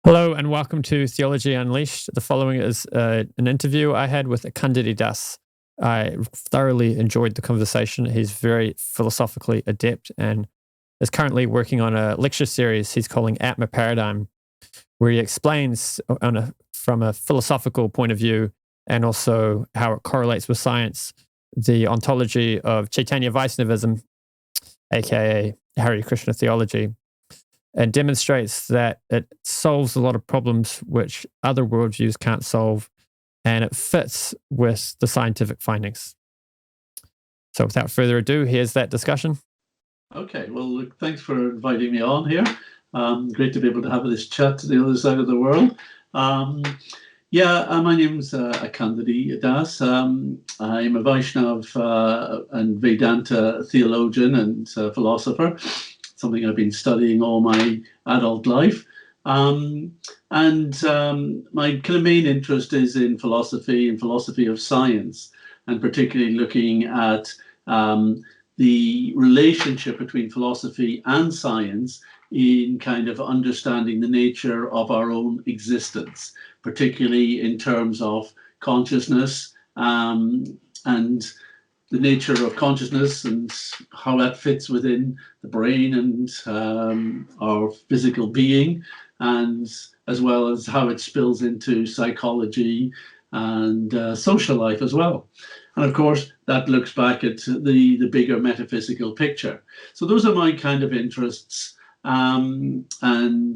Hello and welcome to Theology Unleashed. The following is an interview I had with Akhandadi. I thoroughly enjoyed the conversation. He's very philosophically adept and is currently working on a lecture series he's calling Atma Paradigm, where he explains from a philosophical point of view and also how it correlates with science, the ontology of Chaitanya Vaishnavism, aka Hare Krishna theology, and demonstrates that it solves a lot of problems which other worldviews can't solve, and it fits with the scientific findings. So without further ado, here's that discussion. Okay, well, look, thanks for inviting me on here. Great to be able to have this chat to the other side of the world. My name's Akhandadi Das. I'm a Vaishnav and Vedanta theologian and philosopher, something I've been studying all my adult life. My kind of main interest is in philosophy and philosophy of science, and particularly looking at the relationship between philosophy and science in kind of understanding the nature of our own existence, particularly in terms of consciousness and the nature of consciousness and how that fits within the brain and our physical being, and as well as how it spills into psychology and social life as well. And of course, that looks back at the bigger metaphysical picture. So those are my kind of interests. And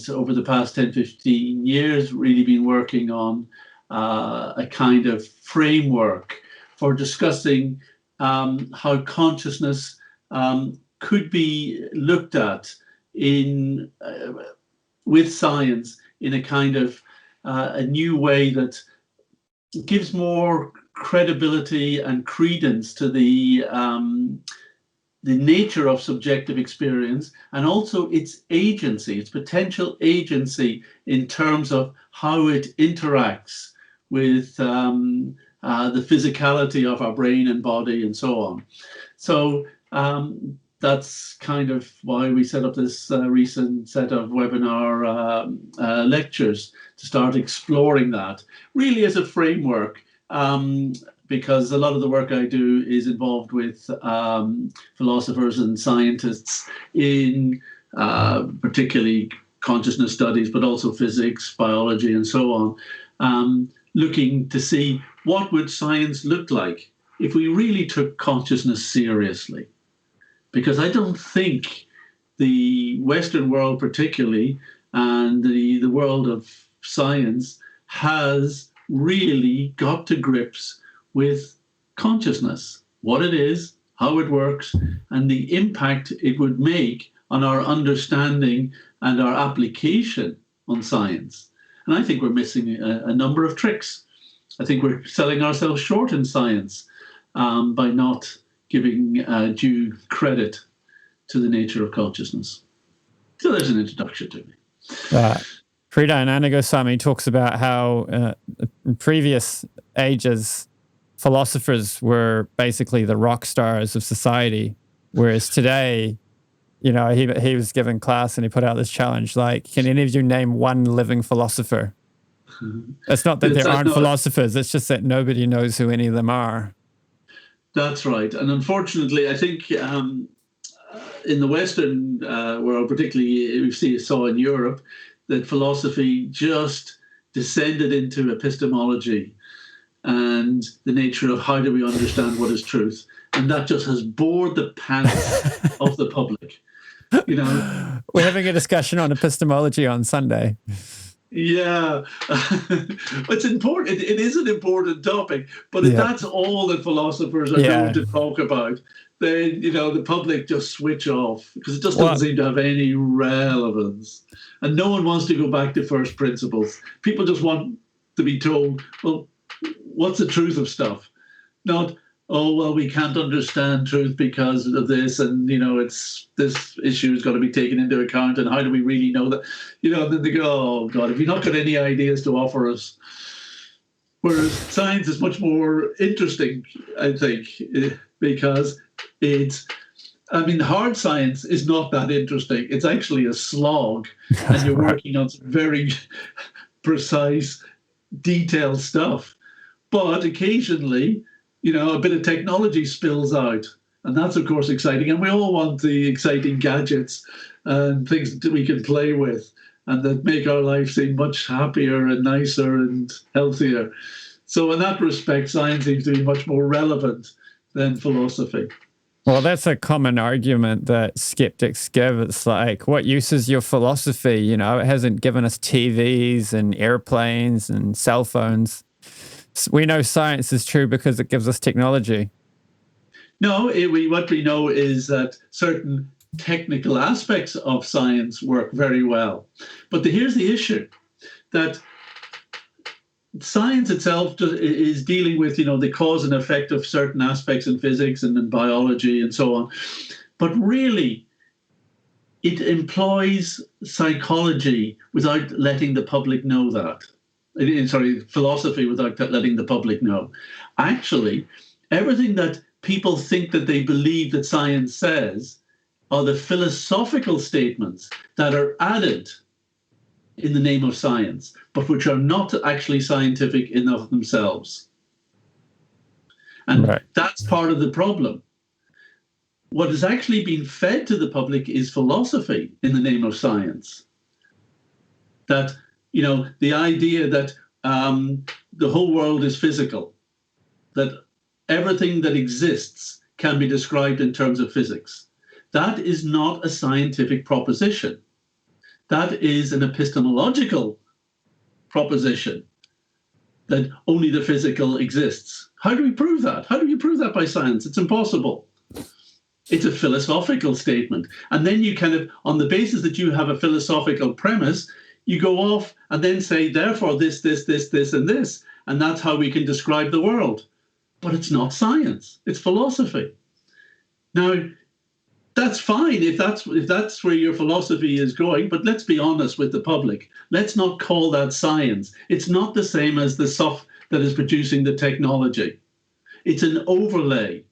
over the past 10, 15 years, really been working on a kind of framework for discussing how consciousness could be looked at in with science in a kind of a new way that gives more credibility and credence to the nature of subjective experience, and also its agency, its potential agency in terms of how it interacts with the physicality of our brain and body and so on. So that's kind of why we set up this recent set of webinar lectures to start exploring that, really as a framework, because a lot of the work I do is involved with philosophers and scientists in particularly consciousness studies, but also physics, biology, and so on, looking to see what would science look like if we really took consciousness seriously. Because I don't think the Western world particularly, and the world of science, has really got to grips with consciousness, what it is, how it works, and the impact it would make on our understanding and our application on science. And I think we're missing a number of tricks. I think we're selling ourselves short in science by not giving due credit to the nature of consciousness. So there's an introduction to me. Frida Ananda Goswami talks about how in previous ages, philosophers were basically the rock stars of society, whereas today, you know, he was given class and he put out this challenge, like, can any of you name one living philosopher? It's not that there aren't philosophers, it's just that nobody knows who any of them are. That's right. And unfortunately, I think in the Western world, particularly we saw in Europe, that philosophy just descended into epistemology and the nature of how do we understand what is truth. And that just has bored the pants of the public. You know, we're having a discussion on epistemology on Sunday. Yeah, it's important. It is an important topic, but if that's all that philosophers are going to talk about, then, you know, the public just switch off because it just doesn't seem to have any relevance. And no one wants to go back to first principles. People just want to be told, well, what's the truth of stuff? Not, oh, well, we can't understand truth because of this, and, you know, it's this issue has got to be taken into account, and how do we really know that? You know, then they go, oh, God, have you not got any ideas to offer us? Whereas science is much more interesting, I think, because it's I mean, hard science is not that interesting. It's actually a slog, and you're Right. working on some very precise, detailed stuff. But occasionally, a bit of technology spills out. And that's, of course, exciting. And we all want the exciting gadgets and things that we can play with and that make our life seem much happier and nicer and healthier. So, in that respect, science seems to be much more relevant than philosophy. Well, that's a common argument that skeptics give. It's like, what use is your philosophy? It hasn't given us TVs and airplanes and cell phones. We know science is true because it gives us technology. No, what we know is that certain technical aspects of science work very well. But here's the issue, that science itself is dealing with, the cause and effect of certain aspects in physics and in biology and so on. But really, it employs psychology without letting the public know that. Sorry, philosophy without letting the public know. Actually, everything that people think that they believe that science says are the philosophical statements that are added in the name of science, but which are not actually scientific in of themselves. And Right. That's part of the problem. What is actually being fed to the public is philosophy in the name of science. That, the idea that the whole world is physical, that everything that exists can be described in terms of physics. That is not a scientific proposition. That is an epistemological proposition, that only the physical exists. How do we prove that? How do you prove that by science? It's impossible. It's a philosophical statement. And then you kind of, on the basis that you have a philosophical premise, you go off and then say, therefore, this, and this. And that's how we can describe the world. But it's not science. It's philosophy. Now, that's fine if that's where your philosophy is going, but let's be honest with the public. Let's not call that science. It's not the same as the stuff that is producing the technology. It's an overlay.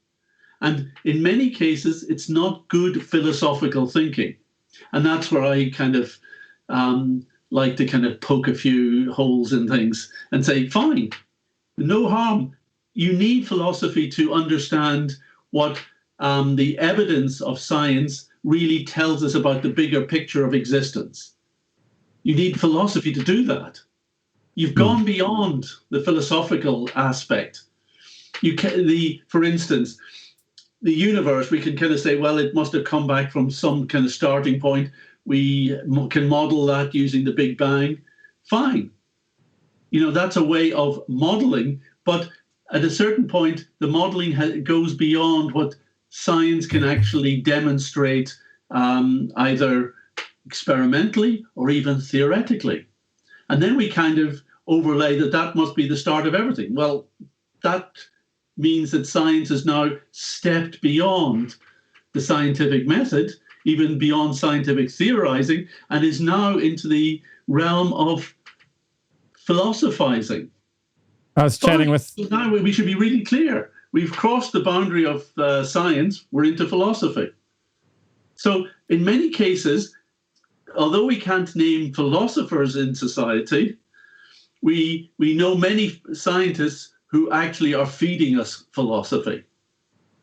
And in many cases, it's not good philosophical thinking. And that's where I kind of like to kind of poke a few holes in things and say, fine, no harm. You need philosophy to understand what the evidence of science really tells us about the bigger picture of existence. You need philosophy to do that. You've gone beyond the philosophical aspect. For instance, the universe, we can kind of say, well, it must have come back from some kind of starting point. We can model that using the Big Bang. Fine. That's a way of modeling, but at a certain point, the modeling goes beyond what science can actually demonstrate, either experimentally or even theoretically. And then we kind of overlay that must be the start of everything. Well, that means that science has now stepped beyond the scientific method, even beyond scientific theorizing, and is now into the realm of philosophizing. I was chatting with... Now we should be really clear. We've crossed the boundary of science. We're into philosophy. So in many cases, although we can't name philosophers in society, we know many scientists who actually are feeding us philosophy.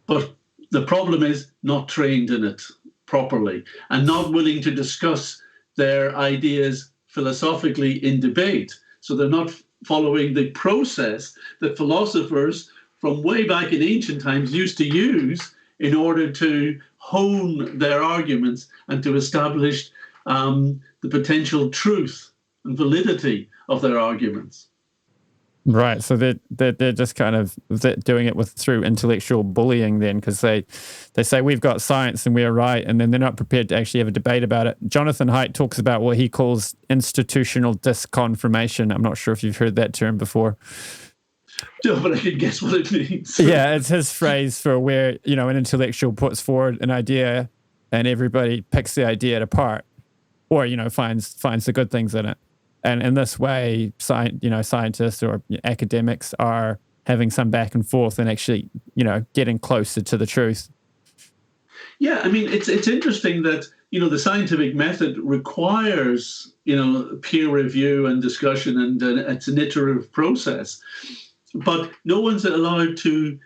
But the problem is not trained in it properly and not willing to discuss their ideas philosophically in debate. So they're not following the process that philosophers from way back in ancient times used to use in order to hone their arguments and to establish the potential truth and validity of their arguments. Right, so they're just kind of doing it through intellectual bullying then, because they say we've got science and we're right, and then they're not prepared to actually have a debate about it. Jonathan Haidt talks about what he calls institutional disconfirmation. I'm not sure if you've heard that term before. No, but I can guess what it means. Yeah, it's his phrase for where, an intellectual puts forward an idea and everybody picks the idea apart, or, finds the good things in it. And in this way, scientists or academics are having some back and forth and actually, getting closer to the truth. Yeah, I mean, it's interesting that, the scientific method requires, peer review and discussion, and it's an iterative process. But no one's allowed to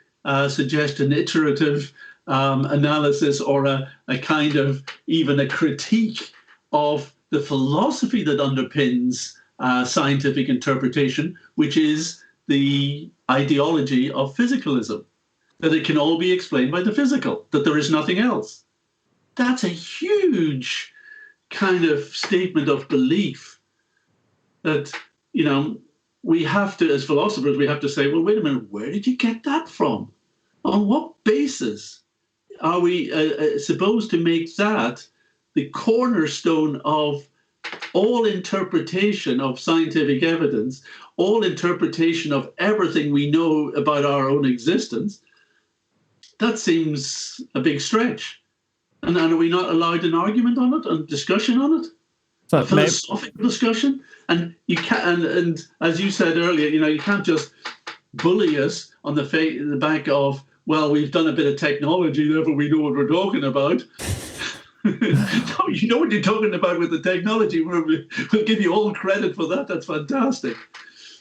suggest an iterative analysis or a kind of even a critique of the philosophy that underpins scientific interpretation, which is the ideology of physicalism, that it can all be explained by the physical, that there is nothing else. That's a huge kind of statement of belief that, we have to, as philosophers, we have to say, well, wait a minute, where did you get that from? On what basis are we supposed to make that the cornerstone of all interpretation of scientific evidence, all interpretation of everything we know about our own existence? That seems a big stretch. And are we not allowed an argument on it, and discussion on it? So a philosophical discussion? And you can, and as you said earlier, you can't just bully us on the back of, well, we've done a bit of technology, therefore we know what we're talking about. No, you know what you're talking about with the technology. We'll give you all credit for that. That's fantastic.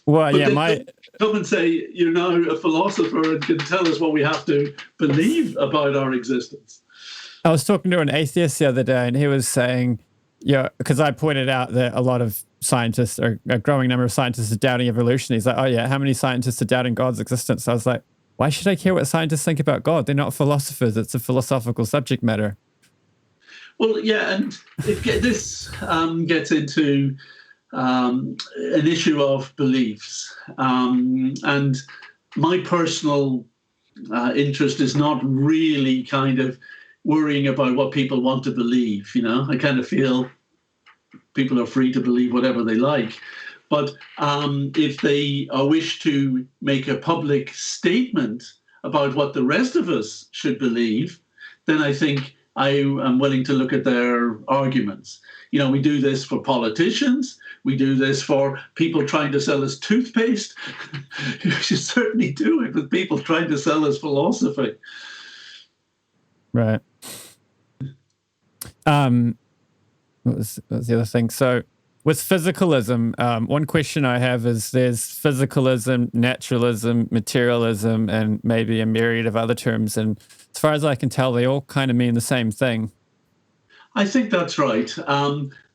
Well, but yeah, come and say you're now a philosopher and can tell us what we have to believe about our existence. I was talking to an atheist the other day, and he was saying, because I pointed out that a lot of scientists, or a growing number of scientists, are doubting evolution. He's like, oh yeah, how many scientists are doubting God's existence? I was like, why should I care what scientists think about God? They're not philosophers. It's a philosophical subject matter. Well, yeah, and this gets into an issue of beliefs. And my personal interest is not really kind of worrying about what people want to believe. I kind of feel people are free to believe whatever they like. But if they wish to make a public statement about what the rest of us should believe, then I think I am willing to look at their arguments. We do this for politicians. We do this for people trying to sell us toothpaste. You should certainly do it with people trying to sell us philosophy. Right. What was the other thing? So with physicalism, one question I have is there's physicalism, naturalism, materialism, and maybe a myriad of other terms. And as far as I can tell, they all kind of mean the same thing. I think that's right.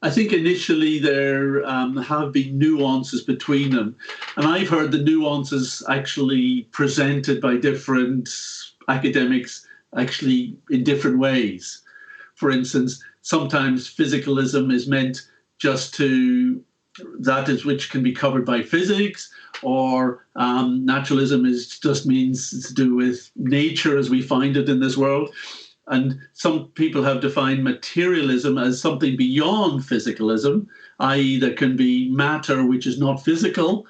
I think initially there have been nuances between them. And I've heard the nuances actually presented by different academics actually in different ways. For instance, sometimes physicalism is meant just to that is which can be covered by physics, or naturalism just means to do with nature as we find it in this world. And some people have defined materialism as something beyond physicalism, i.e. there can be matter which is not physical.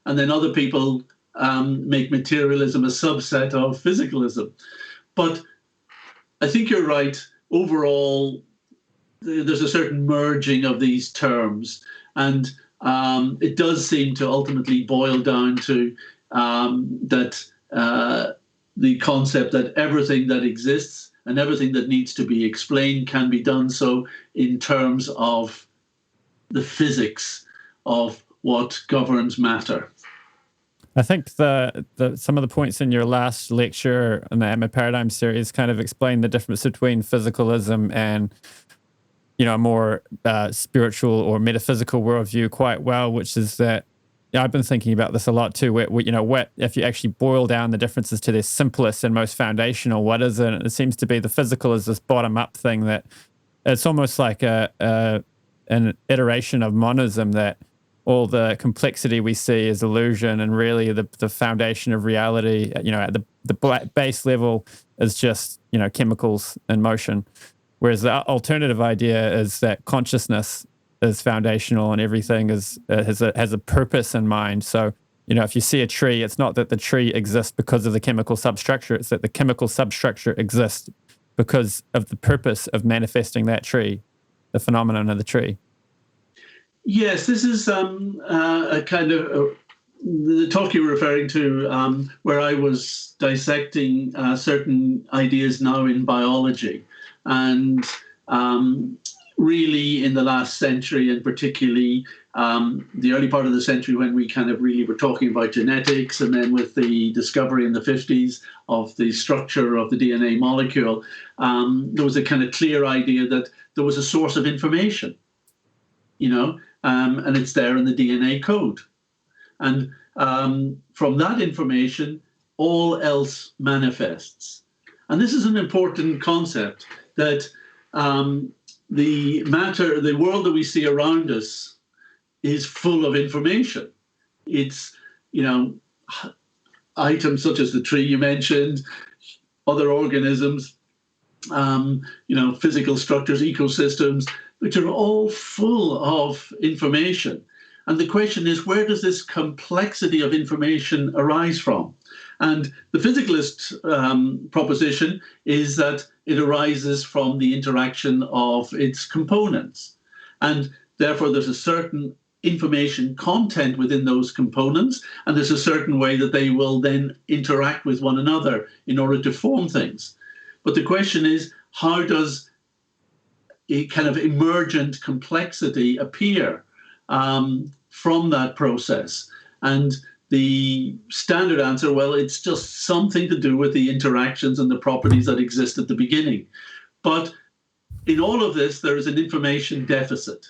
And then other people make materialism a subset of physicalism. But I think you're right. Overall, there's a certain merging of these terms. And it does seem to ultimately boil down to the concept that everything that exists and everything that needs to be explained can be done so in terms of the physics of what governs matter. I think some of the points in your last lecture in the Atma Paradigm series kind of explain the difference between physicalism and a more spiritual or metaphysical worldview quite well, which is that I've been thinking about this a lot too. What if you actually boil down the differences to their simplest and most foundational, what is it? It seems to be the physical is this bottom-up thing that it's almost like an iteration of monism, that all the complexity we see is illusion, and really the foundation of reality, at the base level is just chemicals in motion. Whereas the alternative idea is that consciousness is foundational and everything has a purpose in mind. So, if you see a tree, it's not that the tree exists because of the chemical substructure, it's that the chemical substructure exists because of the purpose of manifesting that tree, the phenomenon of the tree. Yes, this is a kind of the talk you were referring to, where I was dissecting certain ideas now in biology. And really in the last century, and particularly the early part of the century when we kind of really were talking about genetics, and then with the discovery in the 50s of the structure of the DNA molecule, there was a kind of clear idea that there was a source of information, and it's there in the DNA code. And from that information, all else manifests. And this is an important concept, that the world that we see around us is full of information. It's, items such as the tree you mentioned, other organisms, physical structures, ecosystems, which are all full of information. And the question is, where does this complexity of information arise from? And the physicalist proposition is that it arises from the interaction of its components. And therefore, there's a certain information content within those components, and there's a certain way that they will then interact with one another in order to form things. But the question is, how does a kind of emergent complexity appear from that process? And the standard answer, well, it's just something to do with the interactions and the properties that exist at the beginning. But in all of this, there is an information deficit.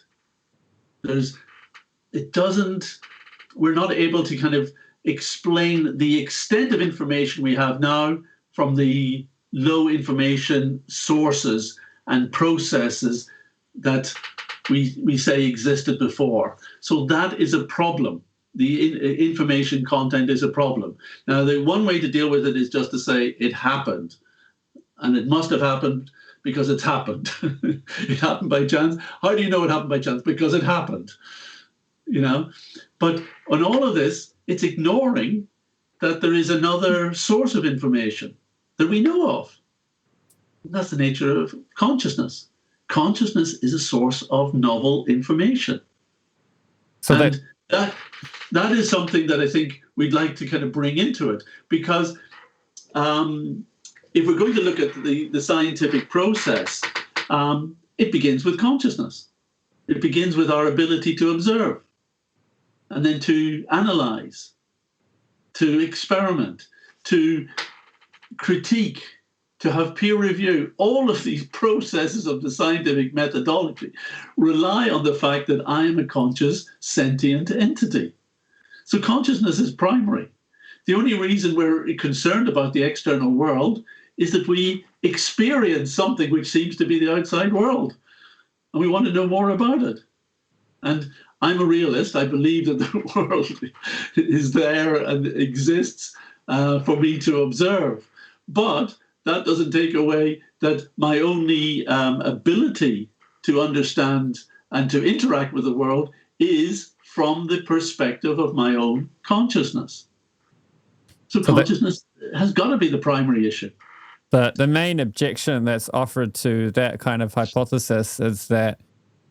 We're not able to kind of explain the extent of information we have now from the low information sources and processes that we say existed before. So that is a problem. The information content is a problem. Now, the one way to deal with it is just to say it happened. And it must have happened because it's happened. It happened by chance. How do you know it happened by chance? Because it happened. But on all of this, it's ignoring that there is another source of information that we know of. And that's the nature of consciousness. Consciousness is a source of novel information. So that is something that I think we'd like to kind of bring into it, because if we're going to look at the scientific process, it begins with consciousness. It begins with our ability to observe, and then to analyze, to experiment, to critique, to have peer review. All of these processes of the scientific methodology rely on the fact that I am a conscious, sentient entity. So consciousness is primary. The only reason we're concerned about the external world is that we experience something which seems to be the outside world, and we want to know more about it. And I'm a realist. I believe that the world is there and exists for me to observe. But that doesn't take away that my only ability to understand and to interact with the world is from the perspective of my own consciousness. So consciousness has got to be the primary issue. The main objection that's offered to that kind of hypothesis is that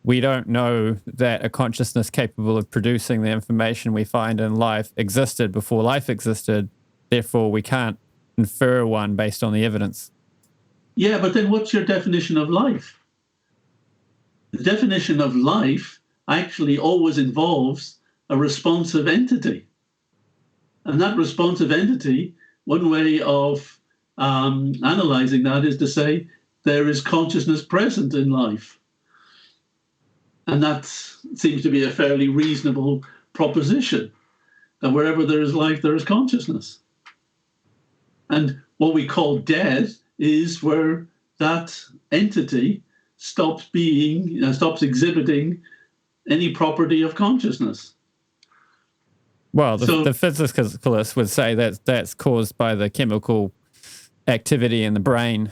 we don't know that a consciousness capable of producing the information we find in life existed before life existed. Therefore, we can't infer one based on the evidence. Yeah, but then what's your definition of life? The definition of life actually always involves a responsive entity. And that responsive entity, one way of analyzing that is to say there is consciousness present in life. And that seems to be a fairly reasonable proposition, that wherever there is life, there is consciousness. And what we call death is where that entity stops exhibiting any property of consciousness. Well, the physicalists would say that that's caused by the chemical activity in the brain.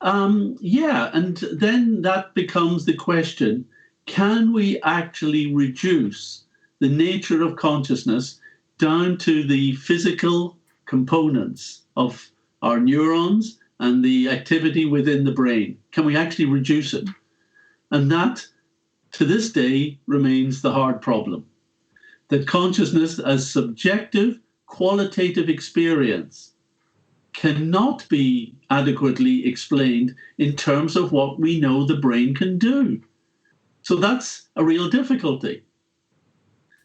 Yeah, and then that becomes the question, can we actually reduce the nature of consciousness down to the physical components of our neurons and the activity within the brain? Can we actually reduce it? And that, to this day, remains the hard problem. That consciousness as subjective, qualitative experience cannot be adequately explained in terms of what we know the brain can do. So that's a real difficulty.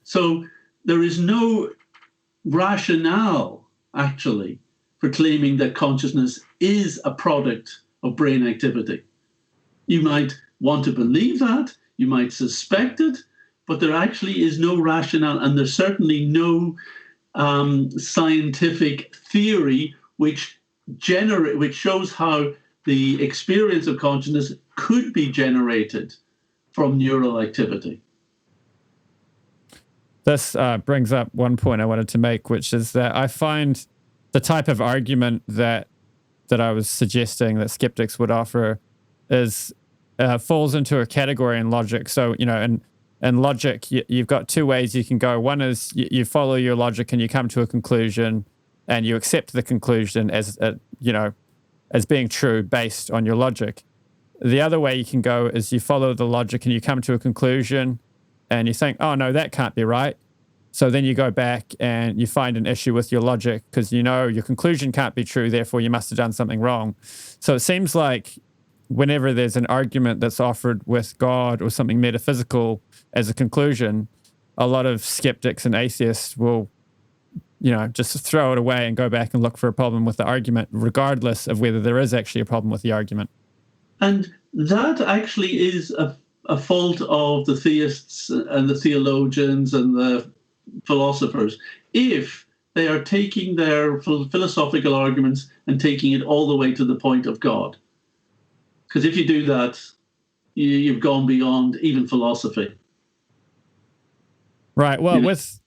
So there is no rationale, actually, for claiming that consciousness is a product of brain activity. You might want to believe that, you might suspect it, but there actually is no rationale, and there's certainly no scientific theory which shows how the experience of consciousness could be generated from neural activity. This brings up one point I wanted to make, which is that I find the type of argument that I was suggesting that skeptics would offer is falls into a category in logic. So, in logic, you've got two ways you can go. One is you follow your logic and you come to a conclusion, and you accept the conclusion as as being true based on your logic. The other way you can go is you follow the logic and you come to a conclusion, and you think, oh no, that can't be right. So then you go back and you find an issue with your logic because your conclusion can't be true, therefore you must have done something wrong. So it seems like whenever there's an argument that's offered with God or something metaphysical as a conclusion, a lot of skeptics and atheists will, just throw it away and go back and look for a problem with the argument, regardless of whether there is actually a problem with the argument. And that actually is a fault of the theists and the theologians and the philosophers, if they are taking their philosophical arguments and taking it all the way to the point of God. Because if you do that, you've gone beyond even philosophy. Right. Well, so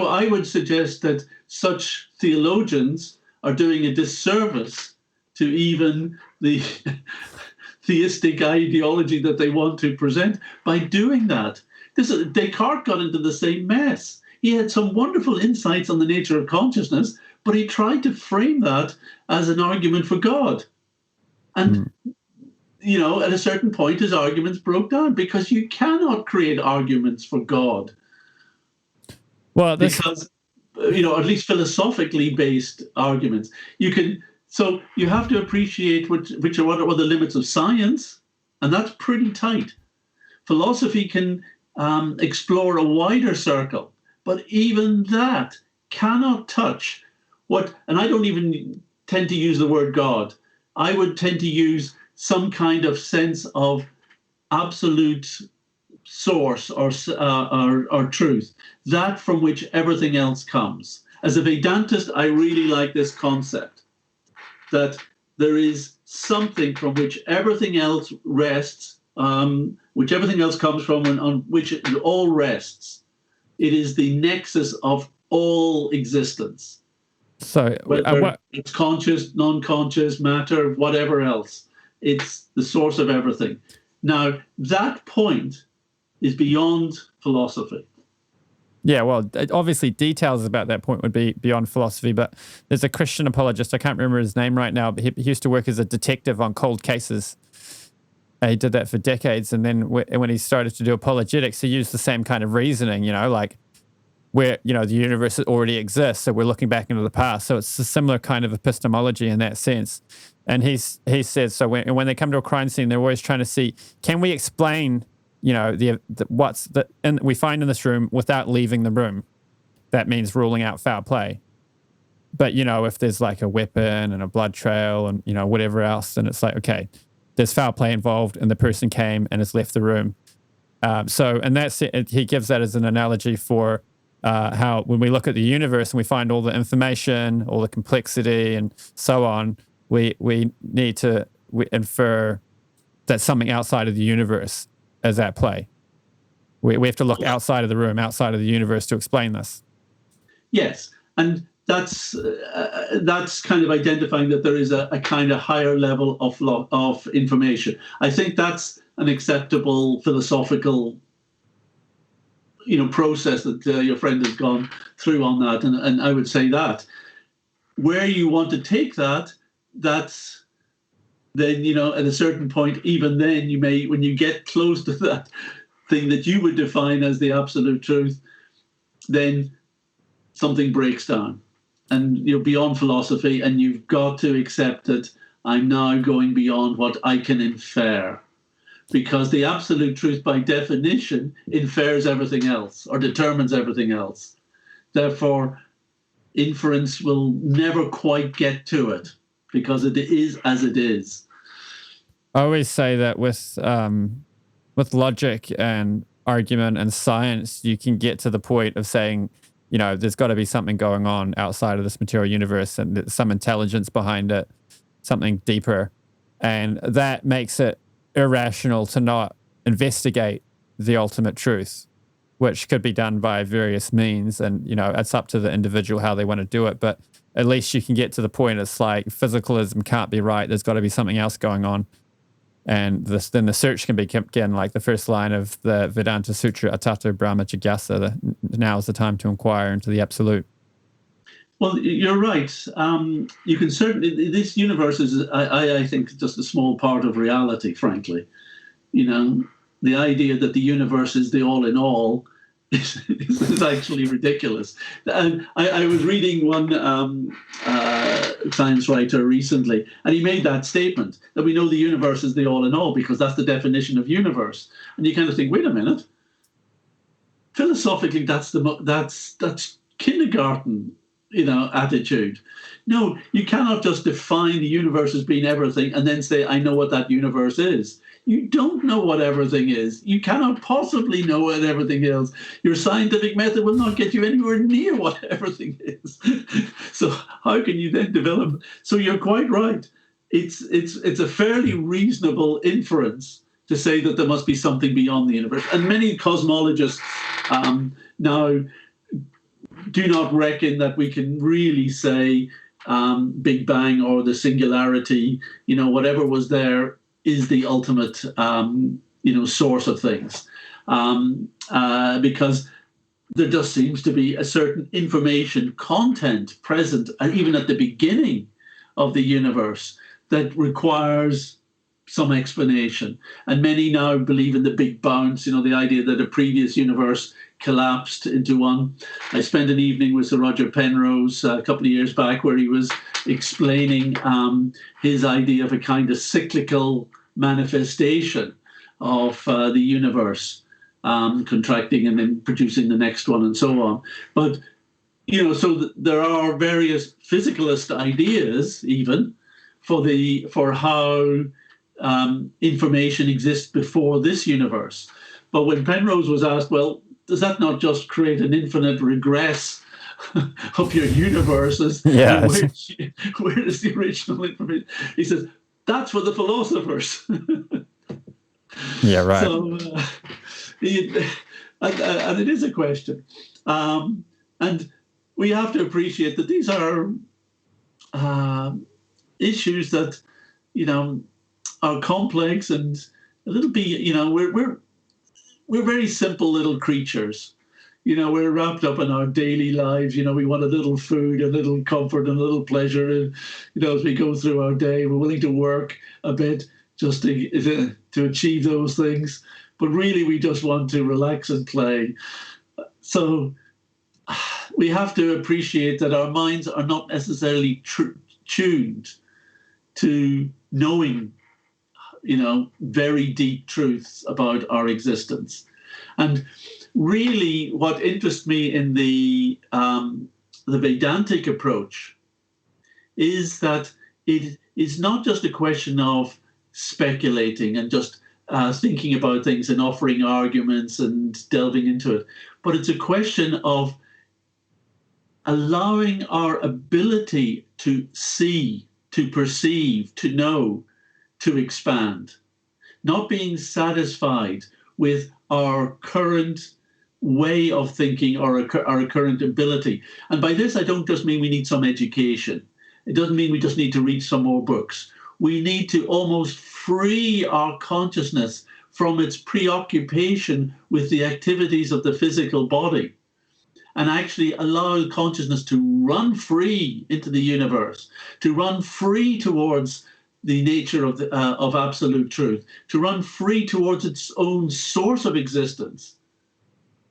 I would suggest that such theologians are doing a disservice to even the theistic ideology that they want to present by doing that. Descartes got into the same mess. He had some wonderful insights on the nature of consciousness, but he tried to frame that as an argument for God. And, at a certain point, his arguments broke down because you cannot create arguments for God. Well, because, at least philosophically based arguments. So you have to appreciate what are the limits of science, and that's pretty tight. Philosophy can explore a wider circle, but even that cannot touch and I don't even tend to use the word God. I would tend to use some kind of sense of absolute source or truth, that from which everything else comes. As a Vedantist, I really like this concept, that there is something from which everything else rests, which everything else comes from, and on which it all rests. It is the nexus of all existence. So whether it's conscious, non-conscious, matter, whatever else, it's the source of everything. Now, that point is beyond philosophy. Yeah, well, obviously details about that point would be beyond philosophy, but there's a Christian apologist, I can't remember his name right now, but he used to work as a detective on cold cases. He did that for decades, and then when he started to do apologetics, he used the same kind of reasoning, like where, the universe already exists, so we're looking back into the past. So it's a similar kind of epistemology in that sense. And he says, so when they come to a crime scene, they're always trying to see, can we explain, and we find in this room without leaving the room? That means ruling out foul play. But, if there's like a weapon and a blood trail and, whatever else, then it's like, okay, there's foul play involved and the person came and has left the room. And that's it. He gives that as an analogy for how when we look at the universe and we find all the information, all the complexity and so on, we need to infer that something outside of the universe is at play. We have to look outside of the room, outside of the universe to explain this. Yes, and that's kind of identifying that there is a kind of higher level of information. I think that's an acceptable philosophical process that your friend has gone through on that, and I would say that where you want to take that's then at a certain point, even then you may, when you get close to that thing that you would define as the absolute truth, then something breaks down. and you're beyond philosophy, and you've got to accept that I'm now going beyond what I can infer, because the absolute truth, by definition, infers everything else or determines everything else. Therefore, inference will never quite get to it because it is as it is. I always say that with logic and argument and science, you can get to the point of saying, you know, there's got to be something going on outside of this material universe and there's some intelligence behind it, something deeper. And that makes it irrational to not investigate the ultimate truth, which could be done by various means. And, you know, it's up to the individual how they want to do it. But at least you can get to the point. It's like physicalism can't be right. There's got to be something else going on. And then the search can begin, like the first line of the Vedanta Sutra, Atato Brahma Jigyasa, now is the time to inquire into the absolute. Well, you're right. You can certainly, this universe is, I think, just a small part of reality, frankly. You know, the idea that the universe is the all in all is actually ridiculous. And I was reading one science writer recently, and he made that statement that we know the universe is the all in all because that's the definition of universe. And you kind of think, wait a minute. Philosophically, that's kindergarten, you know, attitude. No, you cannot just define the universe as being everything and then say, I know what that universe is. You don't know what everything is. You cannot possibly know what everything is. Your scientific method will not get you anywhere near what everything is. So how can you then develop? So you're quite right. It's a fairly reasonable inference to say that there must be something beyond the universe. And many cosmologists now do not reckon that we can really say Big Bang or the singularity, you know, whatever was there is the ultimate, source of things, because there just seems to be a certain information content present, even at the beginning of the universe, that requires some explanation. And many now believe in the big bounce, you know, the idea that a previous universe collapsed into one. I spent an evening with Sir Roger Penrose a couple of years back where he was explaining his idea of a kind of cyclical manifestation of the universe, contracting and then producing the next one and so on. But, you know, so there are various physicalist ideas even for how information exists before this universe. But when Penrose was asked, well, does that not just create an infinite regress of your universes? Yes. Where is the original information? He says, that's for the philosophers. Yeah, right. So, and it is a question. And we have to appreciate that these are issues that, you know, are complex and a little bit, you know, we're very simple little creatures. You know, we're wrapped up in our daily lives. You know, we want a little food, a little comfort, and a little pleasure. And, you know, as we go through our day, we're willing to work a bit just to achieve those things. But really, we just want to relax and play. So we have to appreciate that our minds are not necessarily tuned to knowing, you know, very deep truths about our existence. And really, what interests me in the Vedantic approach is that it is not just a question of speculating and just thinking about things and offering arguments and delving into it, but it's a question of allowing our ability to see, to perceive, to know, to expand, not being satisfied with our current way of thinking or our current ability. And by this, I don't just mean we need some education. It doesn't mean we just need to read some more books. We need to almost free our consciousness from its preoccupation with the activities of the physical body and actually allow consciousness to run free into the universe, to run free towards the nature of absolute truth, to run free towards its own source of existence,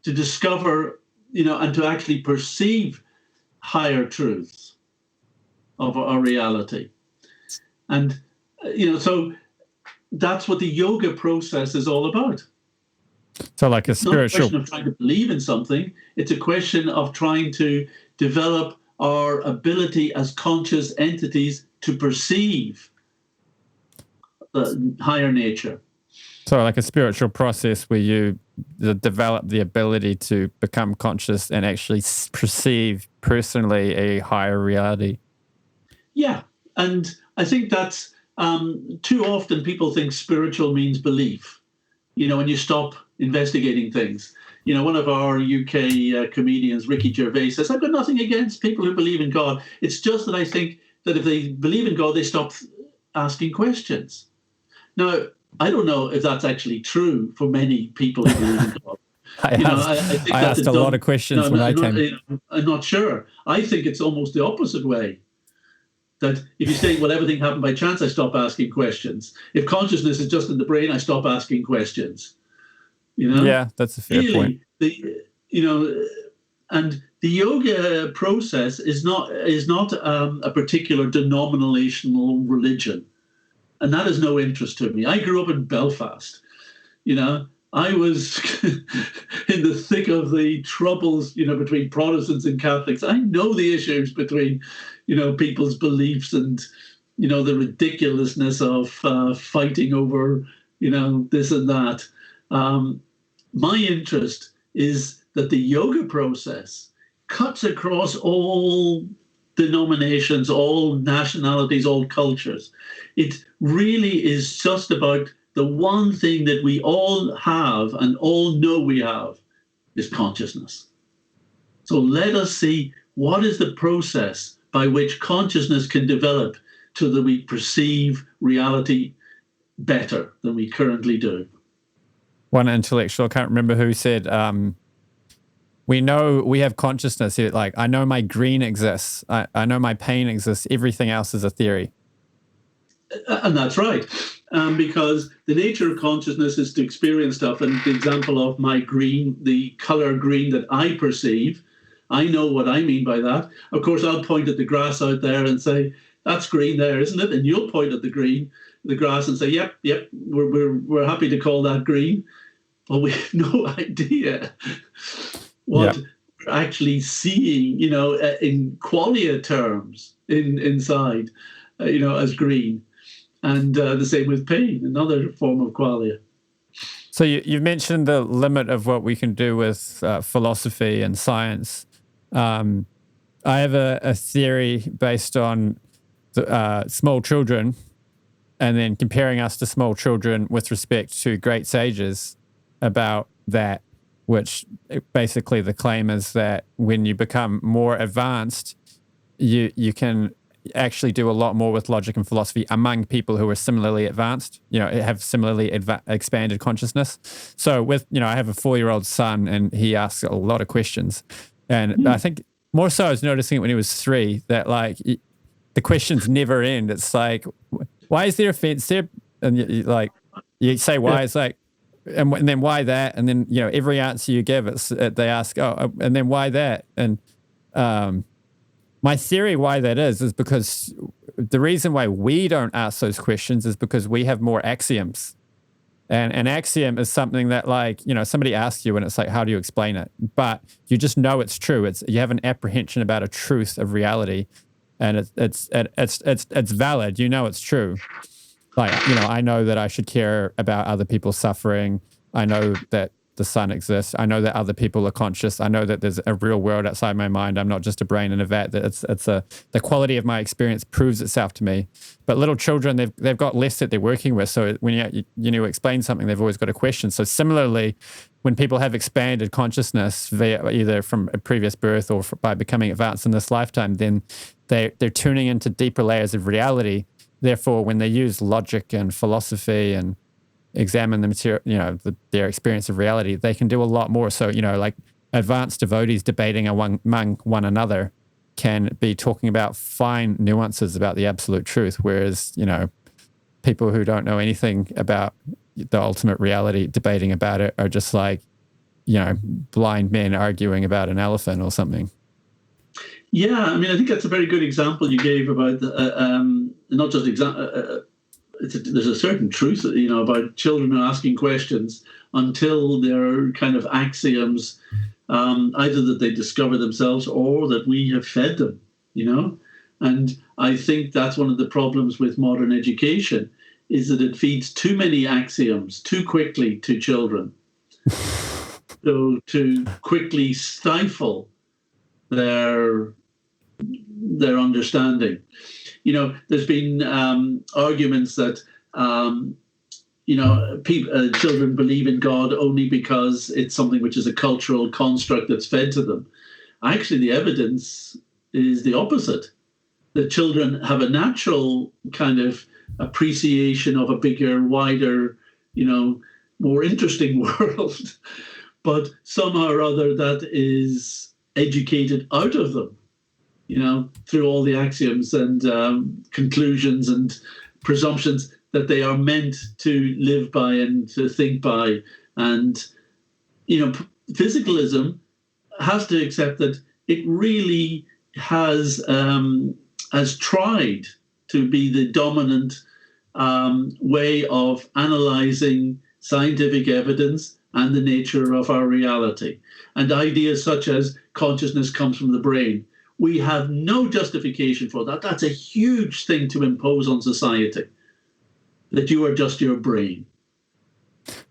to discover, you know, and to actually perceive higher truths of our reality. And, so that's what the yoga process is all about. So like It's not a question of trying to believe in something. It's a question of trying to develop our ability as conscious entities to perceive the higher nature. So like a spiritual process where you develop the ability to become conscious and actually perceive personally a higher reality. Yeah. And I think that's too often people think spiritual means belief. When you stop investigating things. One of our UK comedians, Ricky Gervais, says, I've got nothing against people who believe in God. It's just that I think that if they believe in God, they stop asking questions. Now, I don't know if that's actually true for many people who believe in God. I asked a lot of questions when I came. I'm not sure. I think it's almost the opposite way. That if you say, well, everything happened by chance, I stop asking questions. If consciousness is just in the brain, I stop asking questions. Yeah, that's a fair point. And the yoga process is not a particular denominational religion, and that is no interest to me. I grew up in Belfast. I was in the thick of the troubles, between Protestants and Catholics. I know the issues between, people's beliefs and, the ridiculousness of fighting over, this and that. My interest is that the yoga process cuts across all denominations, all nationalities, all cultures. It really is just about the one thing that we all have and all know we have is consciousness. So let us see what is the process by which consciousness can develop so that we perceive reality better than we currently do. One intellectual, I can't remember who said, we know we have consciousness. Like, I know my green exists. I know my pain exists. Everything else is a theory. And that's right. Because the nature of consciousness is to experience stuff. And the example of my green, the color green that I perceive, I know what I mean by that. Of course, I'll point at the grass out there and say, that's green there, isn't it? And you'll point at the grass and say, yep, we're happy to call that green. But we have no idea what we're actually seeing, in qualia terms inside, as green. And the same with pain, another form of qualia. So you mentioned the limit of what we can do with philosophy and science. I have a theory based on small children and then comparing us to small children with respect to great sages about that, which basically the claim is that when you become more advanced, you can actually do a lot more with logic and philosophy among people who are similarly advanced, have similarly expanded consciousness. So with, I have a 4-year-old son and he asks a lot of questions. And I think more so I was noticing it when he was 3, that like the questions never end. It's like, why is there a fence there? And you say why, it's like, and then why that? And then, every answer you give, they ask, and then why that? And my theory why that is because the reason why we don't ask those questions is because we have more axioms. And an axiom is something that somebody asks you and it's like, how do you explain it? But you just know it's true. You have an apprehension about a truth of reality and it's valid. It's true. I know that I should care about other people's suffering. I know that the sun exists. I know that other people are conscious. I know that there's a real world outside my mind. I'm not just a brain in a vat. That the quality of my experience proves itself to me. But little children, they've got less that they're working with. So when you explain something, they've always got a question. So similarly, when people have expanded consciousness via either from a previous birth or by becoming advanced in this lifetime, then they're tuning into deeper layers of reality. Therefore, when they use logic and philosophy and examine the material, their experience of reality, they can do a lot more. So, like advanced devotees debating among one another can be talking about fine nuances about the absolute truth, whereas, people who don't know anything about the ultimate reality debating about it are just like, blind men arguing about an elephant or something. Yeah, I mean, I think that's a very good example you gave about not just there's a certain truth, about children are asking questions until they're kind of axioms, either that they discover themselves or that we have fed them, And I think that's one of the problems with modern education, is that it feeds too many axioms too quickly to children. So to quickly stifle their understanding. There's been arguments that children believe in God only because it's something which is a cultural construct that's fed to them. Actually, the evidence is the opposite. That children have a natural kind of appreciation of a bigger, wider, more interesting world, but somehow or other that is educated out of them, through all the axioms and conclusions and presumptions that they are meant to live by and to think by. And, physicalism has to accept that it really has tried to be the dominant way of analyzing scientific evidence and the nature of our reality. And ideas such as consciousness comes from the brain. We have no justification for that. That's a huge thing to impose on society, that you are just your brain.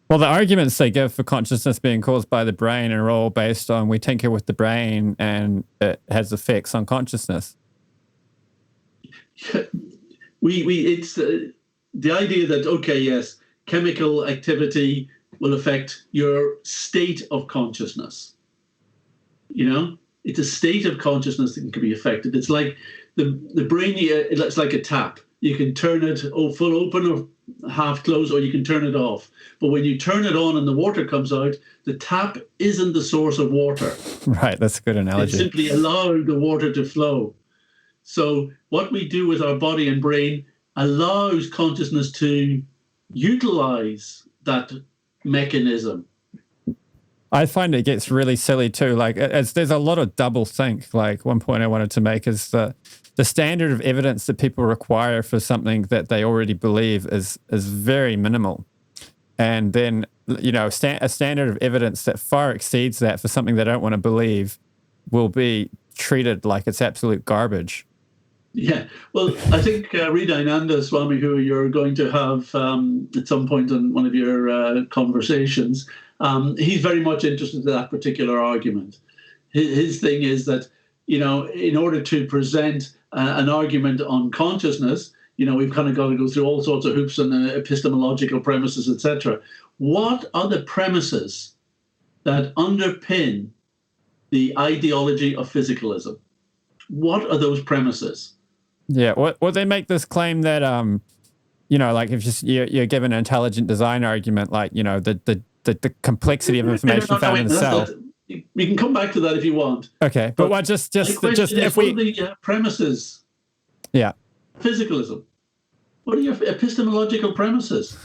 Well, the arguments they give for consciousness being caused by the brain are all based on we tinker with the brain and it has effects on consciousness. It's the idea that, okay, yes, chemical activity will affect your state of consciousness. It's a state of consciousness that can be affected. It's like the brain, it's like a tap. You can turn it full open or half closed, or you can turn it off. But when you turn it on and the water comes out, the tap isn't the source of water. Right, that's a good analogy. It simply allows the water to flow. So what we do with our body and brain allows consciousness to utilize that mechanism. I find it gets really silly too. Like, there's a lot of double think. Like, one point I wanted to make is that the standard of evidence that people require for something that they already believe is very minimal. And then, a standard of evidence that far exceeds that for something they don't want to believe will be treated like it's absolute garbage. Yeah, well, I think Ridayananda Swami, who you're going to have at some point in one of your conversations, he's very much interested in that particular argument. His thing is that, in order to present an argument on consciousness, we've kind of got to go through all sorts of hoops and epistemological premises, etc. What are the premises that underpin the ideology of physicalism? What are those premises? Yeah, well, they make this claim that, like if you're given an intelligent design argument, like, the complexity of information found in the cell. We can come back to that if you want. Okay, but what just if we the premises? Yeah, physicalism. What are your epistemological premises?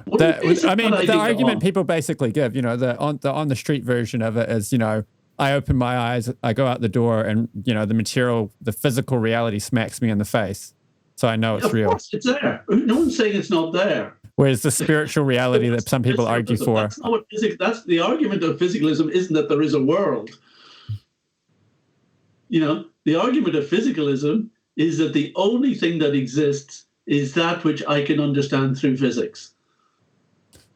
The argument people basically give, the on the street version of it is, I open my eyes, I go out the door, and the physical reality smacks me in the face, so I know it's real. Of course, it's there. No one's saying it's not there. Whereas the spiritual reality that some people argue for. That's not what physics. That's the argument of physicalism. Isn't that there is a world? The argument of physicalism is that the only thing that exists is that which I can understand through physics.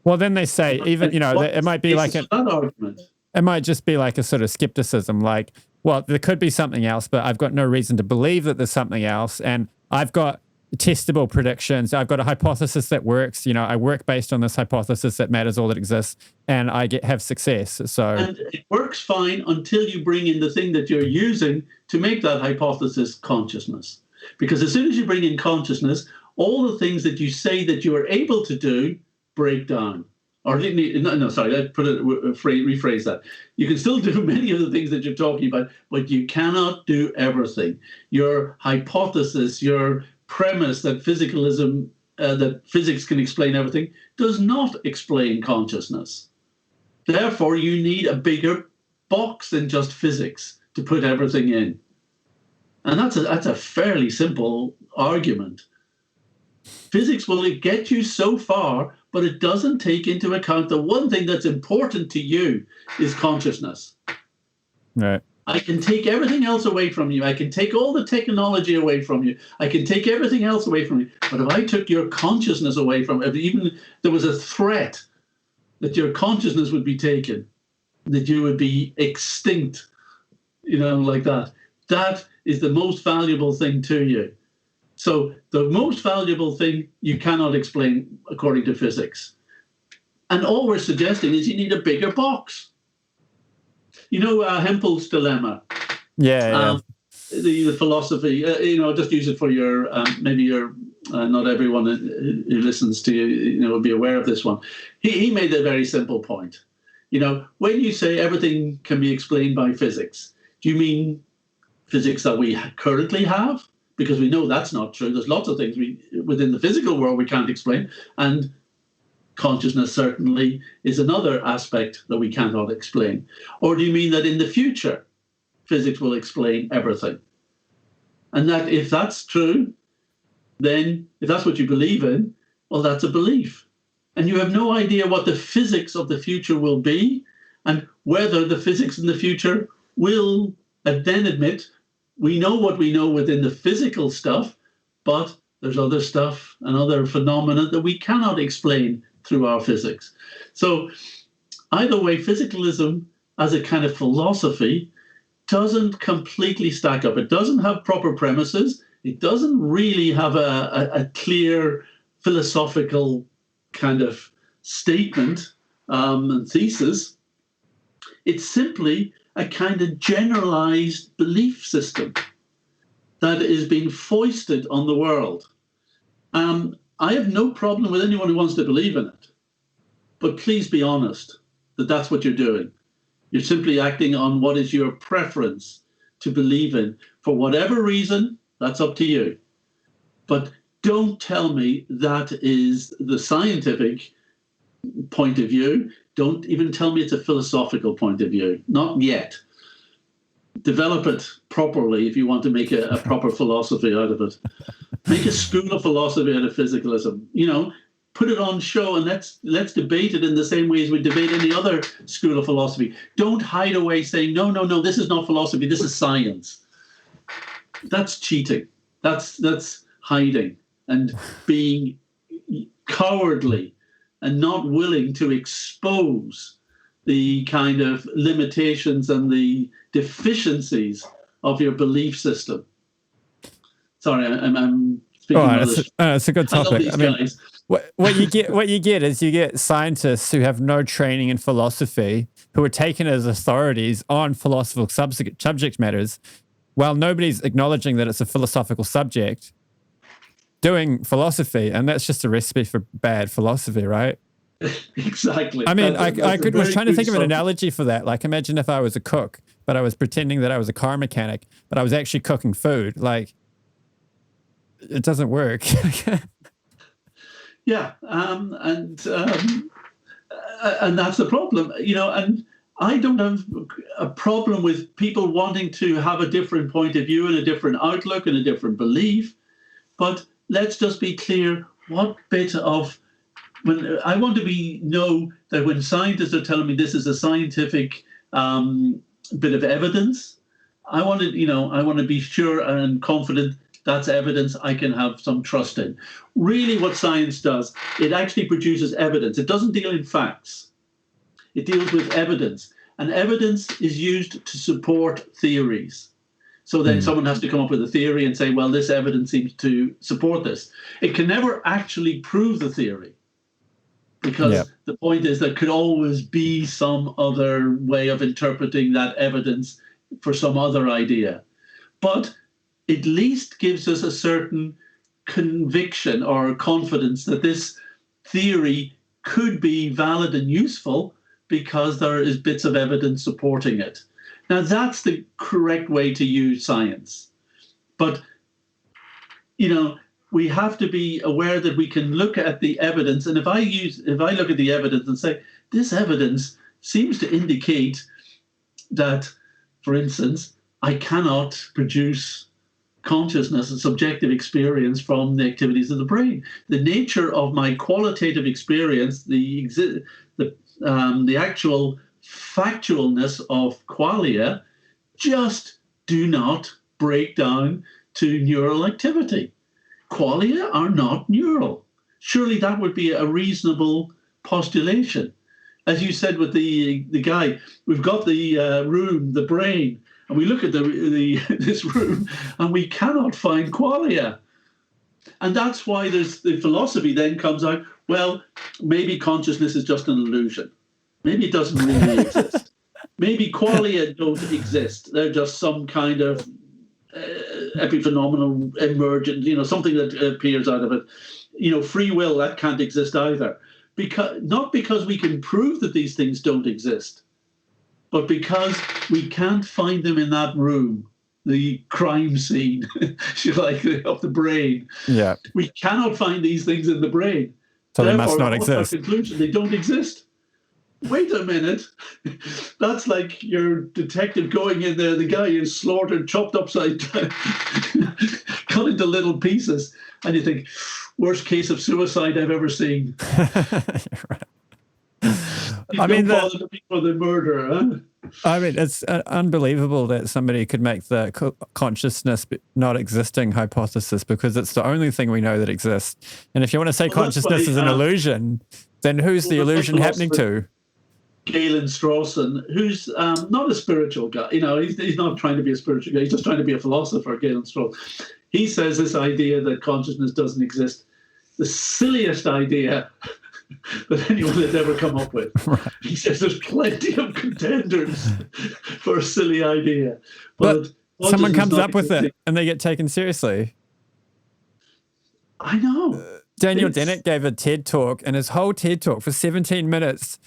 Well, then they say even it might be like that argument. It might just be like a sort of skepticism, like, well, there could be something else, but I've got no reason to believe that there's something else, and I've got testable predictions. I've got a hypothesis that works. I work based on this hypothesis that matters all that exists, and I have success. And it works fine until you bring in the thing that you're using to make that hypothesis consciousness. Because as soon as you bring in consciousness, all the things that you say that you are able to do break down. Or rephrase that. You can still do many of the things that you're talking about, but you cannot do everything. Your hypothesis, your premise that that physics can explain everything, does not explain consciousness. Therefore, you need a bigger box than just physics to put everything in. And that's a fairly simple argument. Physics will get you so far, but it doesn't take into account the one thing that's important to you is consciousness. Right. I can take everything else away from you. I can take all the technology away from you. I can take everything else away from you. But if I took your consciousness away from it, if even there was a threat that your consciousness would be taken, that you would be extinct, like that, that is the most valuable thing to you. So the most valuable thing you cannot explain according to physics. And all we're suggesting is you need a bigger box. Hempel's dilemma. Yeah. The philosophy, just use it for your, maybe your, not everyone who listens to you, will be aware of this one. He made a very simple point. When you say everything can be explained by physics, do you mean physics that we currently have? Because we know that's not true. There's lots of things within the physical world we can't explain. And consciousness certainly is another aspect that we cannot explain. Or do you mean that in the future, physics will explain everything? And that if that's true, then if that's what you believe in, well, that's a belief. And you have no idea what the physics of the future will be and whether the physics in the future will then admit we know what we know within the physical stuff, but there's other stuff and other phenomena that we cannot explain through our physics. So either way, physicalism as a kind of philosophy doesn't completely stack up. It doesn't have proper premises. It doesn't really have a clear philosophical kind of statement and thesis. It's simply a kind of generalized belief system that is being foisted on the world. I have no problem with anyone who wants to believe in it. But please be honest that that's what you're doing. You're simply acting on what is your preference to believe in. For whatever reason, that's up to you. But don't tell me that is the scientific point of view. Don't even tell me it's a philosophical point of view. Not yet. Develop it properly if you want to make a proper philosophy out of it. Make a school of philosophy out of physicalism. Put it on show and let's debate it in the same way as we debate any other school of philosophy. Don't hide away saying, no, this is not philosophy, this is science. That's cheating. That's hiding and being cowardly and not willing to expose the kind of limitations and the deficiencies of your belief system. Sorry, I'm speaking English. It's a good topic. I mean, guys. What you get is you get scientists who have no training in philosophy who are taken as authorities on philosophical subject matters, while nobody's acknowledging that it's a philosophical subject, doing philosophy, and that's just a recipe for bad philosophy, right? Exactly. I mean, I was trying to think of an analogy for that. Like, imagine if I was a cook, but I was pretending that I was a car mechanic, but I was actually cooking food. Like, it doesn't work. Yeah, and that's the problem, and I don't have a problem with people wanting to have a different point of view and a different outlook and a different belief, but let's just be clear, what bit of, when I want to know that when scientists are telling me this is a scientific bit of evidence, I want to be sure and confident that's evidence I can have some trust in. Really what science does, it actually produces evidence. It doesn't deal in facts. It deals with evidence. And evidence is used to support theories. So then someone has to come up with a theory and say, well, this evidence seems to support this. It can never actually prove the theory, because the point is there could always be some other way of interpreting that evidence for some other idea. But at least gives us a certain conviction or confidence that this theory could be valid and useful because there is bits of evidence supporting it. Now, that's the correct way to use science. But, we have to be aware that we can look at the evidence. And if I look at the evidence and say, this evidence seems to indicate that, for instance, I cannot produce consciousness and subjective experience from the activities of the brain. The nature of my qualitative experience, the actual factualness of qualia, just do not break down to neural activity. Qualia are not neural. Surely that would be a reasonable postulation. As you said with the guy, we've got the room, the brain, and we look at this room and we cannot find qualia. And that's why the philosophy then comes out, well, maybe consciousness is just an illusion. Maybe it doesn't really exist. Maybe qualia don't exist. They're just some kind of epiphenomenal emergent, something that appears out of it. Free will, that can't exist either. Not because we can prove that these things don't exist, but because we can't find them in that room, the crime scene, if you like, of the brain. Yeah. We cannot find these things in the brain. So Therefore, they must not exist. Conclusion, they don't exist. Wait a minute. That's like your detective going in there, the guy is slaughtered, chopped upside down, cut into little pieces, and you think, worst case of suicide I've ever seen. Right. I mean, bother to be for the murder, huh? I mean, it's unbelievable that somebody could make the consciousness not existing hypothesis, because it's the only thing we know that exists. And if you want to say consciousness is an illusion, then who's the illusion happening to? Galen Strawson, who's not a spiritual guy. He's not trying to be a spiritual guy. He's just trying to be a philosopher, Galen Strawson. He says this idea that consciousness doesn't exist, the silliest idea that anyone has ever come up with. Right. He says there's plenty of contenders for a silly idea. But someone comes up with it and they get taken seriously. I know. Daniel Dennett gave a TED talk, and his whole TED talk for 17 minutes,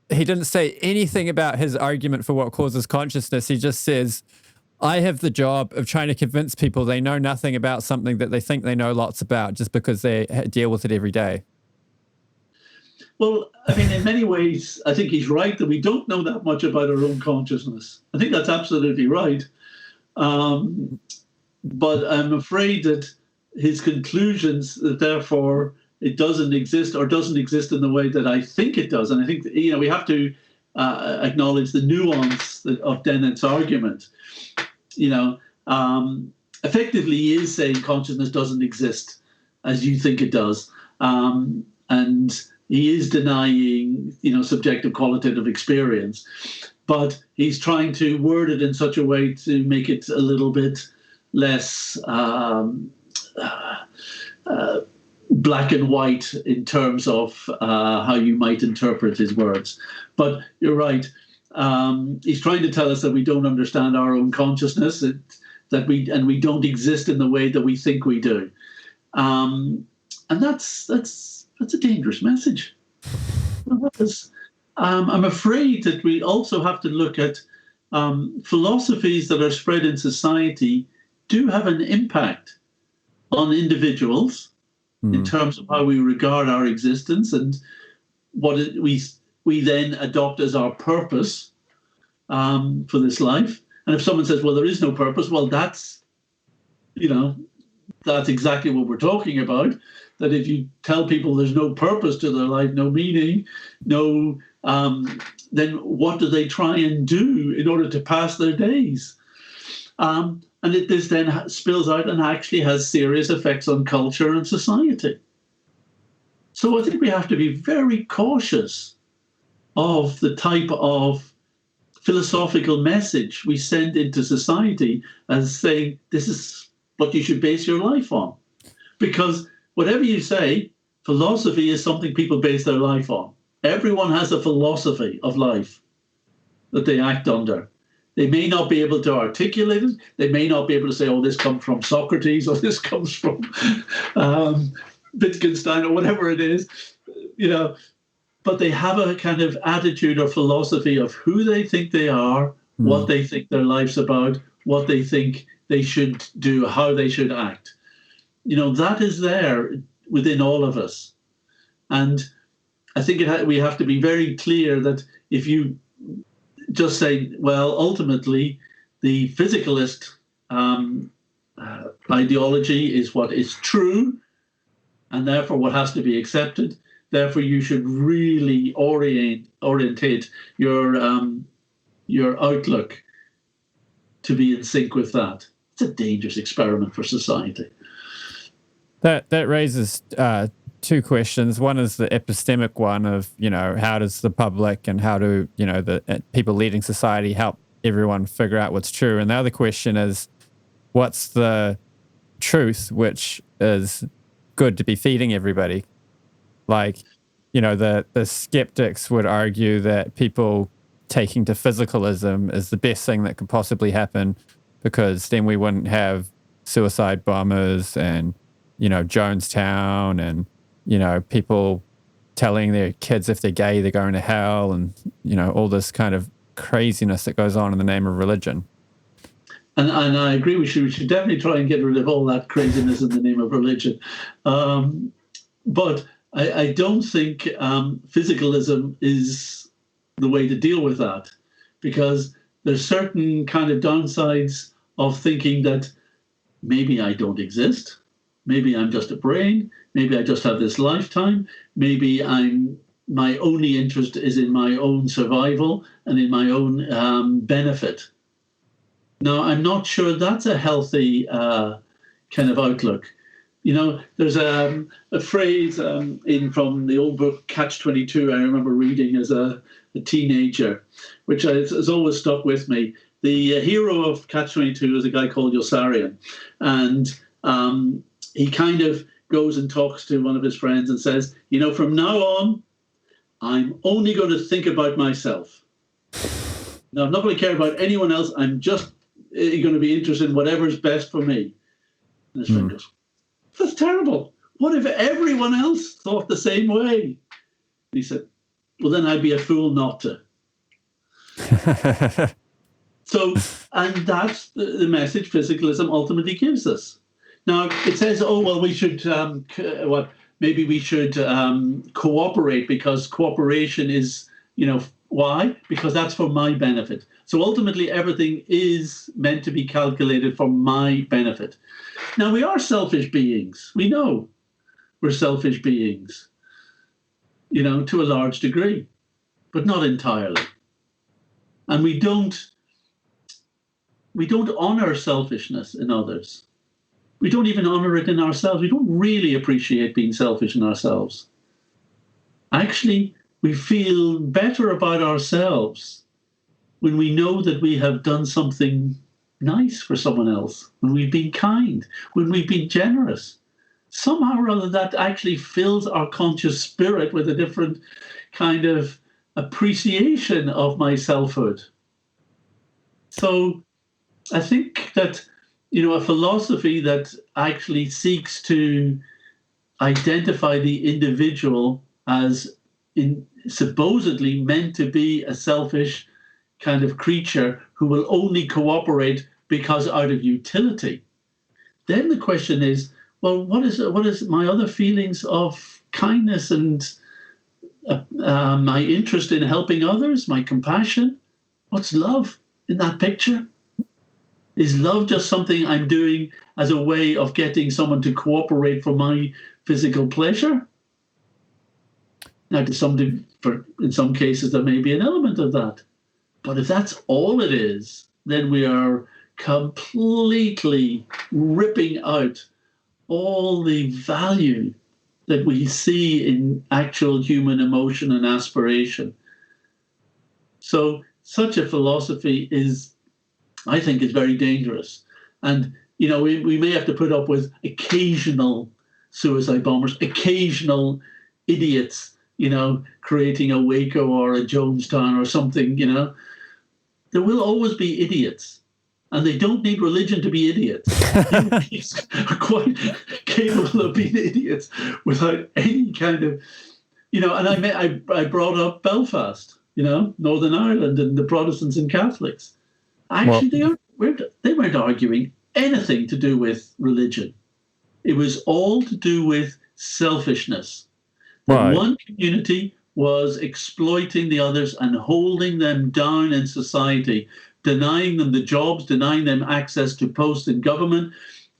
he didn't say anything about his argument for what causes consciousness. He just says, I have the job of trying to convince people they know nothing about something that they think they know lots about just because they deal with it every day. Well, I mean, in many ways, I think he's right that we don't know that much about our own consciousness. I think that's absolutely right. But I'm afraid that his conclusions that therefore it doesn't exist or doesn't exist in the way that I think it does. And I think, we have to acknowledge the nuance of Dennett's argument. Effectively he is saying consciousness doesn't exist as you think it does. And he is denying, subjective qualitative experience, but he's trying to word it in such a way to make it a little bit less black and white in terms of how you might interpret his words. But you're right. He's trying to tell us that we don't understand our own consciousness, that we don't exist in the way that we think we do, and that's a dangerous message. I'm afraid that we also have to look at philosophies that are spread in society do have an impact on individuals in terms of how we regard our existence and what we then adopt as our purpose for this life. And if someone says, well, there is no purpose, well, that's exactly what we're talking about. That if you tell people there's no purpose to their life, no meaning, then what do they try and do in order to pass their days? And this then spills out and actually has serious effects on culture and society. So I think we have to be very cautious of the type of philosophical message we send into society as saying this is what you should base your life on. Because whatever you say, philosophy is something people base their life on. Everyone has a philosophy of life that they act under. They may not be able to articulate it. They may not be able to say, oh, this comes from Socrates or this comes from Wittgenstein or whatever it is, but they have a kind of attitude or philosophy of who they think they are, what they think their life's about, what they think they should do, how they should act. That is there within all of us. And I think we have to be very clear that if you just say, well, ultimately, the physicalist ideology is what is true, and therefore what has to be accepted. Therefore, you should really orientate your outlook to be in sync with that. It's a dangerous experiment for society. That raises two questions. One is the epistemic one of, how does the public and how do, the people leading society help everyone figure out what's true? And the other question is, what's the truth which is good to be feeding everybody? Like, the skeptics would argue that people taking to physicalism is the best thing that could possibly happen, because then we wouldn't have suicide bombers and, Jonestown and, people telling their kids if they're gay, they're going to hell, and, all this kind of craziness that goes on in the name of religion. And I agree, we should definitely try and get rid of all that craziness in the name of religion. But I don't think physicalism is the way to deal with that, because there's certain kind of downsides of thinking that maybe I don't exist, maybe I'm just a brain, maybe I just have this lifetime, maybe my only interest is in my own survival and in my own benefit. Now, I'm not sure that's a healthy kind of outlook. There's a phrase from the old book Catch-22 I remember reading as a teenager, which has always stuck with me. The hero of Catch-22 is a guy called Yossarian, and he kind of goes and talks to one of his friends and says, from now on, I'm only going to think about myself. Now, I'm not going to care about anyone else. I'm just going to be interested in whatever's best for me. And his friend goes, that's terrible. What if everyone else thought the same way? He said, well, then I'd be a fool not to. So, and that's the message physicalism ultimately gives us. Now, it says, we should, maybe we should cooperate, because cooperation is, why? Because that's for my benefit. So ultimately, everything is meant to be calculated for my benefit. Now, we are selfish beings. We know we're selfish beings, to a large degree, but not entirely. And we don't honor selfishness in others. We don't even honor it in ourselves. We don't really appreciate being selfish in ourselves. Actually, we feel better about ourselves when we know that we have done something nice for someone else, when we've been kind, when we've been generous. Somehow or other, that actually fills our conscious spirit with a different kind of appreciation of my selfhood. So I think that, a philosophy that actually seeks to identify the individual as supposedly meant to be a selfish kind of creature who will only cooperate because out of utility. Then the question is, well, what is my other feelings of kindness and my interest in helping others, my compassion? What's love in that picture? Is love just something I'm doing as a way of getting someone to cooperate for my physical pleasure? Now, in some cases, there may be an element of that. But if that's all it is, then we are completely ripping out all the value that we see in actual human emotion and aspiration. So such a philosophy I think, is very dangerous. And, we may have to put up with occasional suicide bombers, occasional idiots, creating a Waco or a Jonestown or something, There will always be idiots. And they don't need religion to be idiots. They're quite capable of being idiots without any kind of, and I brought up Belfast, Northern Ireland and the Protestants and Catholics. Actually, they weren't arguing anything to do with religion. It was all to do with selfishness. Right. One community was exploiting the others and holding them down in society, denying them the jobs, denying them access to posts in government,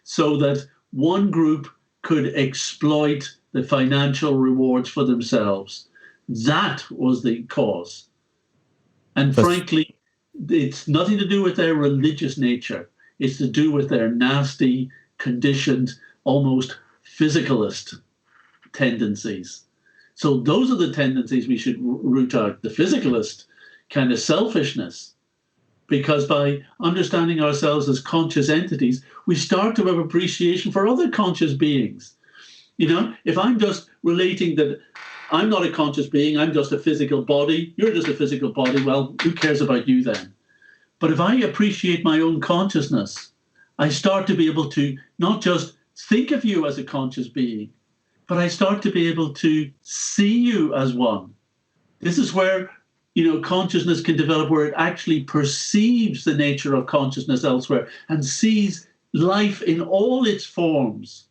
so that one group could exploit the financial rewards for themselves. That was the cause. And frankly, it's nothing to do with their religious nature. It's to do with their nasty, conditioned, almost physicalist tendencies. So those are the tendencies we should root out, the physicalist kind of selfishness. Because by understanding ourselves as conscious entities, we start to have appreciation for other conscious beings. You know, if I'm just relating that I'm not a conscious being, I'm just a physical body, you're just a physical body, well, who cares about you then? But if I appreciate my own consciousness, I start to be able to not just think of you as a conscious being, but I start to be able to see you as one. This is where, you know, consciousness can develop, where it actually perceives the nature of consciousness elsewhere and sees life in all its forms.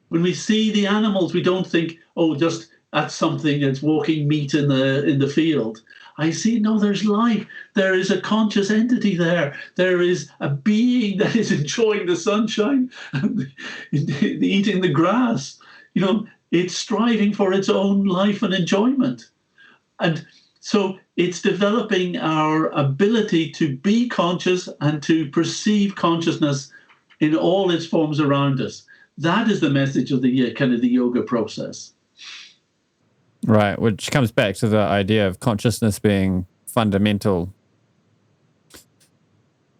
When we see the animals, we don't think, oh, just that's something that's walking meat in the field. I see, no, there's life. There is a conscious entity there. There is a being that is enjoying the sunshine and eating the grass. You know, it's striving for its own life and enjoyment. And so it's developing our ability to be conscious and to perceive consciousness in all its forms around us. That is the message of the kind of the yoga process. Right, which comes back to the idea of consciousness being fundamental.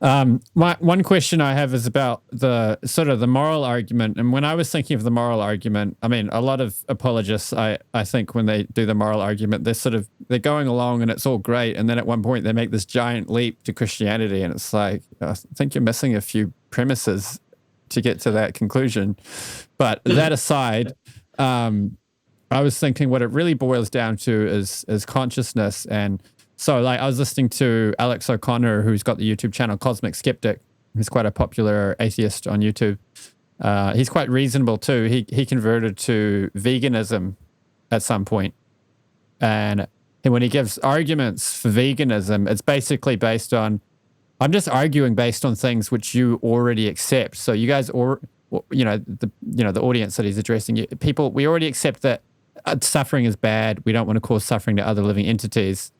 One question I have is about the sort of the moral argument. And when I was thinking of the moral argument, I mean, a lot of apologists, I think when they do the moral argument, they're going along and it's all great. And then at one point they make this giant leap to Christianity. And it's like, I think you're missing a few premises to get to that conclusion. But that aside, I was thinking what it really boils down to is consciousness. And so like I was listening to Alex O'Connor, who's got the YouTube channel Cosmic Skeptic. He's quite a popular atheist on YouTube. He's quite reasonable too. He converted to veganism at some point. And when he gives arguments for veganism, it's basically based on, I'm just arguing based on things which you already accept. So you guys, the audience that he's addressing, people, we already accept that suffering is bad. We don't want to cause suffering to other living entities.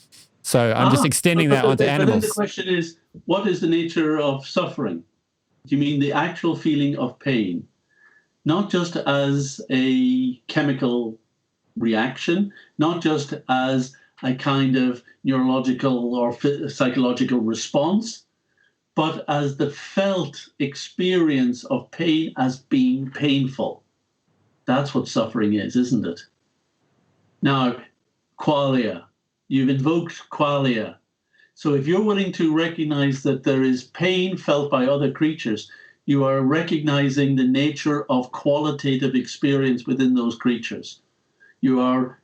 So I'm just extending that onto animals. But then the question is, what is the nature of suffering? Do you mean the actual feeling of pain? Not just as a chemical reaction, not just as a kind of neurological or psychological response, but as the felt experience of pain as being painful. That's what suffering is, isn't it? Now, qualia. You've invoked qualia. So if you're willing to recognize that there is pain felt by other creatures, you are recognizing the nature of qualitative experience within those creatures. You are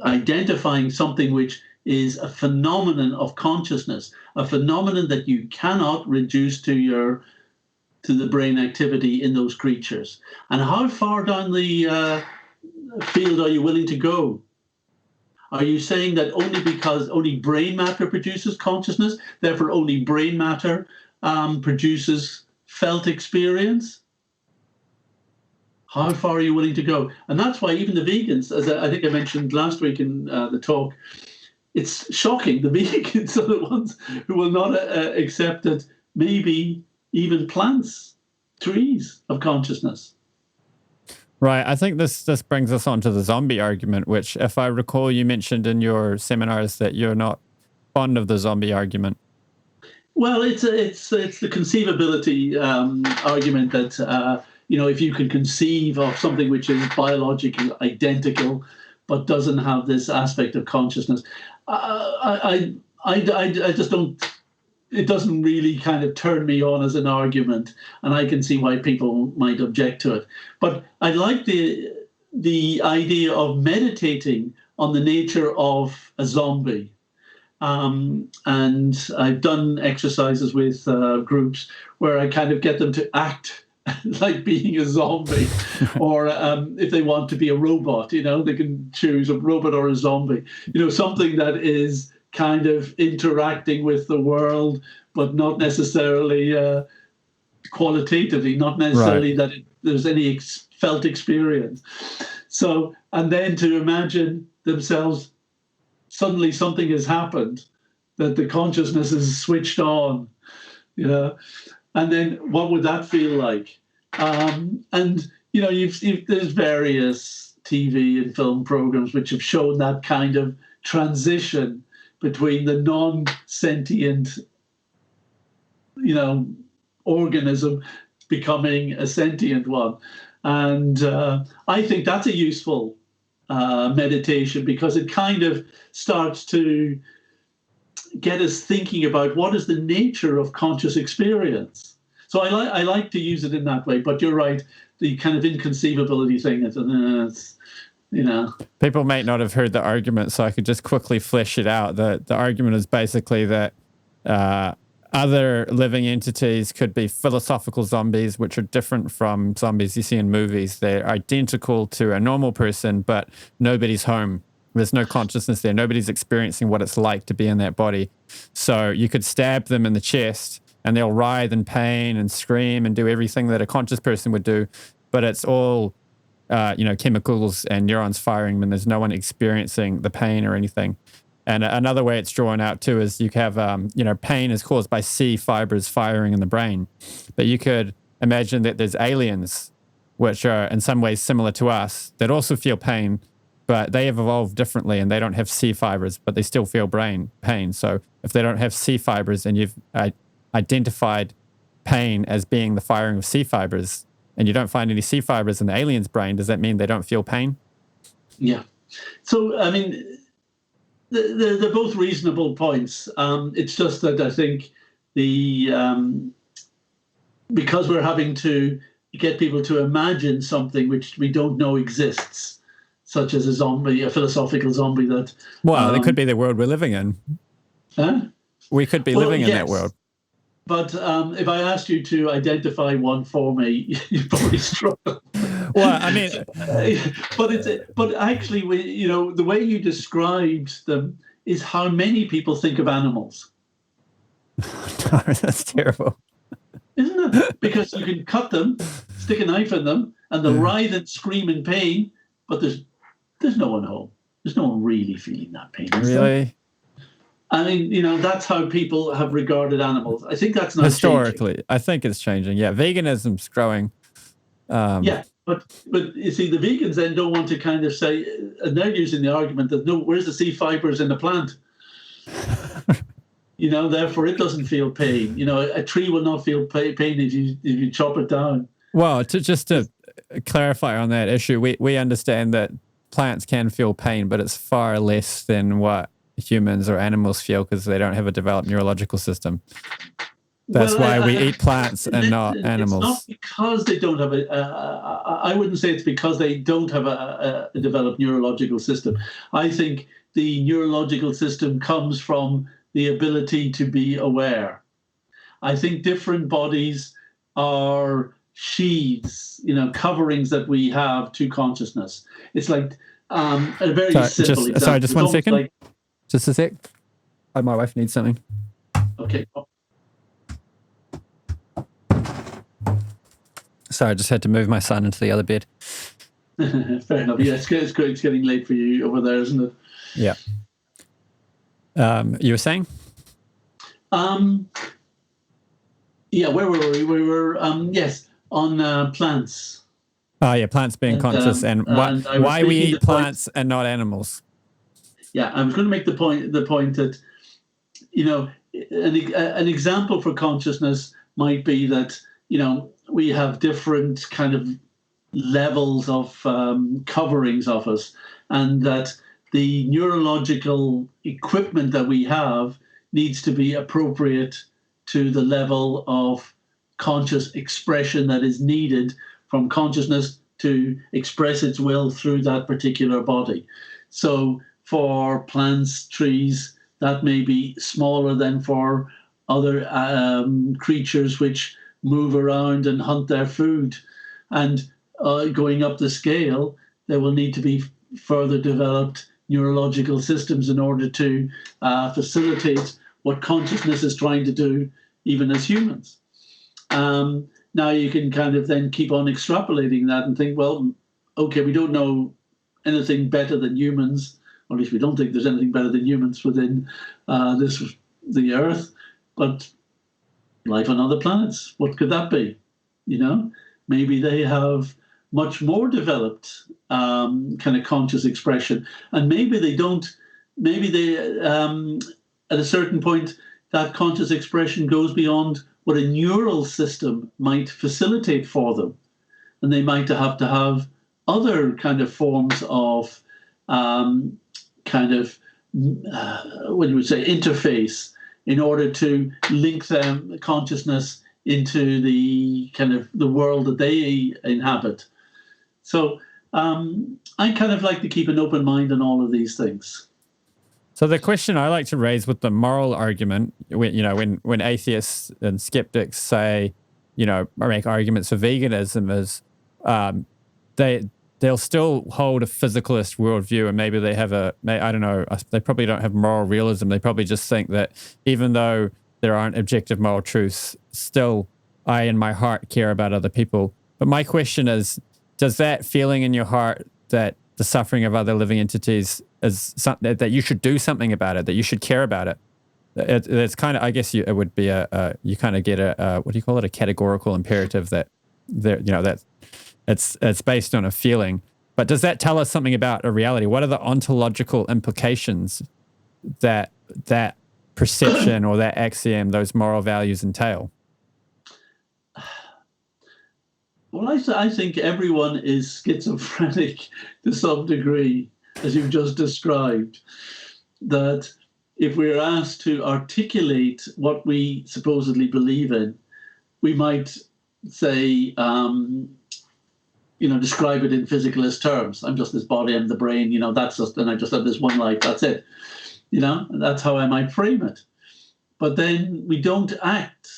identifying something which is a phenomenon of consciousness, a phenomenon that you cannot reduce to the brain activity in those creatures. And how far down the field are you willing to go? Are you saying that only because only brain matter produces consciousness, therefore only brain matter produces felt experience? How far are you willing to go? And that's why even the vegans, as I think I mentioned last week in the talk, it's shocking. The vegans are the ones who will not accept that maybe even plants, trees have consciousness. Right. I think this brings us on to the zombie argument, which, if I recall, you mentioned in your seminars that you're not fond of the zombie argument. Well, it's the conceivability argument that if you can conceive of something which is biologically identical but doesn't have this aspect of consciousness, I just don't. It doesn't really kind of turn me on as an argument, and I can see why people might object to it. But I like the idea of meditating on the nature of a zombie. And I've done exercises with groups where I kind of get them to act like being a zombie, or if they want to be a robot, they can choose a robot or a zombie. Something that is kind of interacting with the world, but not necessarily qualitatively, not necessarily that there's any felt experience. So, and then to imagine themselves, suddenly something has happened, that the consciousness is switched on, and then what would that feel like? And there's various TV and film programs which have shown that kind of transition between the non-sentient, organism becoming a sentient one. And I think that's a useful meditation, because it kind of starts to get us thinking about what is the nature of conscious experience. So I like to use it in that way. But you're right, the kind of inconceivability thing, it's People may not have heard the argument, so I could just quickly flesh it out. The argument is basically that other living entities could be philosophical zombies, which are different from zombies you see in movies. They're identical to a normal person, but nobody's home. There's no consciousness there. Nobody's experiencing what it's like to be in that body. So you could stab them in the chest and they'll writhe in pain and scream and do everything that a conscious person would do. But it's all, chemicals and neurons firing, and there's no one experiencing the pain or anything. And another way it's drawn out too is you have, pain is caused by C fibers firing in the brain. But you could imagine that there's aliens, which are in some ways similar to us, that also feel pain, but they have evolved differently and they don't have C fibers, but they still feel pain. So if they don't have C fibers and you've identified pain as being the firing of C fibers, and you don't find any C fibers in the alien's brain, does that mean they don't feel pain? Yeah. So, I mean, they're both reasonable points. It's just that I think because we're having to get people to imagine something which we don't know exists, such as a zombie, a philosophical zombie that... Well, it could be the world we're living in. Huh? We could be living in that world. But if I asked you to identify one for me, you'd probably struggle. Well, I mean... but actually, the way you described them is how many people think of animals. No, that's terrible. Isn't it? Because you can cut them, stick a knife in them, and they'll writhe and scream in pain, but there's no one home. There's no one really feeling that pain. Really? I mean, that's how people have regarded animals. I think that's not historically changing. I think it's changing. Yeah, veganism's growing. But you see, the vegans then don't want to kind of say, and they're using the argument that where's the C fibers in the plant? Therefore it doesn't feel pain. A tree will not feel pain if you chop it down. Well, to clarify on that issue, we understand that plants can feel pain, but it's far less than what humans or animals feel, because they don't have a developed neurological system. That's why we eat plants and not animals. It's not because they don't have I wouldn't say it's because they don't have a developed neurological system. I think the neurological system comes from the ability to be aware. I think different bodies are sheaths, coverings that we have to consciousness. It's like a very simple example. Sorry, just 1 second. Just a sec. Oh, my wife needs something. Okay. Sorry, I just had to move my son into the other bed. Fair enough. Yeah, it's getting late for you over there, isn't it? Yeah. You were saying? Yeah, where were we? We were, yes, on plants. Oh, yeah, plants being conscious, and why we eat plants and not animals. Yeah, I was going to make the point that, an example for consciousness might be that, we have different kind of levels of coverings of us, and that the neurological equipment that we have needs to be appropriate to the level of conscious expression that is needed from consciousness to express its will through that particular body. So for plants, trees, that may be smaller than for other creatures which move around and hunt their food. And going up the scale, there will need to be further developed neurological systems in order to facilitate what consciousness is trying to do, even as humans. Now you can kind of then keep on extrapolating that and think, well, okay, we don't know anything better than humans, or at least we don't think there's anything better than humans within the Earth, but life on other planets, what could that be? Maybe they have much more developed kind of conscious expression, and maybe they don't. Maybe they, at a certain point, that conscious expression goes beyond what a neural system might facilitate for them, and they might have to have other kind of forms of what you would say, interface in order to link them consciousness into the kind of the world that they inhabit. So I kind of like to keep an open mind on all of these things. So the question I like to raise with the moral argument, when atheists and skeptics say, or make arguments for veganism, is they'll still hold a physicalist worldview, and maybe they have they probably don't have moral realism. They probably just think that even though there aren't objective moral truths, still I in my heart care about other people. But my question is, does that feeling in your heart that the suffering of other living entities is something that you should do something about it, that you should care about it? It's kind of, I guess it would be you kind of get what do you call it? A categorical imperative that that it's based on a feeling. But does that tell us something about a reality? What are the ontological implications that perception or that axiom, those moral values entail? Well, I think everyone is schizophrenic to some degree, as you've just described, that if we're asked to articulate what we supposedly believe in, we might say, describe it in physicalist terms. I'm just this body, I'm the brain, that's just, and I just have this one life, that's it. That's how I might frame it. But then we don't act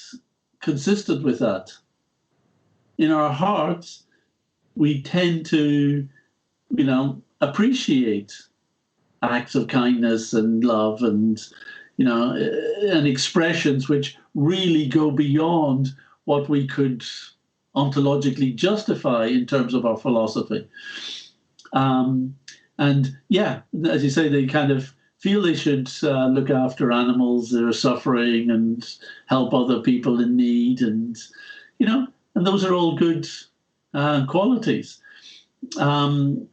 consistent with that. In our hearts, we tend to, appreciate acts of kindness and love and expressions which really go beyond what we could ontologically justify in terms of our philosophy. And yeah, as you say, they kind of feel they should look after animals that are suffering and help other people in need, and and those are all good qualities. So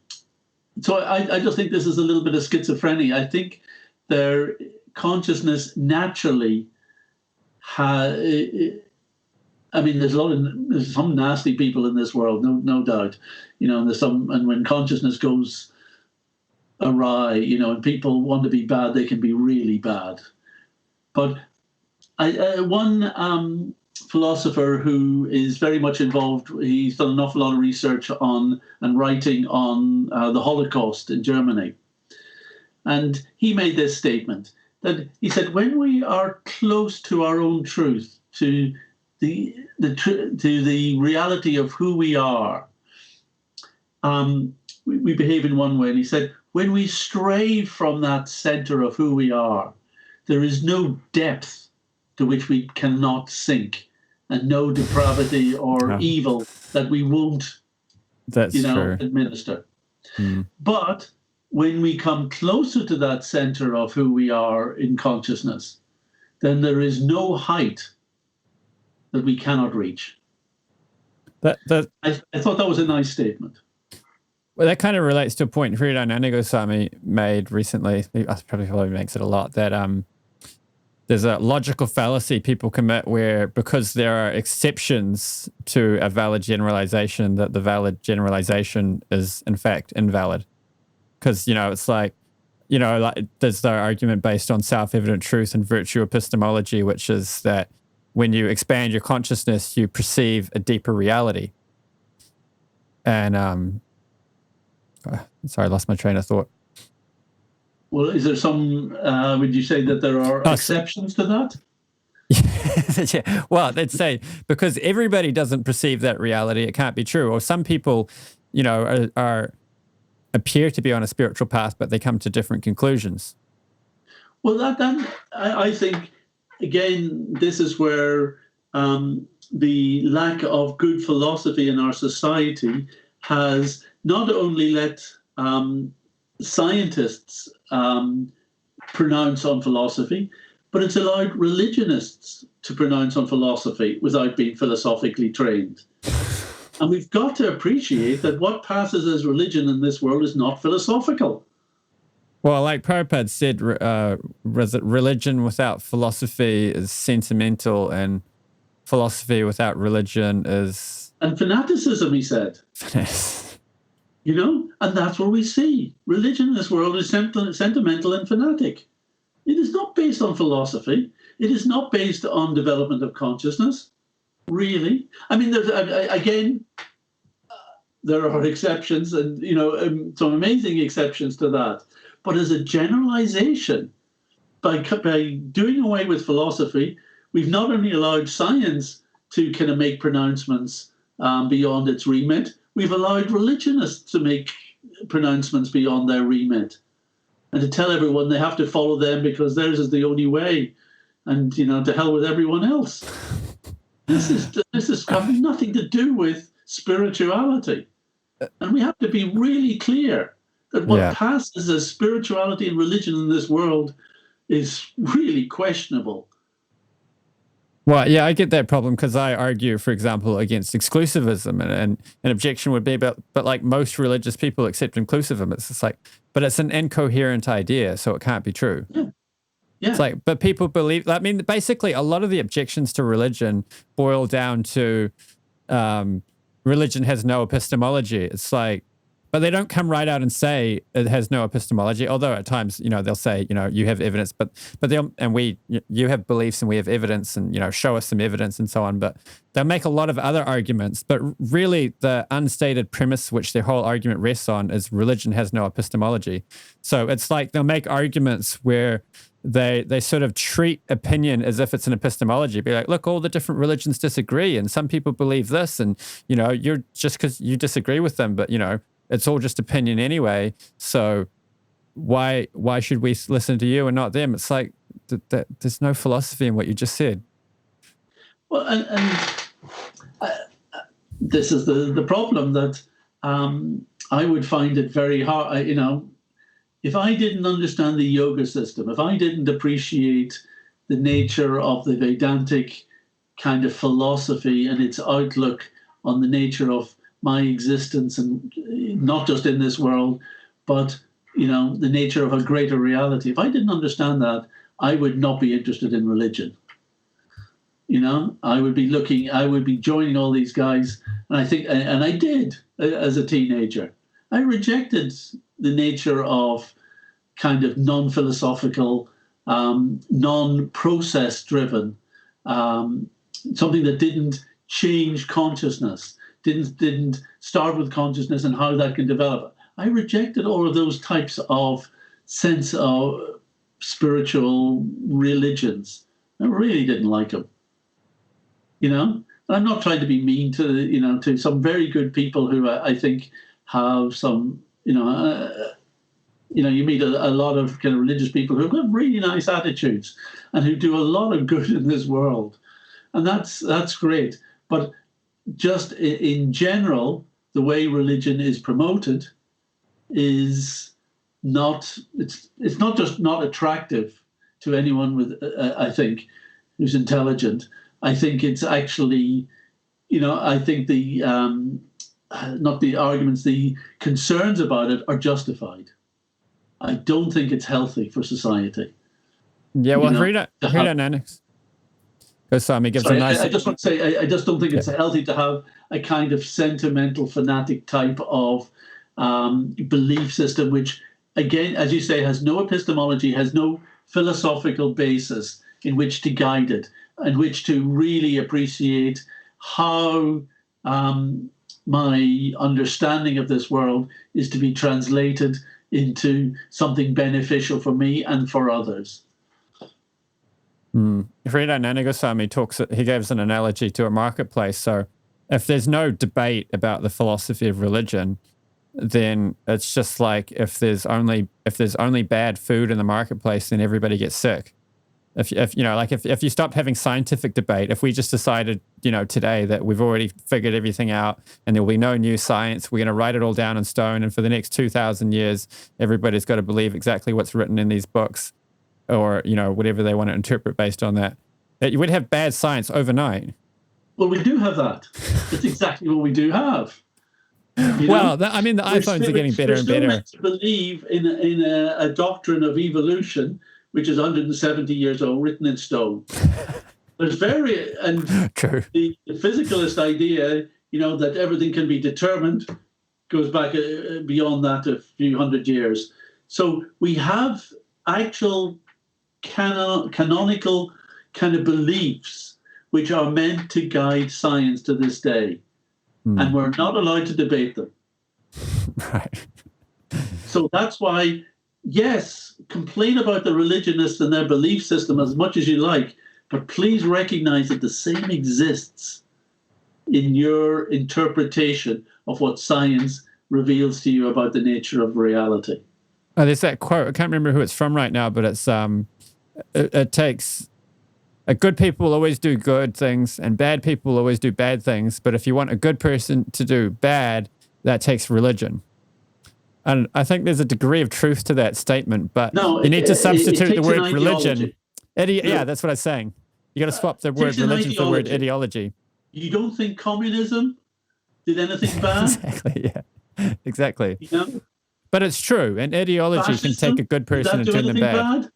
I just think this is a little bit of schizophrenia. I think their consciousness naturally there's some nasty people in this world, no doubt. And there's and when consciousness goes awry, and people want to be bad, they can be really bad. But one philosopher who is very much involved, he's done an awful lot of research on and writing on the Holocaust in Germany. And he made this statement that he said, when we are close to our own truth, to the reality of who we are, we behave in one way. And he said, when we stray from that center of who we are, there is no depth to which we cannot sink, and no depravity or evil that we won't administer. But when we come closer to that center of who we are in consciousness, then there is no height that we cannot reach. I thought that was a nice statement. Well, that kind of relates to a point Hridayananda Goswami made recently. He probably makes it a lot, that there's a logical fallacy people commit where, because there are exceptions to a valid generalization, that the valid generalization is in fact invalid. Because, it's like, there's the argument based on self-evident truth and virtue epistemology, which is that when you expand your consciousness, you perceive a deeper reality. And, sorry, I lost my train of thought. Well, is there some, would you say that there are exceptions to that? Yeah. Well, they'd say because everybody doesn't perceive that reality, it can't be true. Or some people, are appear to be on a spiritual path, but they come to different conclusions. Well, I think, again, this is where the lack of good philosophy in our society has not only let scientists pronounce on philosophy, but it's allowed religionists to pronounce on philosophy without being philosophically trained. And we've got to appreciate that what passes as religion in this world is not philosophical. Well, like Prabhupada said, religion without philosophy is sentimental, and philosophy without religion is... And fanaticism, he said. And that's what we see. Religion in this world is sentimental and fanatic. It is not based on philosophy. It is not based on development of consciousness, really. I mean, there are exceptions, and some amazing exceptions to that. But as a generalization, by doing away with philosophy, we've not only allowed science to kind of make pronouncements beyond its remit, we've allowed religionists to make pronouncements beyond their remit, and to tell everyone they have to follow them because theirs is the only way, and to hell with everyone else. This is having nothing to do with spirituality, and we have to be really clear that what passes as spirituality and religion in this world is really questionable. Well, yeah, I get that problem because I argue, for example, against exclusivism, and an objection would be, but like most religious people accept inclusivism. It's just like, but it's an incoherent idea, so it can't be true. Yeah. It's like, but people believe. I mean, basically, a lot of the objections to religion boil down to religion has no epistemology. It's like, but they don't come right out and say it has no epistemology. Although at times, they'll say, you have evidence, but you have beliefs and we have evidence, and show us some evidence and so on. But they'll make a lot of other arguments. But really, the unstated premise which their whole argument rests on is religion has no epistemology. So it's like they'll make arguments where they sort of treat opinion as if it's an epistemology. Be like, look, all the different religions disagree, and some people believe this, and you're just because you disagree with them, but it's all just opinion anyway. So why should we listen to you and not them? It's like there's no philosophy in what you just said. Well, and this is the problem that I would find it very hard. If I didn't understand the yoga system, if I didn't appreciate the nature of the Vedantic kind of philosophy and its outlook on the nature of my existence, and not just in this world, but the nature of a greater reality. If I didn't understand that, I would not be interested in religion. I would be joining all these guys, and I think, and I did as a teenager. I rejected the nature of kind of non-philosophical, non-process driven, something that didn't change consciousness. Didn't start with consciousness and how that can develop. I rejected all of those types of sense of spiritual religions. I really didn't like them. And I'm not trying to be mean to some very good people who I think have some, you meet a lot of kind of religious people who have really nice attitudes and who do a lot of good in this world, and that's great. But just in general, the way religion is promoted is not, it's not just not attractive to anyone with, I think, who's intelligent. I think it's actually, I think not the arguments, the concerns about it are justified. I don't think it's healthy for society. Yeah, well, read it, Annex. Swami gives a nice... I just want to say, I just don't think it's healthy to have a kind of sentimental, fanatic type of belief system, which, again, as you say, has no epistemology, has no philosophical basis in which to guide it, and which to really appreciate how my understanding of this world is to be translated into something beneficial for me and for others. Frida Nanagoswami he gives an analogy to a marketplace. So if there's no debate about the philosophy of religion, then it's just like if there's only bad food in the marketplace, then everybody gets sick. If you know, like if you stopped having scientific debate, if we just decided, today that we've already figured everything out and there will be no new science, we're going to write it all down in stone, and for the next 2,000 years, everybody's got to believe exactly what's written in these books, or whatever they want to interpret based on that. You would have bad science overnight. Well, we do have that. That's exactly what we do have. Well, the iPhones are getting better and better. We're still meant to believe in a doctrine of evolution, which is 170 years old, written in stone. There's True. The physicalist idea, that everything can be determined, goes back beyond that a few hundred years. So we have actual canonical kind of beliefs which are meant to guide science to this day. And we're not allowed to debate them. Right. So that's why, yes, complain about the religionists and their belief system as much as you like, but please recognize that the same exists in your interpretation of what science reveals to you about the nature of reality. Oh, there's that quote. I can't remember who it's from right now, but it's it takes good people will always do good things, and bad people will always do bad things. But if you want a good person to do bad, that takes religion. And I think there's a degree of truth to that statement, but you need to substitute the word religion. Yeah, that's what I was saying. You got to swap the word religion for the word ideology. You don't think communism did anything bad? Exactly. Yeah. Exactly. But it's true. An ideology can take a good person and turn them bad.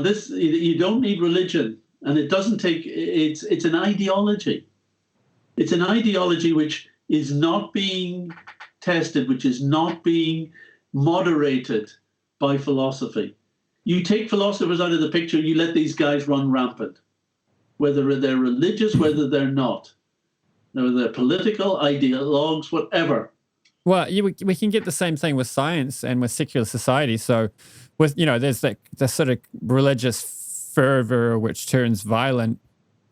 This you don't need religion, and it doesn't take. It's an ideology. It's an ideology which is not being tested, which is not being moderated by philosophy. You take philosophers out of the picture, you let these guys run rampant, whether they're religious, whether they're not, whether they're political, ideologues, whatever. Well, we can get the same thing with science and with secular society. So, with there's that sort of religious fervor which turns violent,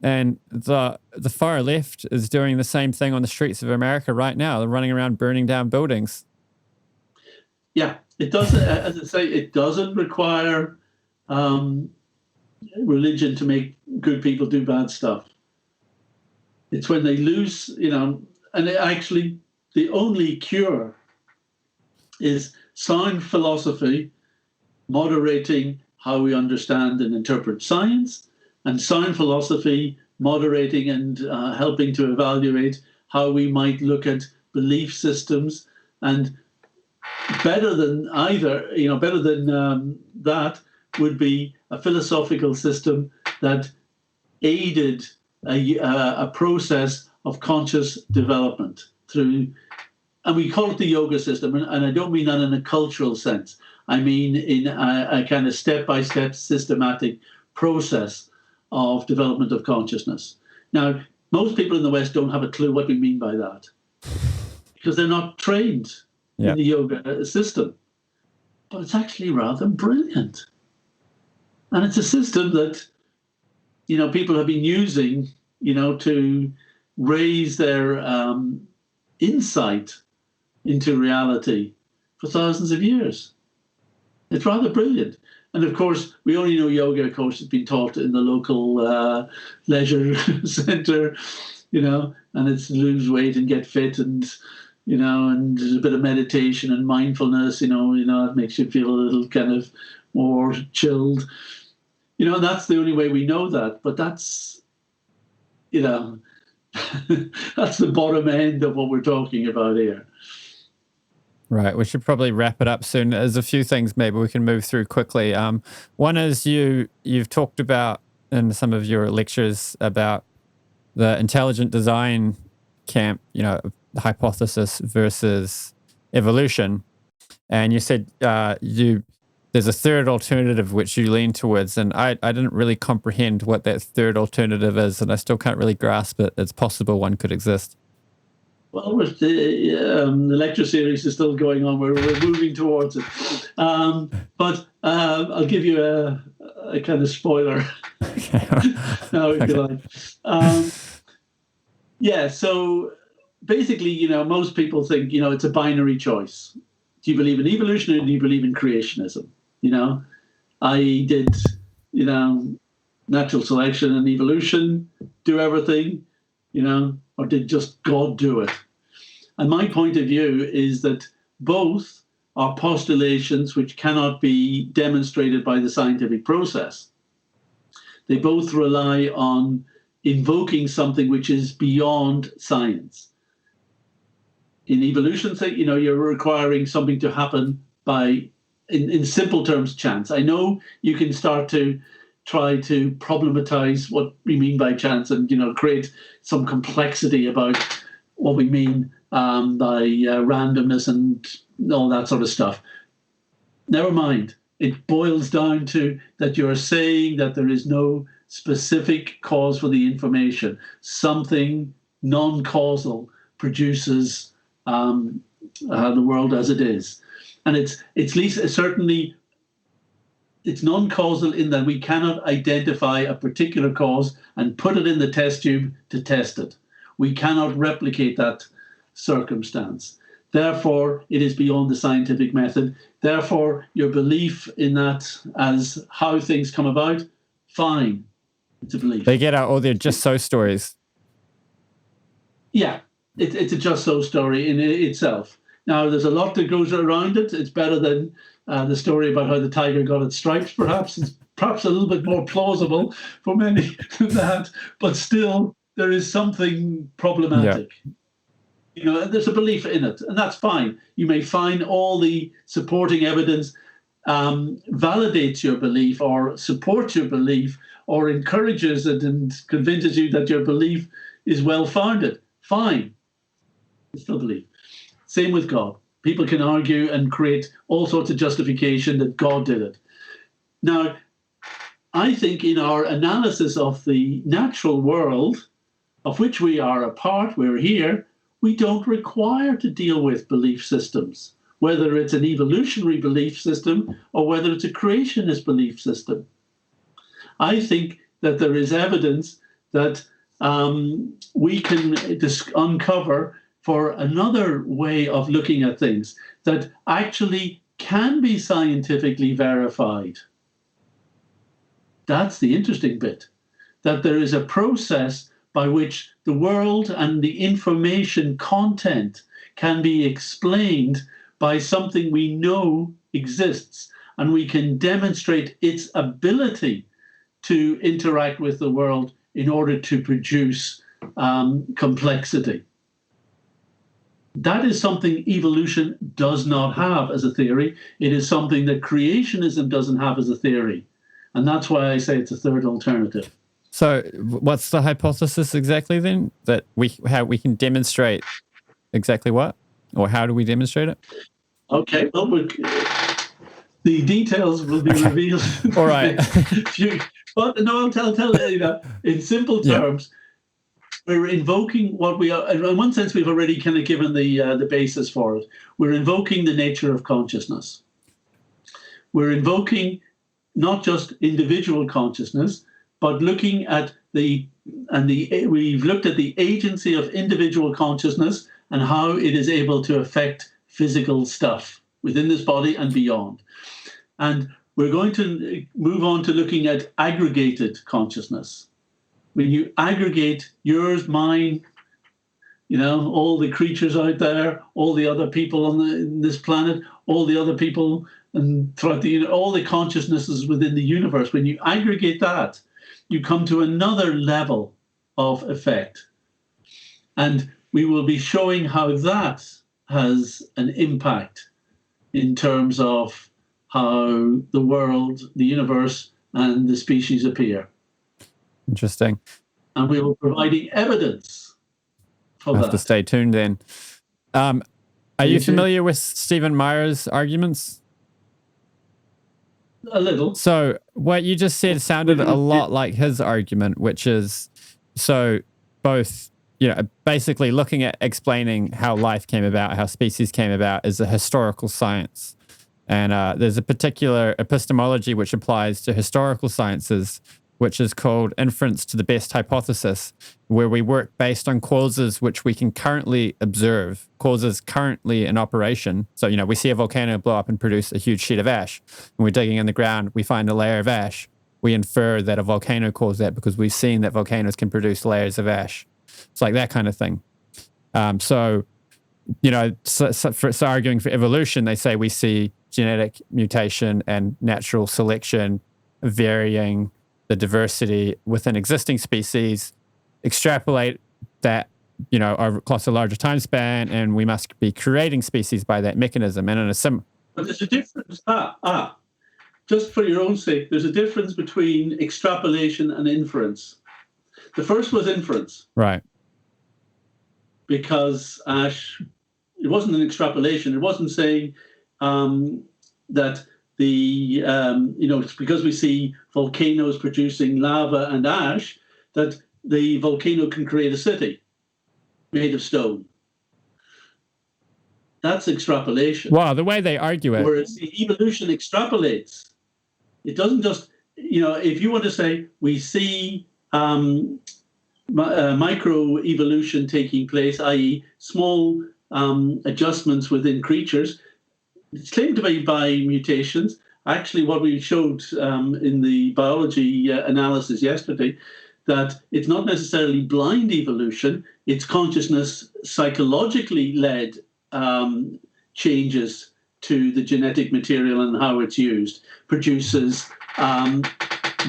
and the far left is doing the same thing on the streets of America right now. They're running around burning down buildings. Yeah, it doesn't. As I say, it doesn't require religion to make good people do bad stuff. It's when they lose, and actually the only cure is sound philosophy, moderating how we understand and interpret science, and sound philosophy moderating and helping to evaluate how we might look at belief systems. And better than either, better than that would be a philosophical system that aided a process of conscious development through, and we call it the yoga system, and I don't mean that in a cultural sense. I mean in a kind of step-by-step systematic process of development of consciousness. Now, most people in the West don't have a clue what we mean by that because they're not trained in the yoga system. But it's actually rather brilliant. And it's a system that, people have been using, to raise their insight into reality for thousands of years. It's rather brilliant. And of course, we only know yoga, of course, has been taught in the local leisure center, and it's lose weight and get fit and, and there's a bit of meditation and mindfulness, it makes you feel a little kind of more chilled. And that's the only way we know that. But that's, that's the bottom end of what we're talking about here. Right. We should probably wrap it up soon. There's a few things maybe we can move through quickly. One is you've talked about in some of your lectures about the intelligent design camp, hypothesis versus evolution. And you said there's a third alternative which you lean towards, and I didn't really comprehend what that third alternative is, and I still can't really grasp it. It's possible one could exist. Well, the lecture series is still going on. We're moving towards it. But I'll give you a kind of spoiler now, if you like. Yeah, so basically, most people think, it's a binary choice. Do you believe in evolution or do you believe in creationism? I did, natural selection and evolution do everything, or did just God do it? And my point of view is that both are postulations which cannot be demonstrated by the scientific process. They both rely on invoking something which is beyond science. In evolution, you're requiring something to happen by, in simple terms, chance. I know you can start to try to problematize what we mean by chance and, create some complexity about what we mean by randomness and all that sort of stuff. Never mind. It boils down to that you're saying that there is no specific cause for the information. Something non-causal produces the world as it is. And it's certainly it's non-causal in that we cannot identify a particular cause and put it in the test tube to test it. We cannot replicate that circumstance. Therefore, it is beyond the scientific method. Therefore, your belief in that as how things come about, fine. It's a belief. They get out all their just so stories. Yeah, it's a just so story in itself. Now, there's a lot that goes around it. It's better than the story about how the tiger got its stripes, perhaps. It's perhaps a little bit more plausible for many than that. But still, there is something problematic. Yeah. There's a belief in it, and that's fine. You may find all the supporting evidence validates your belief or supports your belief or encourages it and convinces you that your belief is well-founded. Fine. It's still belief. Same with God. People can argue and create all sorts of justification that God did it. Now, I think in our analysis of the natural world, of which we are a part, we're here, we don't require to deal with belief systems, whether it's an evolutionary belief system or whether it's a creationist belief system. I think that there is evidence that we can uncover for another way of looking at things that actually can be scientifically verified. That's the interesting bit, that there is a process by which the world and the information content can be explained by something we know exists, and we can demonstrate its ability to interact with the world in order to produce complexity. That is something evolution does not have as a theory. It is something that creationism doesn't have as a theory. And that's why I say it's a third alternative. So what's the hypothesis exactly then? That how we can demonstrate exactly what? Or how do we demonstrate it? Okay, well, the details will be revealed. All right. But no, I'll tell you, in simple terms, we're invoking what we are. In one sense, we've already kind of given the basis for it. We're invoking the nature of consciousness. We're invoking not just individual consciousness, but looking at we've looked at the agency of individual consciousness and how it is able to affect physical stuff within this body and beyond. And we're going to move on to looking at aggregated consciousness. When you aggregate yours, mine, all the creatures out there, all the other people on this planet, all the other people, and throughout all the consciousnesses within the universe, when you aggregate that, you come to another level of effect. And we will be showing how that has an impact in terms of how the world, the universe, and the species appear. Interesting. And we will be providing evidence for that. Have to stay tuned then. Are you familiar with Stephen Meye's arguments? A little. So what you just said sounded a lot like his argument, which is, so both basically looking at explaining how life came about, how species came about, is a historical science. And there's a particular epistemology which applies to historical sciences, which is called inference to the best hypothesis, where we work based on causes which we can currently observe, causes currently in operation. So, we see a volcano blow up and produce a huge sheet of ash. When we're digging in the ground, we find a layer of ash. We infer that a volcano caused that because we've seen that volcanoes can produce layers of ash. It's like that kind of thing. So arguing for evolution, they say we see genetic mutation and natural selection varying the diversity within existing species, extrapolate that, across a larger time span, and we must be creating species by that mechanism. And in a But there's a difference. Just for your own sake, there's a difference between extrapolation and inference. The first was inference. Right. Because ash, it wasn't an extrapolation. It wasn't saying that it's because we see volcanoes producing lava and ash, that the volcano can create a city made of stone. That's extrapolation. Wow, the way they argue it. Whereas the evolution extrapolates. It doesn't just, if you want to say we see micro-evolution taking place, i.e. small adjustments within creatures. It's claimed to be by mutations. Actually, what we showed in the biology analysis yesterday, that it's not necessarily blind evolution, it's consciousness psychologically led changes to the genetic material and how it's used, produces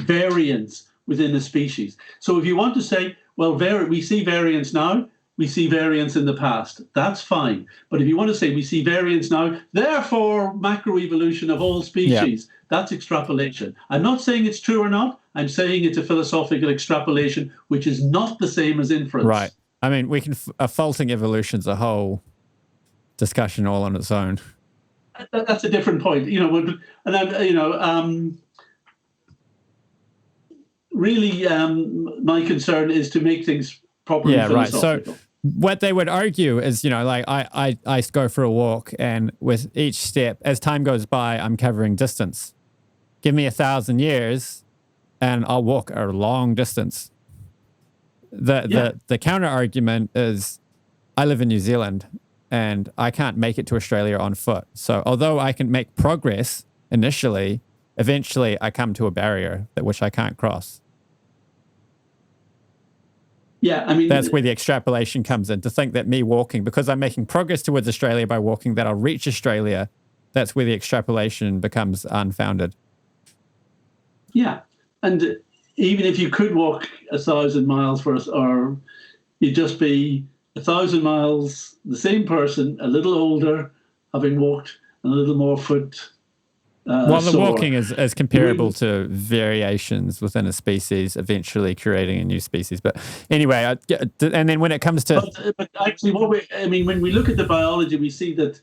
variance within a species. So if you want to say, well, we see variance now, we see variance in the past, that's fine. But if you want to say we see variance now, therefore macroevolution of all species, that's extrapolation. I'm not saying it's true or not. I'm saying it's a philosophical extrapolation, which is not the same as inference. Right. I mean, we can faulting evolution's a whole discussion all on its own. That's a different point, really, my concern is to make things properly philosophical. Right. So what they would argue is, I go for a walk, and with each step, as time goes by, I'm covering distance. Give me 1,000 years, and I'll walk a long distance. The counter argument is, I live in New Zealand, and I can't make it to Australia on foot. So although I can make progress initially, eventually I come to a barrier which I can't cross. Yeah, I mean... That's where the extrapolation comes in, to think that me walking, because I'm making progress towards Australia by walking, that I'll reach Australia, that's where the extrapolation becomes unfounded. Yeah, and even if you could walk 1,000 miles for us, or you'd just be 1,000 miles, the same person, a little older, having walked a little more foot. Well, the walking is comparable to variations within a species, eventually creating a new species. But anyway, and then when it comes to... But actually, when we look at the biology, we see that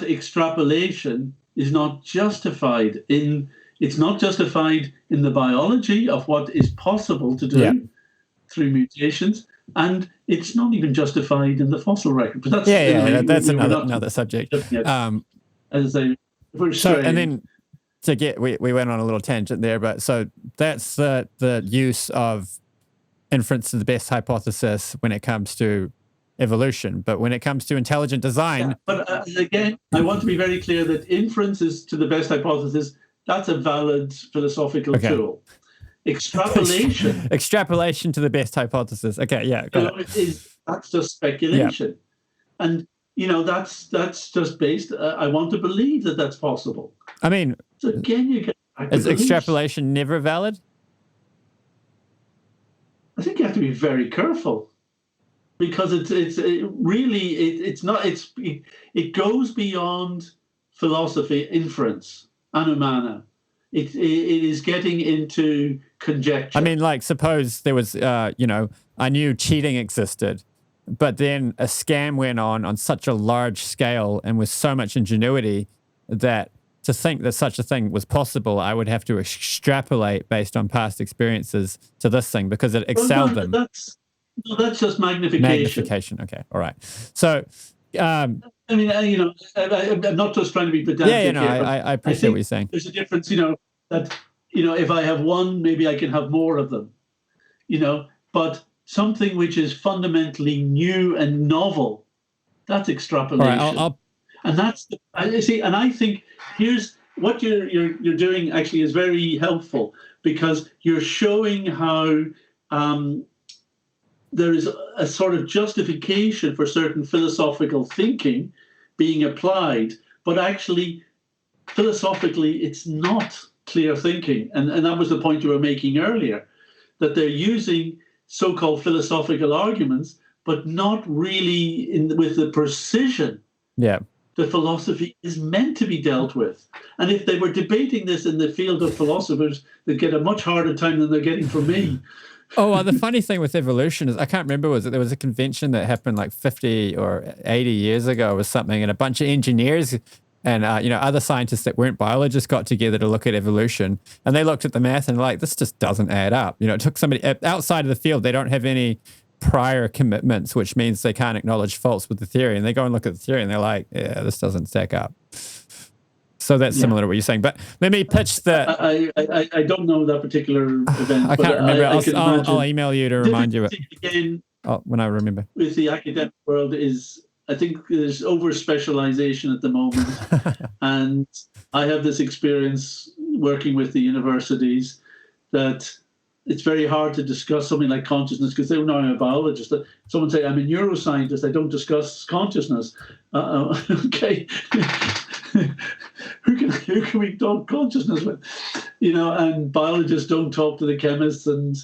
extrapolation is not justified it's not justified in the biology of what is possible to do through mutations, and it's not even justified in the fossil record. But that's another subject. As I and then we went on a little tangent there, but so that's the use of inference to the best hypothesis when it comes to evolution. But when it comes to intelligent design... but again, I want to be very clear that inference is to the best hypothesis. That's a valid philosophical tool. Extrapolation. Extrapolation to the best hypothesis. Okay, yeah. That's just speculation. Yeah. And, that's just based... I want to believe that that's possible. I mean... So again, you get... Is extrapolation never valid? I think you have to be very careful, because it goes beyond philosophy, inference, anumana. It is getting into conjecture. I mean, suppose there was, I knew cheating existed, but then a scam went on such a large scale and with so much ingenuity that to think that such a thing was possible, I would have to extrapolate based on past experiences to this thing, because it excelled them. No, that's just magnification. Magnification. Okay. All right. So, I mean, I'm not just trying to be pedantic no, here. I appreciate what you're saying. There's a difference, that, if I have one, maybe I can have more of them, but something which is fundamentally new and novel, that's extrapolation. All right, and that's and I think here's what you're doing actually is very helpful, because you're showing how there is a sort of justification for certain philosophical thinking being applied, but actually philosophically it's not clear thinking. And that was the point you were making earlier, that they're using so-called philosophical arguments, but not really with the precision that philosophy is meant to be dealt with. And if they were debating this in the field of philosophers, they'd get a much harder time than they're getting from me. Oh, well, the funny thing with evolution is, I can't remember, was it there was a convention that happened like 50 or 80 years ago or something, and a bunch of engineers and other scientists that weren't biologists got together to look at evolution, and they looked at the math and like, this just doesn't add up. It took somebody outside of the field. They don't have any prior commitments, which means they can't acknowledge faults with the theory, and they go and look at the theory and they're like, yeah, this doesn't stack up. So that's similar to what you're saying. But let me pitch the... I don't know that particular event. I can't remember. I'll email you to remind you. Again, when I remember. With the academic world is, I think there's over-specialization at the moment. And I have this experience working with the universities that it's very hard to discuss something like consciousness, because they know I'm a biologist. Someone say, I'm a neuroscientist, I don't discuss consciousness. Okay. Who can we talk consciousness with? And biologists don't talk to the chemists, and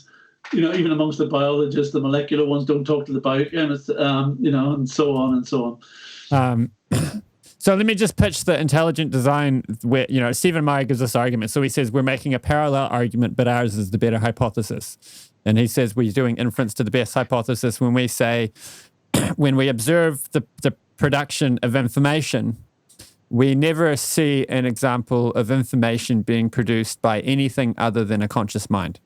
even amongst the biologists, the molecular ones don't talk to the biochemists, and so on and so on. So let me just pitch the intelligent design where, Stephen Meye gives this argument. So he says we're making a parallel argument, but ours is the better hypothesis. And he says we're doing inference to the best hypothesis when we say, when we observe the production of information, we never see an example of information being produced by anything other than a conscious mind.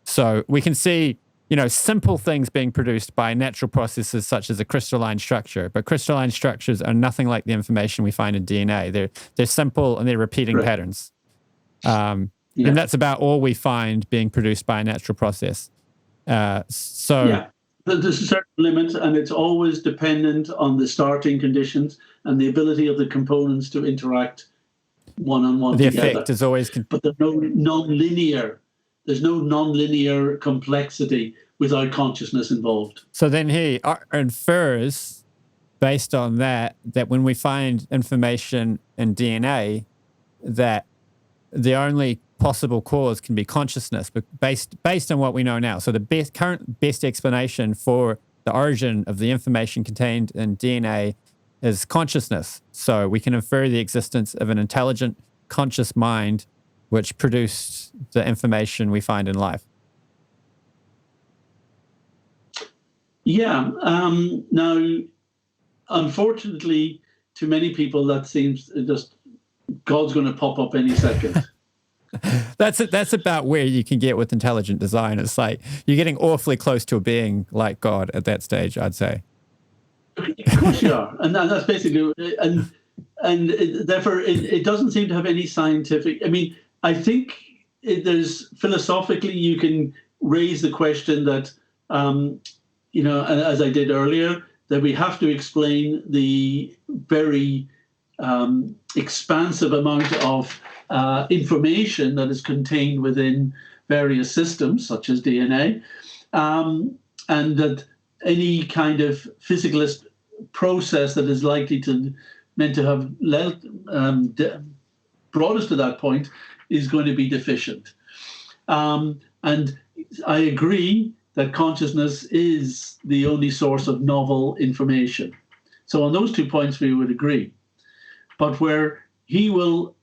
So we can see, simple things being produced by natural processes such as a crystalline structure, but crystalline structures are nothing like the information we find in DNA. They're simple and they're repeating patterns. And that's about all we find being produced by a natural process. There's a certain limit, and it's always dependent on the starting conditions and the ability of the components to interact one-on-one together. The effect is always... But there's no non-linear complexity without consciousness involved. So then he infers, based on that when we find information in DNA, that the only possible cause can be consciousness, but based on what we know now. So the current best explanation for the origin of the information contained in DNA is consciousness. So we can infer the existence of an intelligent, conscious mind which produced the information we find in life. Yeah. Now, unfortunately, to many people, that seems just God's going to pop up any second. That's about where you can get with intelligent design. It's like you're getting awfully close to a being like God at that stage, I'd say. Of course you are, and that's basically, and therefore it doesn't seem to have any scientific. I mean, I think there's philosophically you can raise the question that, as I did earlier, that we have to explain the very expansive amount of information that is contained within various systems, such as DNA, and that any kind of physicalist process that is meant to have brought us to that point is going to be deficient. And I agree that consciousness is the only source of novel information. So on those 2 points, we would agree. But where he doesn't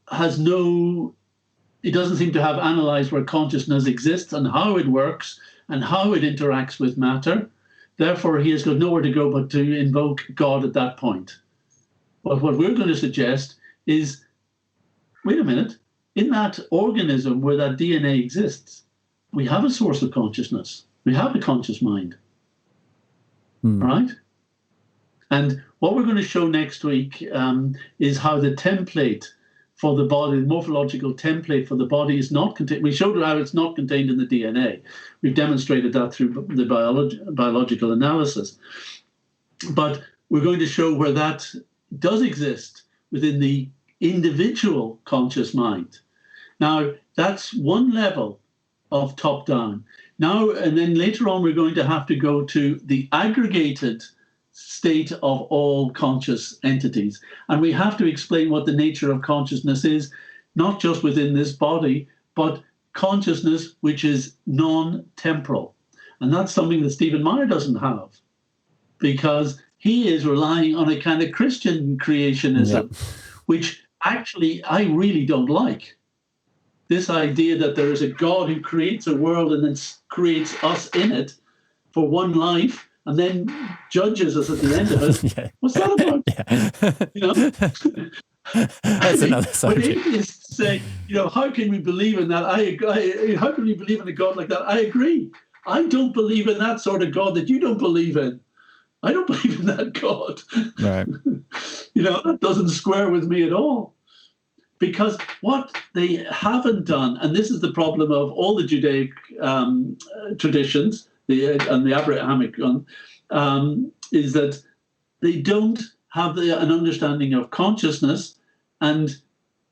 seem to have analyzed where consciousness exists and how it works and how it interacts with matter. Therefore, he has got nowhere to go but to invoke God at that point. But what we're going to suggest is, wait a minute, in that organism where that DNA exists, we have a source of consciousness. We have a conscious mind. All right? And what we're going to show next week is how the template for the body, the morphological template for the body is not contained. We showed how it's not contained in the DNA. We've demonstrated that through the biological analysis. But we're going to show where that does exist within the individual conscious mind. Now, that's one level of top-down. Now, and then later on, we're going to have to go to the aggregated state of all conscious entities. And we have to explain what the nature of consciousness is, not just within this body, but consciousness which is non-temporal. And that's something that Stephen Meye doesn't have, because he is relying on a kind of Christian creationism, which actually I really don't like. This idea that there is a God who creates a world and then creates us in it for one life and then judges us at the end of it. What's that about? You know? That's another subject. When atheists say, how can we believe in that? How can we believe in a God like that? I agree. I don't believe in that sort of God that you don't believe in. I don't believe in that God. Right. That doesn't square with me at all. Because what they haven't done, and this is the problem of all the Judaic traditions, and the Abrahamic one, is that they don't have an understanding of consciousness, and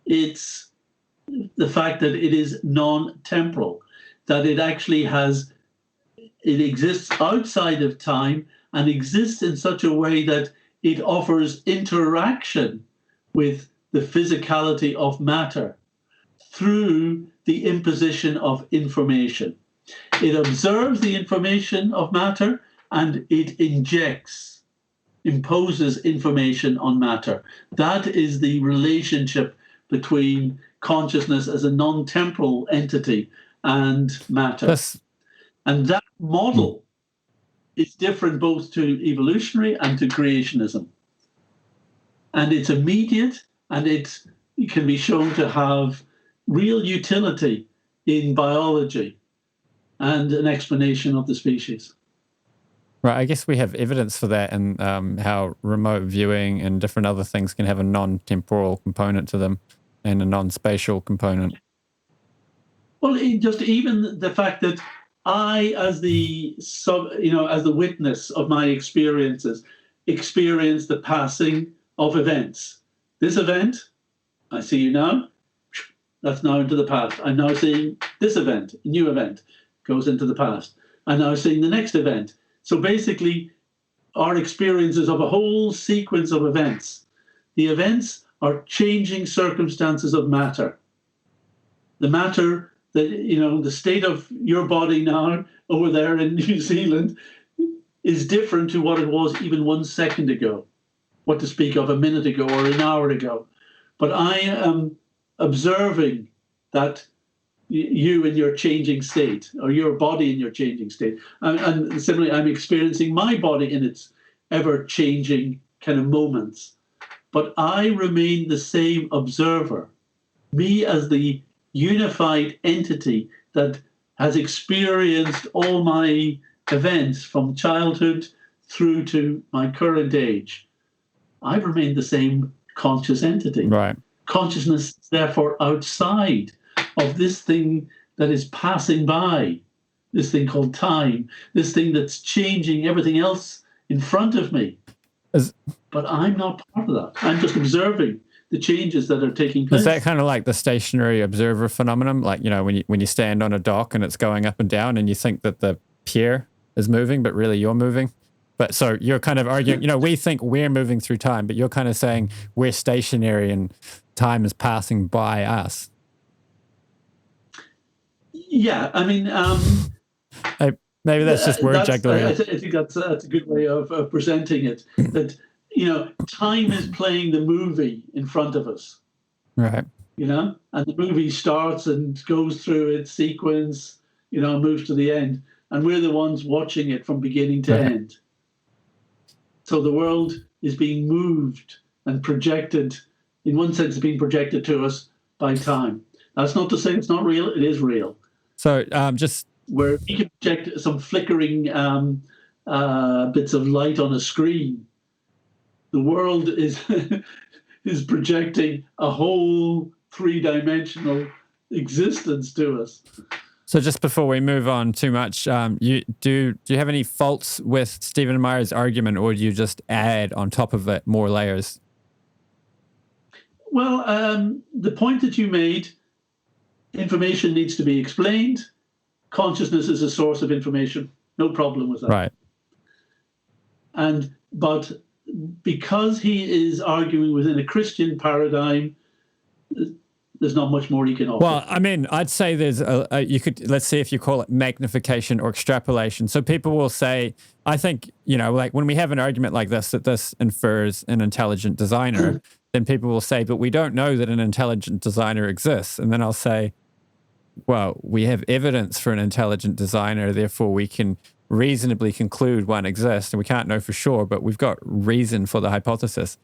it's the fact that it is non-temporal, that it actually it exists outside of time and exists in such a way that it offers interaction with the physicality of matter through the imposition of information. It observes the information of matter and it imposes information on matter. That is the relationship between consciousness as a non-temporal entity and matter. And that model is different both to evolutionary and to creationism. And it's immediate, and it can be shown to have real utility in biology and an explanation of the species. Right, I guess we have evidence for that, and how remote viewing and different other things can have a non-temporal component to them and a non-spatial component. Well, just even the fact that I, as the witness of my experiences, experience the passing of events. This event, I see you now, that's now into the past. I'm now seeing this event, a new event, goes into the past. I'm now seeing the next event. So basically, our experiences of a whole sequence of events. The events are changing circumstances of matter. The matter that, the state of your body now over there in New Zealand is different to what it was even 1 second ago, what to speak of a minute ago or an hour ago. But I am observing that you in your changing state, or your body in your changing state. And similarly, I'm experiencing my body in its ever-changing kind of moments. But I remain the same observer, me as the unified entity that has experienced all my events from childhood through to my current age. I remain the same conscious entity. Right. Consciousness is therefore outside of this thing that is passing by, this thing called time, this thing that's changing everything else in front of me. But I'm not part of that. I'm just observing the changes that are taking place. Is that kind of like the stationary observer phenomenon? Like, when you stand on a dock and it's going up and down and you think that the pier is moving, but really you're moving? But so you're kind of arguing, we think we're moving through time, but you're kind of saying we're stationary and time is passing by us. Yeah, I mean... maybe that's just word juggling. I think that's a good way of presenting it. That, time is playing the movie in front of us. Right. And the movie starts and goes through its sequence, moves to the end. And we're the ones watching it from beginning to end. So the world is being moved and projected, in one sense, being projected to us by time. That's not to say it's not real, it is real. So just... where we can project some flickering bits of light on a screen. The world is is projecting a whole three-dimensional existence to us. So just before we move on too much, do you have any faults with Stephen Meye's argument, or do you just add on top of it more layers? Well, the point that you made, information needs to be explained. Consciousness is a source of information. No problem with that. Right. But because he is arguing within a Christian paradigm, there's not much more he can offer. Well, I mean, I'd say there's let's see if you call it magnification or extrapolation. So people will say, I think, like when we have an argument like this, that this infers an intelligent designer, then people will say, but we don't know that an intelligent designer exists. And then I'll say, well, we have evidence for an intelligent designer, therefore we can reasonably conclude one exists, and we can't know for sure, but we've got reason for the hypothesis.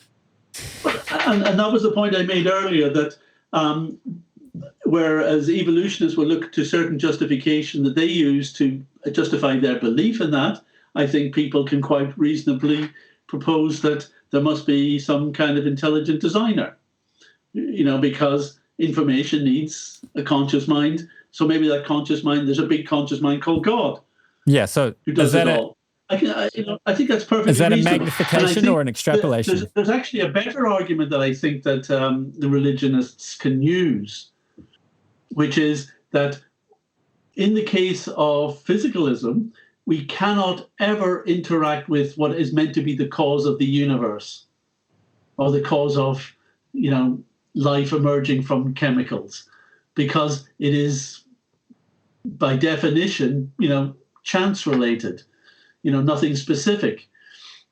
And that was the point I made earlier, that whereas evolutionists will look to certain justification that they use to justify their belief in that, I think people can quite reasonably propose that there must be some kind of intelligent designer, because information needs a conscious mind. So maybe that conscious mind, there's a big conscious mind called God. Yeah, so who does it all. I think that's perfectly Is that reasonable. A magnification or an extrapolation? There's actually a better argument that I think that the religionists can use, which is that in the case of physicalism, we cannot ever interact with what is meant to be the cause of the universe, or the cause of, life emerging from chemicals, because it is, by definition, chance related, nothing specific,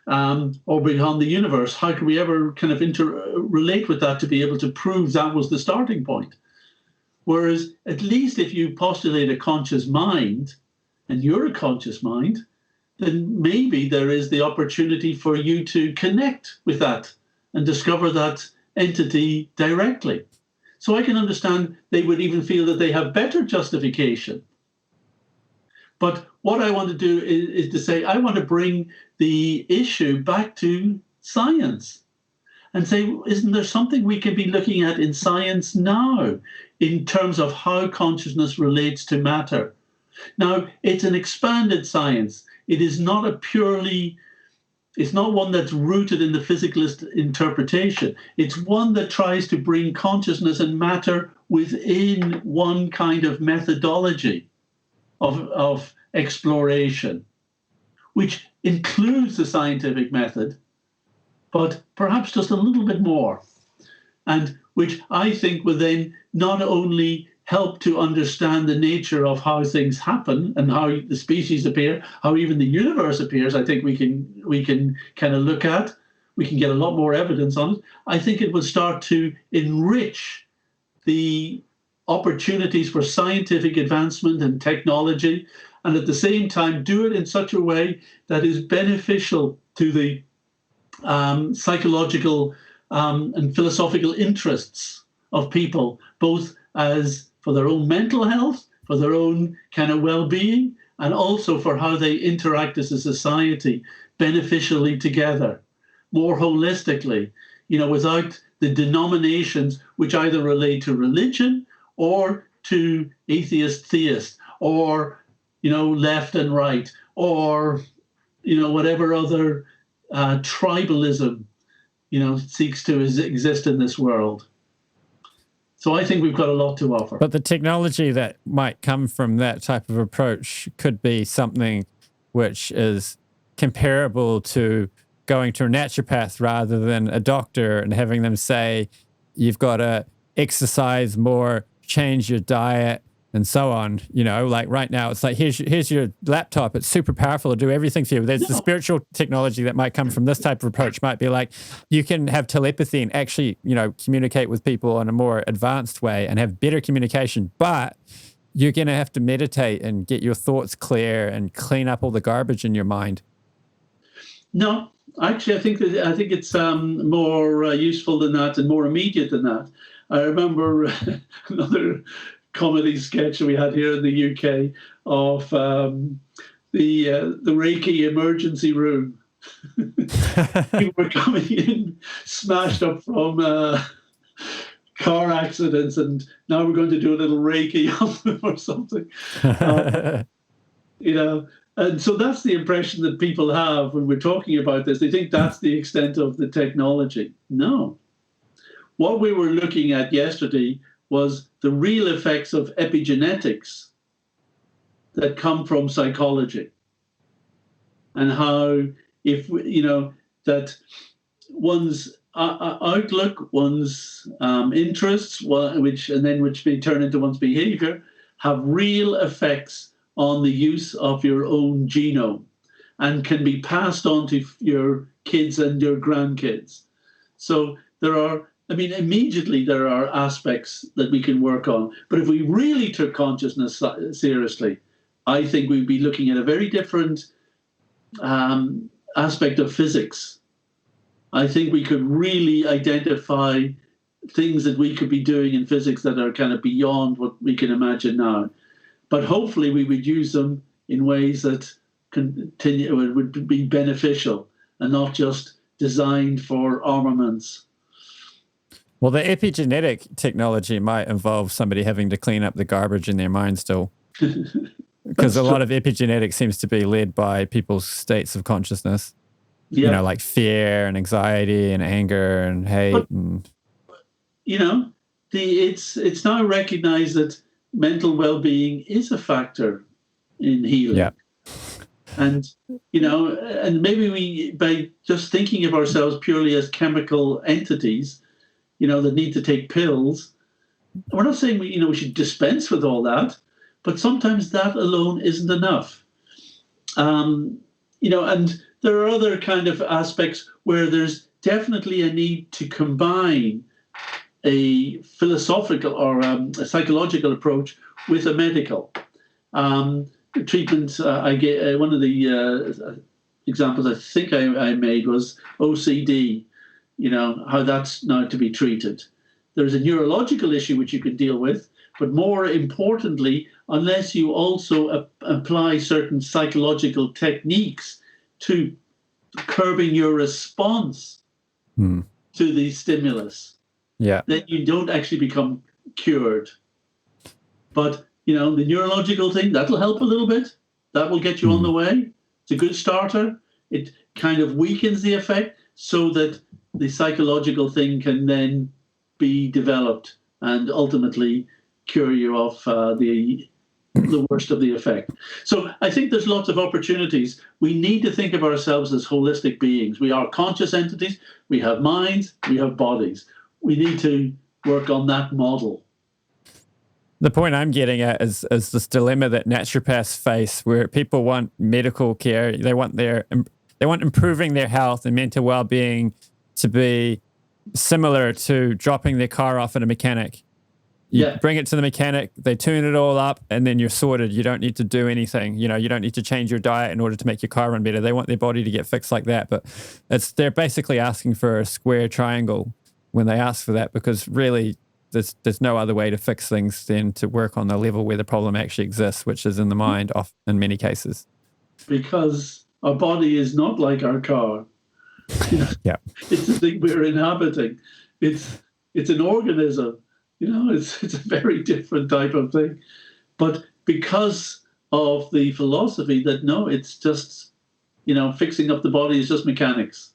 or beyond the universe. How can we ever kind of relate with that to be able to prove that was the starting point? Whereas at least if you postulate a conscious mind, and you're a conscious mind, then maybe there is the opportunity for you to connect with that and discover that entity directly. So I can understand they would even feel that they have better justification. But what I want to do is to say, I want to bring the issue back to science and say, isn't there something we can be looking at in science now in terms of how consciousness relates to matter? Now, it's an expanded science. It is not it's not one that's rooted in the physicalist interpretation. It's one that tries to bring consciousness and matter within one kind of methodology of exploration, which includes the scientific method, but perhaps just a little bit more, and which I think will then not only help to understand the nature of how things happen and how the species appear, how even the universe appears. I think we can kind of look at, we can get a lot more evidence on it. I think it will start to enrich the opportunities for scientific advancement and technology, and at the same time do it in such a way that is beneficial to the psychological and philosophical interests of people, both as for their own mental health, for their own kind of well-being, and also for how they interact as a society beneficially together, more holistically, without the denominations which either relate to religion or to atheist, theist, or, left and right, or, whatever other tribalism, seeks to exist in this world. So I think we've got a lot to offer. But the technology that might come from that type of approach could be something which is comparable to going to a naturopath rather than a doctor and having them say, you've got to exercise more, change your diet, and so on. Like right now, it's like, here's your laptop. It's super powerful to do everything for you. There's the spiritual technology that might come from this type of approach. Might be like, you can have telepathy and actually, communicate with people in a more advanced way and have better communication. But you're going to have to meditate and get your thoughts clear and clean up all the garbage in your mind. No, actually, I think it's more useful than that and more immediate than that. I remember another comedy sketch we had here in the UK of the Reiki emergency room. People were coming in, smashed up from car accidents, and now we're going to do a little Reiki on them or something. And so that's the impression that people have when we're talking about this. They think that's the extent of the technology. No. What we were looking at yesterday was the real effects of epigenetics that come from psychology, and how that one's outlook, one's interests, which may turn into one's behavior, have real effects on the use of your own genome and can be passed on to your kids and your grandkids. So immediately there are aspects that we can work on. But if we really took consciousness seriously, I think we'd be looking at a very different aspect of physics. I think we could really identify things that we could be doing in physics that are kind of beyond what we can imagine now. But hopefully we would use them in ways that would be beneficial and not just designed for armaments. Well, the epigenetic technology might involve somebody having to clean up the garbage in their mind still. Because a lot of epigenetics seems to be led by people's states of consciousness. Yeah. Like fear and anxiety and anger and hate. It's now recognized that mental well-being is a factor in healing. Yeah. And maybe by just thinking of ourselves purely as chemical entities, that need to take pills, we're not saying we should dispense with all that, but sometimes that alone isn't enough. And there are other kind of aspects where there's definitely a need to combine a philosophical or a psychological approach with a medical treatment. One of the examples I think I made was OCD, how that's now to be treated. There's a neurological issue which you can deal with, but more importantly, unless you also apply certain psychological techniques to curbing your response to the stimulus, then you don't actually become cured. But, the neurological thing, that'll help a little bit. That will get you on the way. It's a good starter. It kind of weakens the effect so that the psychological thing can then be developed and ultimately cure you of the worst of the effect. So I think there's lots of opportunities. We need to think of ourselves as holistic beings. We are conscious entities. We have minds. We have bodies. We need to work on that model. The point I'm getting at is this dilemma that naturopaths face, where people want medical care. They want improving their health and mental well-being to be similar to dropping their car off at a mechanic. You bring it to the mechanic, they tune it all up, and then you're sorted. You don't need to do anything. You don't need to change your diet in order to make your car run better. They want their body to get fixed like that. But they're basically asking for a square triangle when they ask for that, because really there's no other way to fix things than to work on the level where the problem actually exists, which is in the mind in many cases. Because our body is not like our car. It's the thing we're inhabiting. It's an organism. It's a very different type of thing. But because of the philosophy that, no, it's just, fixing up the body is just mechanics.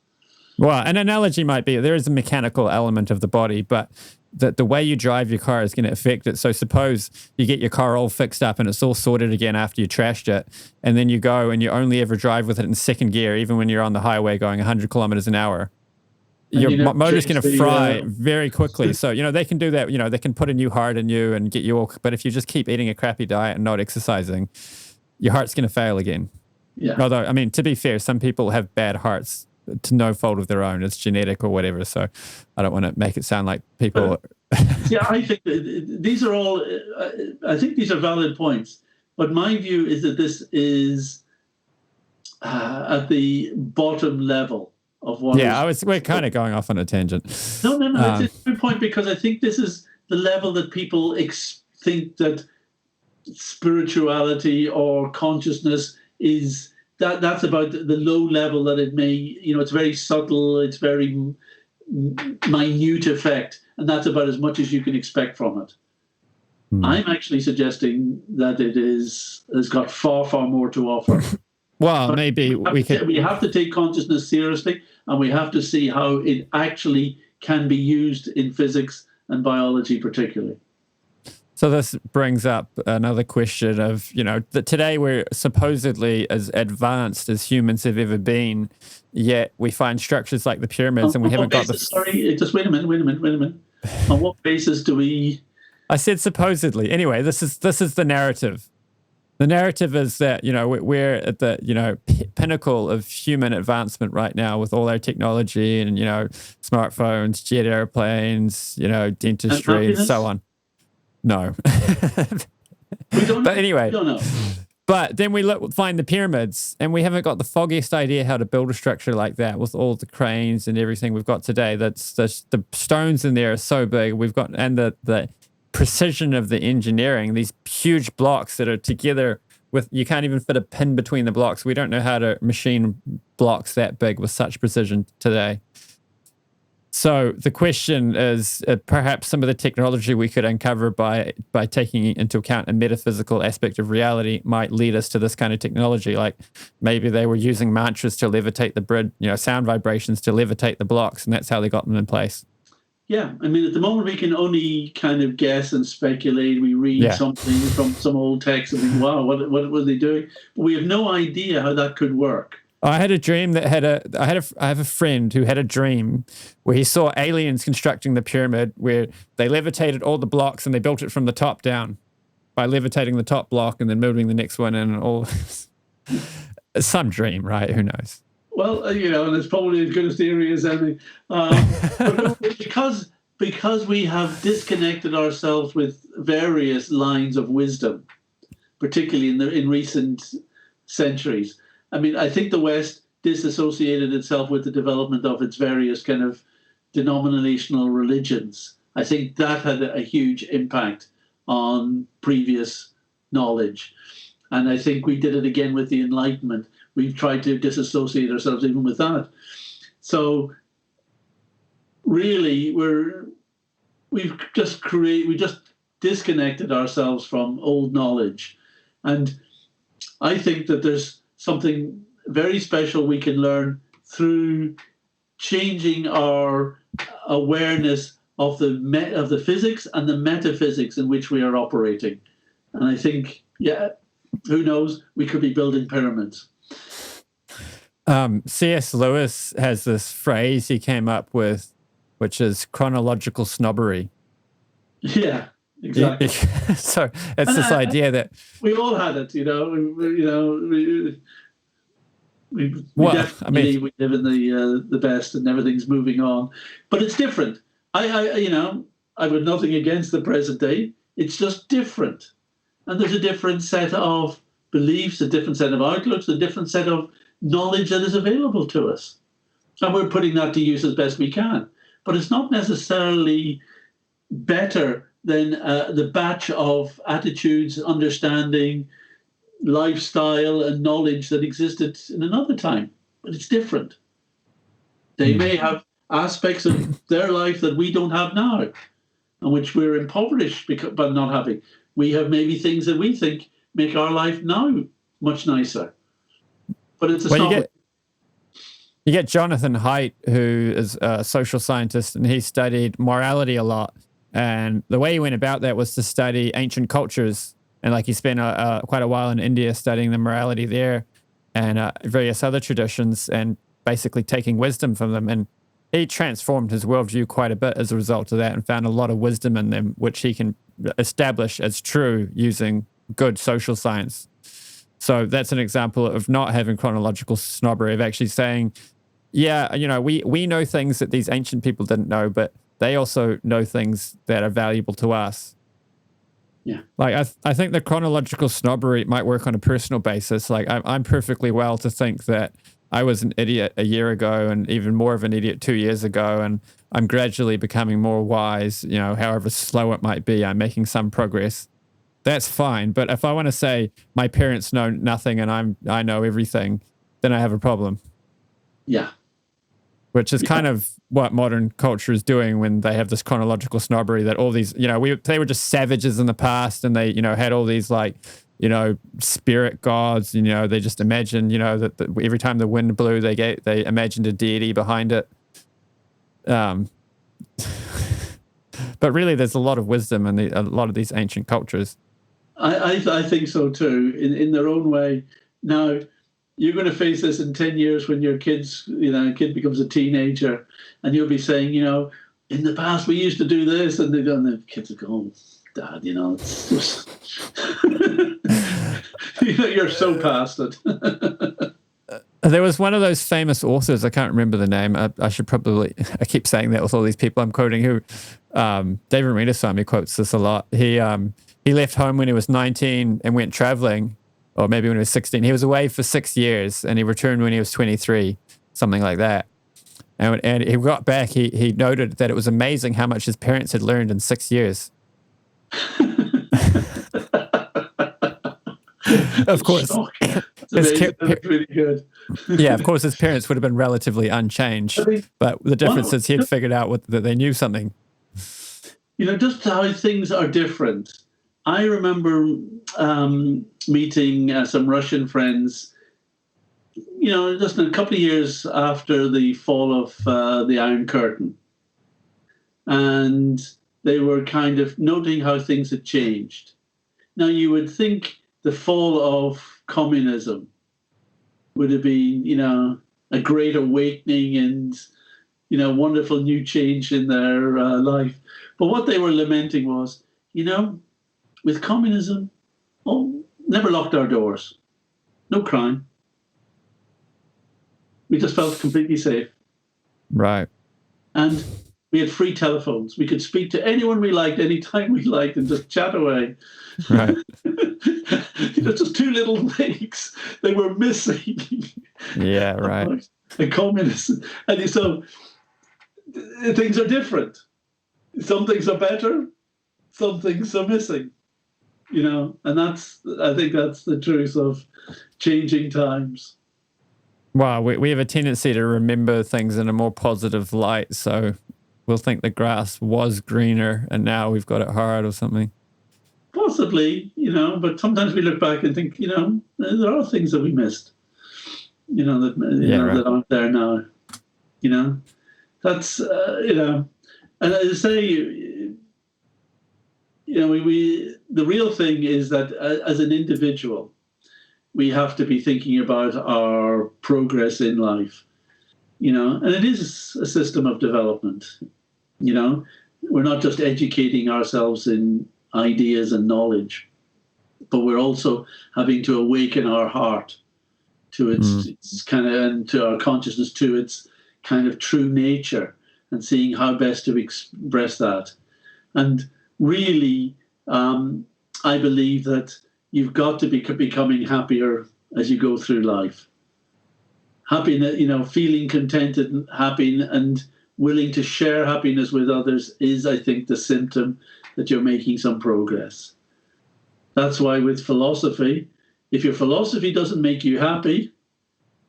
Well, an analogy might be there is a mechanical element of the body, but the way you drive your car is going to affect it. So suppose you get your car all fixed up and it's all sorted again after you trashed it, and then you go and you only ever drive with it in second gear, even when you're on the highway going 100 kilometers an hour. Your motor's going to fry very quickly. So, they can do that. They can put a new heart in you and get you all. But if you just keep eating a crappy diet and not exercising, your heart's going to fail again. Yeah. Although, to be fair, some people have bad hearts to no fault of their own. It's genetic or whatever. So I don't want to make it sound like people... I think these are all... I think these are valid points. But my view is that this is at the bottom level of what... we're kind of going off on a tangent. No. It's a good point, because I think this is the level that people think that spirituality or consciousness is that's about the low level that it may, it's very subtle, it's very minute effect, and that's about as much as you can expect from it. I'm actually suggesting that has got far, far more to offer. Well, but maybe we have to take consciousness seriously, and we have to see how it actually can be used in physics and biology particularly. So this brings up another question of, that today we're supposedly as advanced as humans have ever been, yet we find structures like the pyramids and we haven't got the... Sorry, just wait a minute. On what basis do we... I said supposedly. Anyway, this is the narrative. The narrative is that, we're at the, pinnacle of human advancement right now with all our technology and, smartphones, jet airplanes, dentistry, and so on. No. But anyway, we don't know. But then we find the pyramids, and we haven't got the foggiest idea how to build a structure like that with all the cranes and everything we've got today. That's the stones in there are so big. We've got, and the precision of the engineering, these huge blocks that are together with, you can't even fit a pin between the blocks. We don't know how to machine blocks that big with such precision today. So the question is, perhaps some of the technology we could uncover by taking into account a metaphysical aspect of reality might lead us to this kind of technology. Like maybe they were using mantras to levitate the bridge, sound vibrations to levitate the blocks, and that's how they got them in place. Yeah, I mean, at the moment we can only kind of guess and speculate. We read something from some old text and think, wow, what were they doing? But we have no idea how that could work. I had a dream that I have a friend who had a dream where he saw aliens constructing the pyramid, where they levitated all the blocks and they built it from the top down by levitating the top block and then moving the next one in, and all. Some dream, right? Who knows? Well, and it's probably as good a theory as any. But because we have disconnected ourselves with various lines of wisdom, particularly in recent centuries. I mean, I think the West disassociated itself with the development of its various kind of denominational religions. I think that had a huge impact on previous knowledge. And I think we did it again with the Enlightenment. We've tried to disassociate ourselves even with that. So really, we just disconnected ourselves from old knowledge. And I think that there's something very special we can learn through changing our awareness of the physics and the metaphysics in which we are operating. And I think, who knows, we could be building pyramids. C.S. Lewis has this phrase he came up with, which is chronological snobbery. Yeah, exactly. So it's this idea that we all had it, we definitely we live in the best and everything's moving on, but it's different. I have nothing against the present day. It's just different, and there's a different set of beliefs, a different set of outlooks, a different set of knowledge that is available to us, and we're putting that to use as best we can. But it's not necessarily better than the batch of attitudes, understanding, lifestyle, and knowledge that existed in another time. But it's different. They may have aspects of their life that we don't have now, and which we're impoverished by not having. We have maybe things that we think make our life now much nicer. But it's You get Jonathan Haidt, who is a social scientist, and he studied morality a lot. And the way he went about that was to study ancient cultures. And he spent quite a while in India studying the morality there and various other traditions and basically taking wisdom from them. And he transformed his worldview quite a bit as a result of that and found a lot of wisdom in them, which he can establish as true using good social science. So that's an example of not having chronological snobbery, of actually saying, we know things that these ancient people didn't know, but they also know things that are valuable to us. Yeah. I think the chronological snobbery might work on a personal basis. I'm perfectly well to think that I was an idiot a year ago and even more of an idiot 2 years ago, and I'm gradually becoming more wise, however slow it might be, I'm making some progress. that's fine. But if I want to say my parents know nothing and I know everything, then I have a problem. Yeah. Which is kind of what modern culture is doing when they have this chronological snobbery that all these, they were just savages in the past, and they, had all these like, spirit gods, they just imagined, that every time the wind blew, they imagined a deity behind it. But really, there's a lot of wisdom in a lot of these ancient cultures. I think so too, in their own way. Now, you're going to face this in 10 years when your kid becomes a teenager, and you'll be saying, in the past we used to do this, and the kids will go, oh, Dad, it's just you're so past it. There was one of those famous authors, I can't remember the name. I keep saying that with all these people I'm quoting, who David Raminaswamy quotes this a lot. He left home when he was 19 and went traveling, or maybe when he was 16. He was away for 6 years, and he returned when he was 23, something like that. And he got back, he noted that it was amazing how much his parents had learned in 6 years. Of course. That's really good. Yeah, of course his parents would have been relatively unchanged, but the difference is he'd figured out that they knew something. Just how things are different. I remember meeting some Russian friends, just a couple of years after the fall of the Iron Curtain. And they were kind of noting how things had changed. Now, you would think the fall of communism would have been, a great awakening and, wonderful new change in their life. But what they were lamenting was, with communism, never locked our doors. No crime. We just felt completely safe. Right. And we had free telephones. We could speak to anyone we liked, anytime we liked, and just chat away. Right. Just two little things they were missing. Yeah, right. And communism. And so things are different. Some things are better. Some things are missing. And I think that's the truth of changing times. Wow, we have a tendency to remember things in a more positive light, so we'll think the grass was greener and now we've got it hard or something. Possibly, but sometimes we look back and think, there are things that we missed, that aren't there now. That's, and as I say, the real thing is that as an individual, we have to be thinking about our progress in life, and it is a system of development. We're not just educating ourselves in ideas and knowledge, but we're also having to awaken our heart to its kind of, and to our consciousness to its kind of true nature, and seeing how best to express that. And really, I believe that you've got to be becoming happier as you go through life. Happiness, feeling contented and happy and willing to share happiness with others is, I think, the symptom that you're making some progress. That's why with philosophy, if your philosophy doesn't make you happy,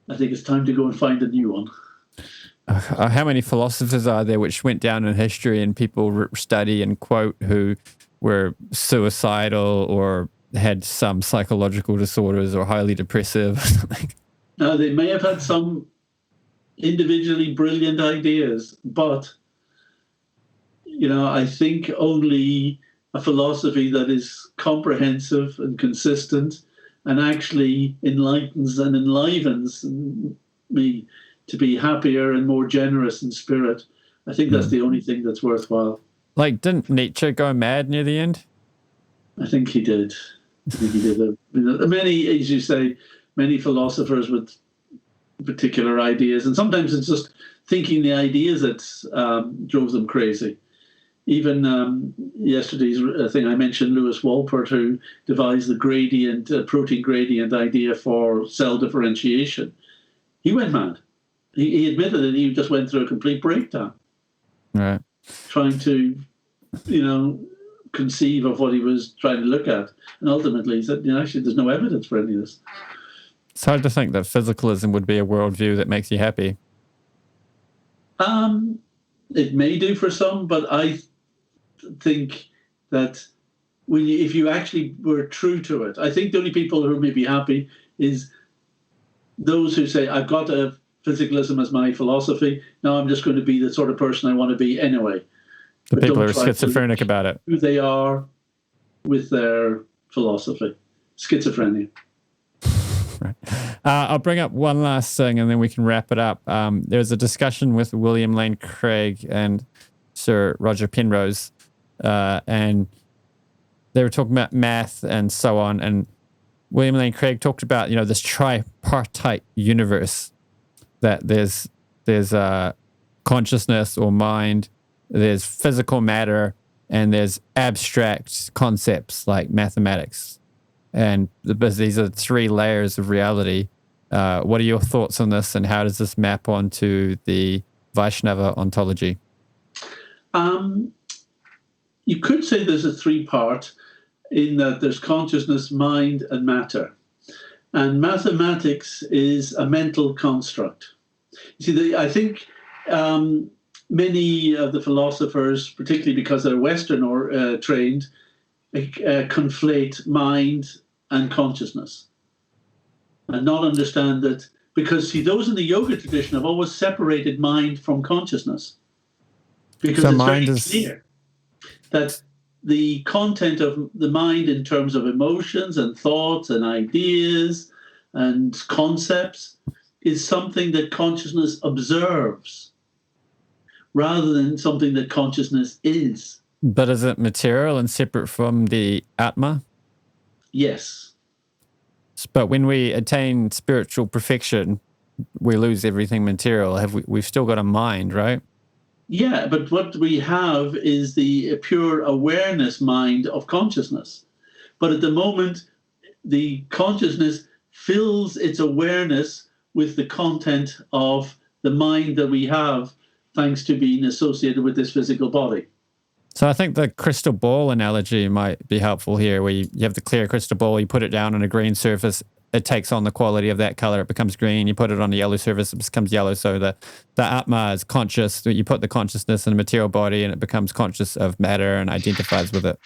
I think it's time to go and find a new one. How many philosophers are there which went down in history and people study and quote who were suicidal or had some psychological disorders or highly depressive or something? Now, they may have had some individually brilliant ideas, but, I think only a philosophy that is comprehensive and consistent and actually enlightens and enlivens me to be happier and more generous in spirit. I think that's the only thing that's worthwhile. Like, didn't Nietzsche go mad near the end? I think he did. Many, as you say, many philosophers with particular ideas, and sometimes it's just thinking the ideas that drove them crazy. Even yesterday's thing, I mentioned Lewis Wolpert, who devised the protein gradient idea for cell differentiation. He went mad. He admitted that he just went through a complete breakdown. Right. Trying to, conceive of what he was trying to look at. And ultimately he said, actually, there's no evidence for any of this. It's hard to think that physicalism would be a worldview that makes you happy. It may do for some, but I think that if you actually were true to it, I think the only people who may be happy is those who say, I've got physicalism as my philosophy, now I'm just going to be the sort of person I want to be anyway. The people who are schizophrenic about it. Who they are with their philosophy. Schizophrenia. Right. I'll bring up one last thing and then we can wrap it up. There's a discussion with William Lane Craig and Sir Roger Penrose, and they were talking about math and so on. And William Lane Craig talked about, this tripartite universe, that there's consciousness or mind, there's physical matter, and there's abstract concepts like mathematics. And these are 3 layers of reality. What are your thoughts on this, and how does this map onto the Vaishnava ontology? You could say there's a 3-part in that there's consciousness, mind, and matter. And mathematics is a mental construct. You see, I think many of the philosophers, particularly because they're Western or trained, conflate mind and consciousness and not understand that, because those in the yoga tradition have always separated mind from consciousness, because it's very clear that the content of the mind in terms of emotions and thoughts and ideas and concepts is something that consciousness observes rather than something that consciousness is. But is it material and separate from the Atma? Yes. But when we attain spiritual perfection, we lose everything material. We've still got a mind, right? Yeah, but what we have is the pure awareness mind of consciousness. But at the moment, the consciousness fills its awareness with the content of the mind that we have, thanks to being associated with this physical body. So I think the crystal ball analogy might be helpful here, where you have the clear crystal ball, you put it down on a green surface, it takes on the quality of that color, it becomes green. You put it on a yellow surface, it becomes yellow. So the Atma is conscious. You put the consciousness in a material body and it becomes conscious of matter and identifies with it.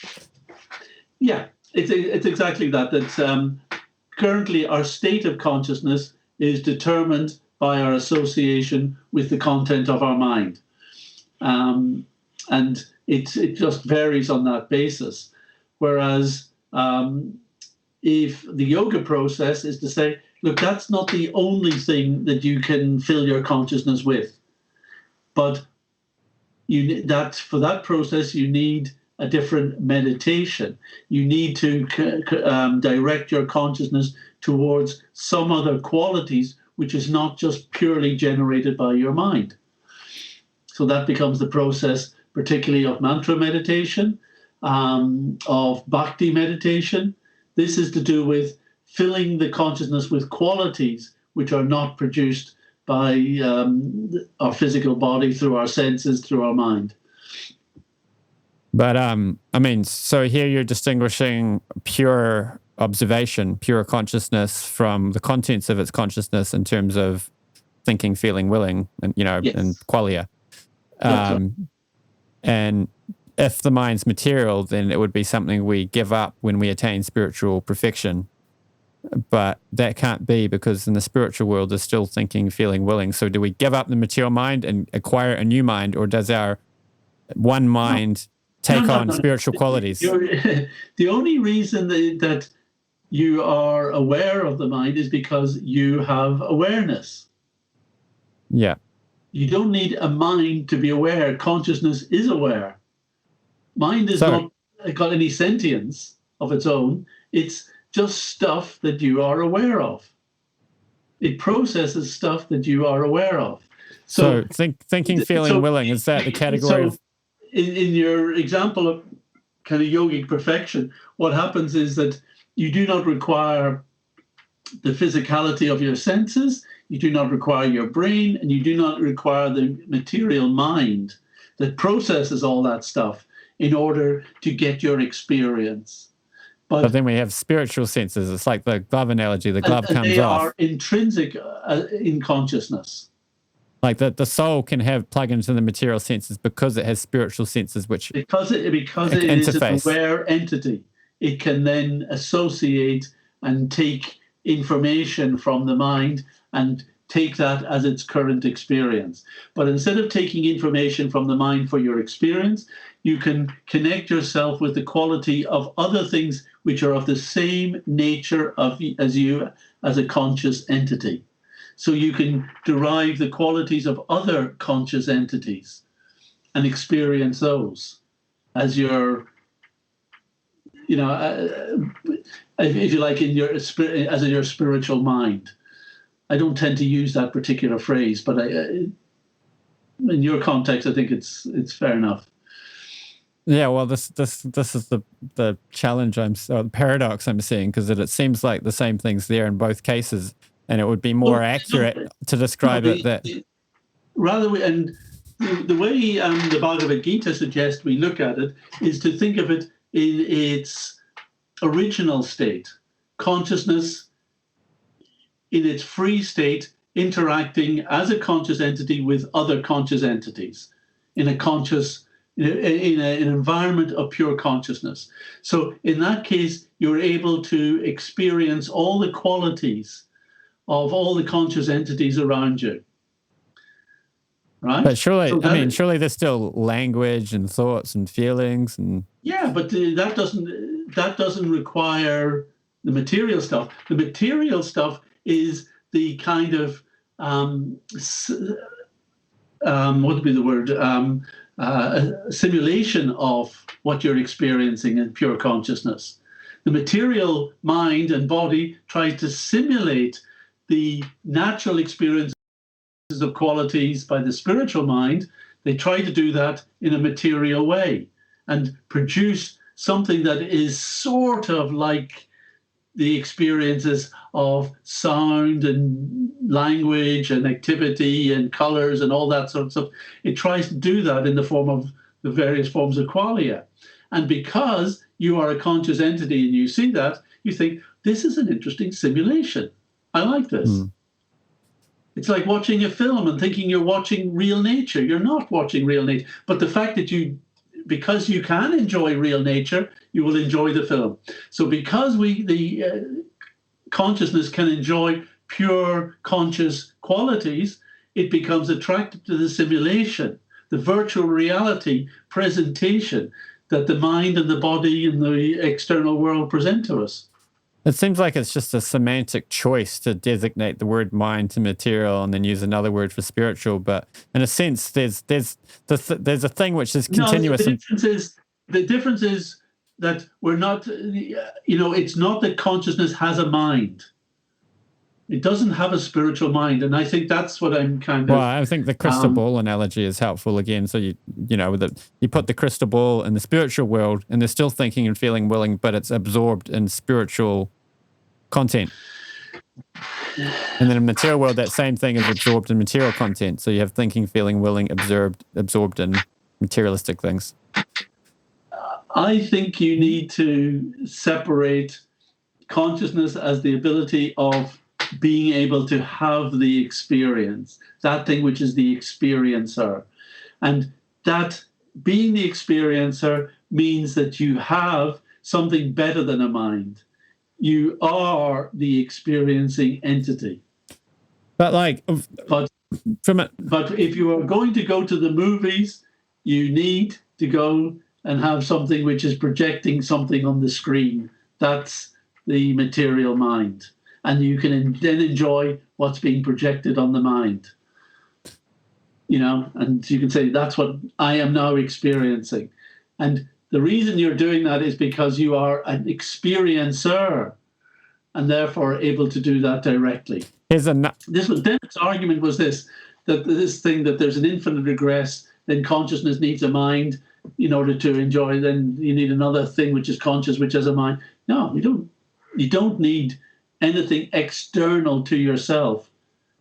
Yeah, it's exactly that. That currently our state of consciousness is determined by our association with the content of our mind. And it just varies on that basis. Whereas if the yoga process is to say, look, that's not the only thing that you can fill your consciousness with. But for that process, you need a different meditation. You need to direct your consciousness towards some other qualities, which is not just purely generated by your mind. So that becomes the process, particularly of mantra meditation, of bhakti meditation. This is to do with filling the consciousness with qualities which are not produced by our physical body, through our senses, through our mind. But so here you're distinguishing pure observation, pure consciousness from the contents of its consciousness in terms of thinking, feeling, willing, and Yes. and qualia. And if the mind's material, then it would be something we give up when we attain spiritual perfection. But that can't be, because in the spiritual world, there's still thinking, feeling, willing. So do we give up the material mind and acquire a new mind, or does our one mind take on spiritual qualities? The only reason that you are aware of the mind is because you have awareness. Yeah. You don't need a mind to be aware. Consciousness is aware. Mind is not got any sentience of its own. It's just stuff that you are aware of. It processes stuff that you are aware of. So thinking, feeling, willing, is that the category of... In your example of kind of yogic perfection, what happens is that you do not require the physicality of your senses, you do not require your brain, and you do not require the material mind that processes all that stuff. in order to get your experience. But then we have spiritual senses. It's like the glove analogy. The glove comes they off. Are intrinsic in consciousness. Like the soul can have plug-ins in the material senses because it has spiritual senses, which because it is an aware entity, it can then associate and take information from the mind and take that as its current experience. But instead of taking information from the mind for your experience, you can connect yourself with the quality of other things which are of the same nature as you as a conscious entity. So you can derive the qualities of other conscious entities and experience those as your, if you like, as in your spiritual mind. I don't tend to use that particular phrase, but in your context, I think it's fair enough. Yeah, well, this is the challenge the paradox I'm seeing, because it seems like the same thing's there in both cases, and it would be more accurate to describe it that rather. And the way the Bhagavad Gita suggests we look at it is to think of it in its original state, consciousness in its free state, interacting as a conscious entity with other conscious entities in a conscious. In an environment of pure consciousness. So in that case, you're able to experience all the qualities of all the conscious entities around you. Right? But surely, so surely there's still language and thoughts and feelings and. Yeah, but that doesn't require the material stuff. The material stuff is the kind of what would be the word? A simulation of what you're experiencing in pure consciousness. The material mind and body tries to simulate the natural experiences of qualities by the spiritual mind. They try to do that in a material way and produce something that is sort of like the experiences of sound and language and activity and colors and all that sort of stuff. It tries to do that in the form of the various forms of qualia. And because you are a conscious entity and you see that, you think, this is an interesting simulation. I like this. Mm. It's like watching a film and thinking you're watching real nature. You're not watching real nature. But the fact that because you can enjoy real nature, you will enjoy the film. So because the consciousness can enjoy pure conscious qualities, it becomes attracted to the simulation, the virtual reality presentation that the mind and the body and the external world present to us. It seems like it's just a semantic choice to designate the word mind to material and then use another word for spiritual. But in a sense, there's a thing which is continuous. No, the difference is that we're not, it's not that consciousness has a mind. It doesn't have a spiritual mind, and I think that's what I'm kind of. Well, I think the crystal ball analogy is helpful again. So you put the crystal ball in the spiritual world, and they're still thinking and feeling willing, but it's absorbed in spiritual content. And then in the material world, that same thing is absorbed in material content. So you have thinking, feeling, willing, absorbed in materialistic things. I think you need to separate consciousness as the ability of being able to have the experience, that thing which is the experiencer. And that being the experiencer means that you have something better than a mind. You are the experiencing entity. But if you are going to go to the movies, you need to go and have something which is projecting something on the screen. That's the material mind. And you can then enjoy what's being projected on the mind. And you can say, that's what I am now experiencing. And the reason you're doing that is because you are an experiencer and therefore able to do that directly. Dennis' argument was this thing that there's an infinite regress, then consciousness needs a mind in order to enjoy, then you need another thing which is conscious, which has a mind. No, you don't. You don't need anything external to yourself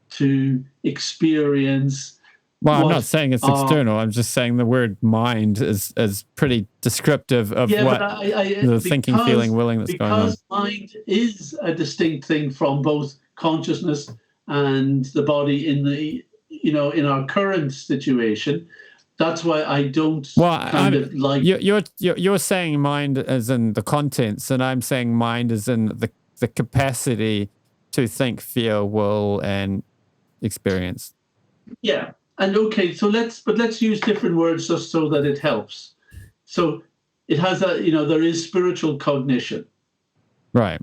to experience Well, I'm not what saying it's external. I'm just saying the word mind is pretty descriptive of what the thinking, feeling, willing that's going on. Because mind is a distinct thing from both consciousness and the body in our current situation. That's why I don't like. You're saying mind as in the contents, and I'm saying mind as in the capacity to think, feel, will, and experience. Yeah. And okay, so let's use different words just so that it helps. So it has there is spiritual cognition. Right.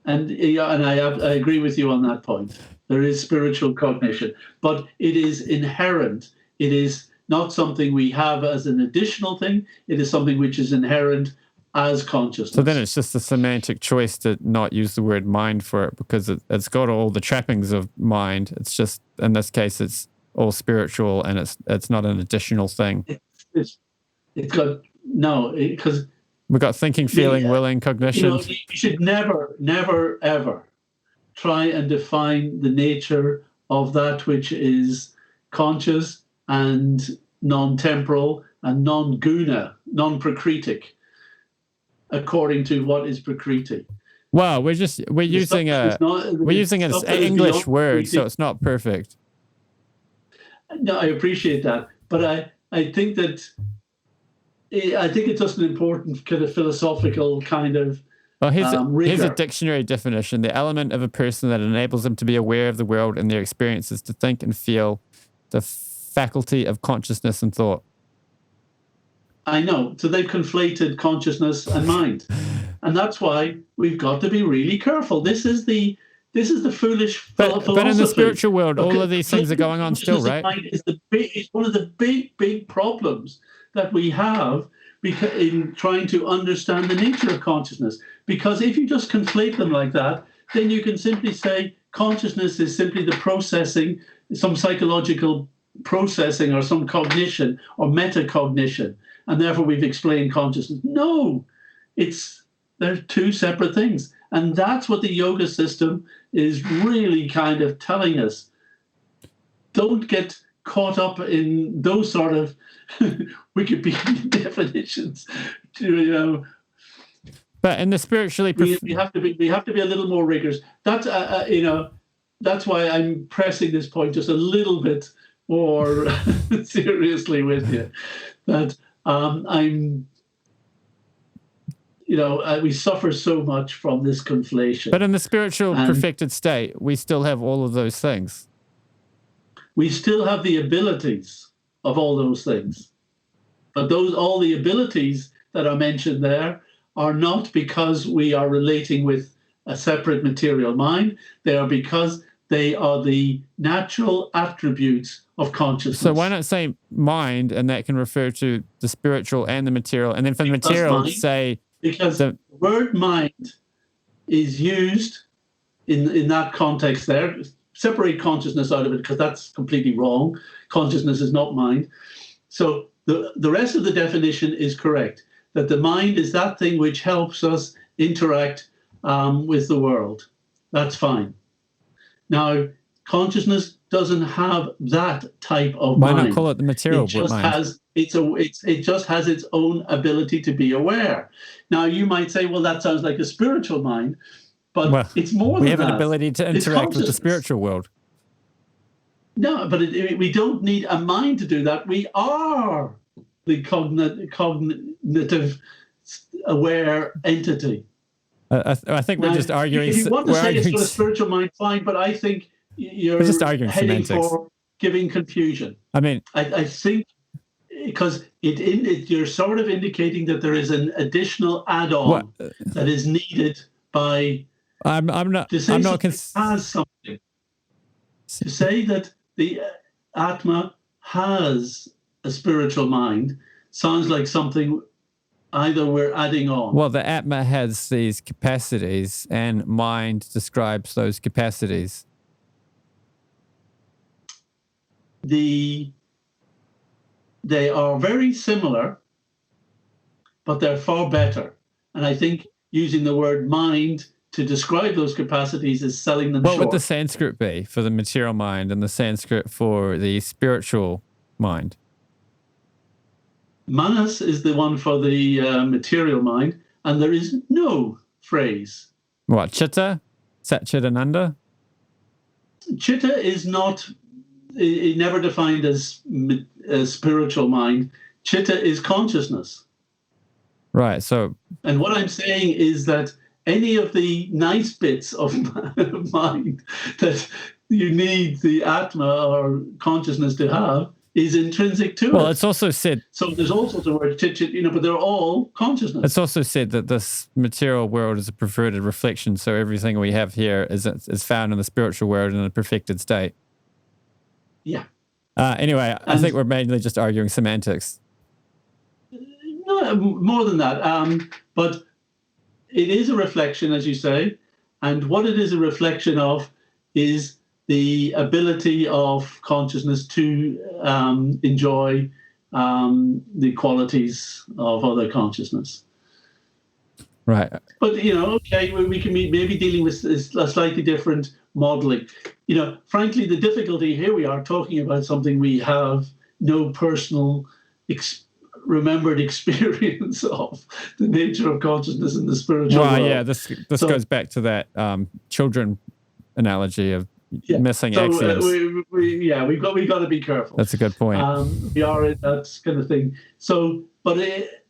And I agree with you on that point. There is spiritual cognition, but it is inherent. It is not something we have as an additional thing. It is something which is inherent as consciousness. So then it's just a semantic choice to not use the word mind for it because it's got all the trappings of mind. It's just, in this case, it's all spiritual and it's not an additional thing. It's got, no, because... We've got thinking, feeling, willing, cognition. You should never, never, ever try and define the nature of that which is conscious and non-temporal and non-guna, non-prakritic, according to what is prakriti. Well, we're using an English word, so it's not perfect. No, I appreciate that, but I think that it's just an important kind of philosophical kind of. Well, here's a dictionary definition: the element of a person that enables them to be aware of the world and their experiences, to think and feel, the faculty of consciousness and thought. I know. So they've conflated consciousness and mind. And that's why we've got to be really careful. This is the foolish philosophy. But in the spiritual world, all of these things are going on still, right? It's one of the big problems that we have in trying to understand the nature of consciousness. Because if you just conflate them like that, then you can simply say consciousness is simply the processing, some psychological processing or some cognition or metacognition. And therefore we've explained consciousness. No, they're two separate things. And that's what the yoga system is really kind of telling us. Don't get caught up in those sort of Wikipedia definitions. But in the spiritually, we have to be a little more rigorous. That's that's why I'm pressing this point just a little bit more seriously with you. That we suffer so much from this conflation. But in the spiritual perfected state, we still have all of those things. We still have the abilities of all those things. But all the abilities that are mentioned there are not because we are relating with a separate material mind. They are because they are the natural attributes of consciousness. So why not say mind, and that can refer to the spiritual and the material, and then for the material, say... Because the word mind is used in that context there. Separate consciousness out of it, because that's completely wrong. Consciousness is not mind. So the rest of the definition is correct, that the mind is that thing which helps us interact with the world. That's fine. Now, consciousness doesn't have that type of mind. Why not call it the material mind? It just has its own ability to be aware. Now, you might say, well, that sounds like a spiritual mind, but it's more than that. We have an ability to interact with the spiritual world. No, but we don't need a mind to do that. We are the cognitive aware entity. I think we're just arguing. If you want to say it's got a spiritual mind, fine, but I think you're just arguing heading semantics. For giving confusion. I mean, I think because you're sort of indicating that there is an additional add-on that is needed by. I'm not. To say I'm not. Has something. To say that the Atma has a spiritual mind sounds like something either we're adding on. Well, the Atma has these capacities, and mind describes those capacities. They are very similar, but they're far better. And I think using the word mind to describe those capacities is selling them What short. would the Sanskrit be for the material mind and the Sanskrit for the spiritual mind? Manas is the one for the material mind, and there is no phrase. What, Chitta? Satchitananda? Chitta is not, never defined as spiritual mind. Chitta is consciousness. Right, so... And what I'm saying is that any of the nice bits of mind that you need the Atma or consciousness to have is intrinsic to it. Well, it's also said... So there's all sorts of words, but they're all consciousness. It's also said that this material world is a perverted reflection, so everything we have here is found in the spiritual world in a perfected state. Yeah. Anyway, I think we're mainly just arguing semantics. No, more than that. But it is a reflection, as you say, and what it is a reflection of is the ability of consciousness to enjoy the qualities of other consciousness. Right. But, okay, we can be maybe dealing with a slightly different modeling. Frankly, the difficulty here, we are talking about something we have no personal remembered experience of, the nature of consciousness in the spiritual world. Yeah, this goes back to that children analogy of missing axioms. We've got to be careful. That's a good point. We are in that kind of thing. So, but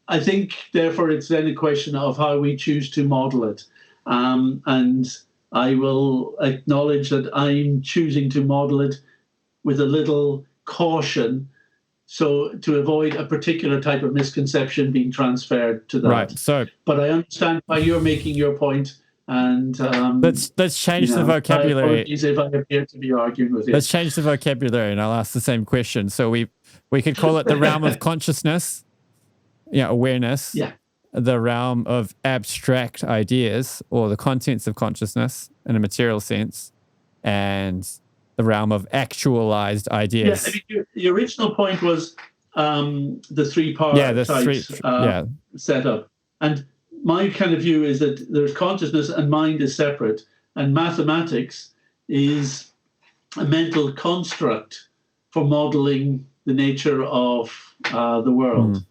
I think, therefore, it's then a question of how we choose to model it. And I will acknowledge that I'm choosing to model it with a little caution, so to avoid a particular type of misconception being transferred to that. Right. So, but I understand why you're making your point, and let's change the vocabulary. If I appear to be arguing with you. Let's change the vocabulary, and I'll ask the same question. So we could call it the realm of consciousness, awareness. Yeah. The realm of abstract ideas, or the contents of consciousness in a material sense, and the realm of actualized ideas. Yeah, I mean, the original point was the three-part setup. And my kind of view is that there's consciousness and mind is separate, and mathematics is a mental construct for modeling the nature of the world.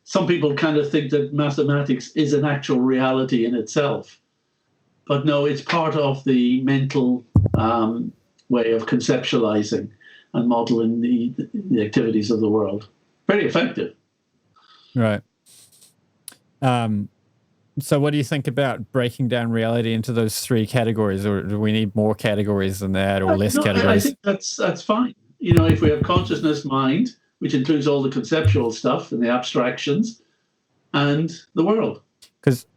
Some people kind of think that mathematics is an actual reality in itself. But no, it's part of the mental way of conceptualizing and modeling the activities of the world. Very effective. Right. So what do you think about breaking down reality into those three categories, or do we need more categories than that, or less categories? I think that's fine. If we have consciousness, mind, which includes all the conceptual stuff and the abstractions, and the world,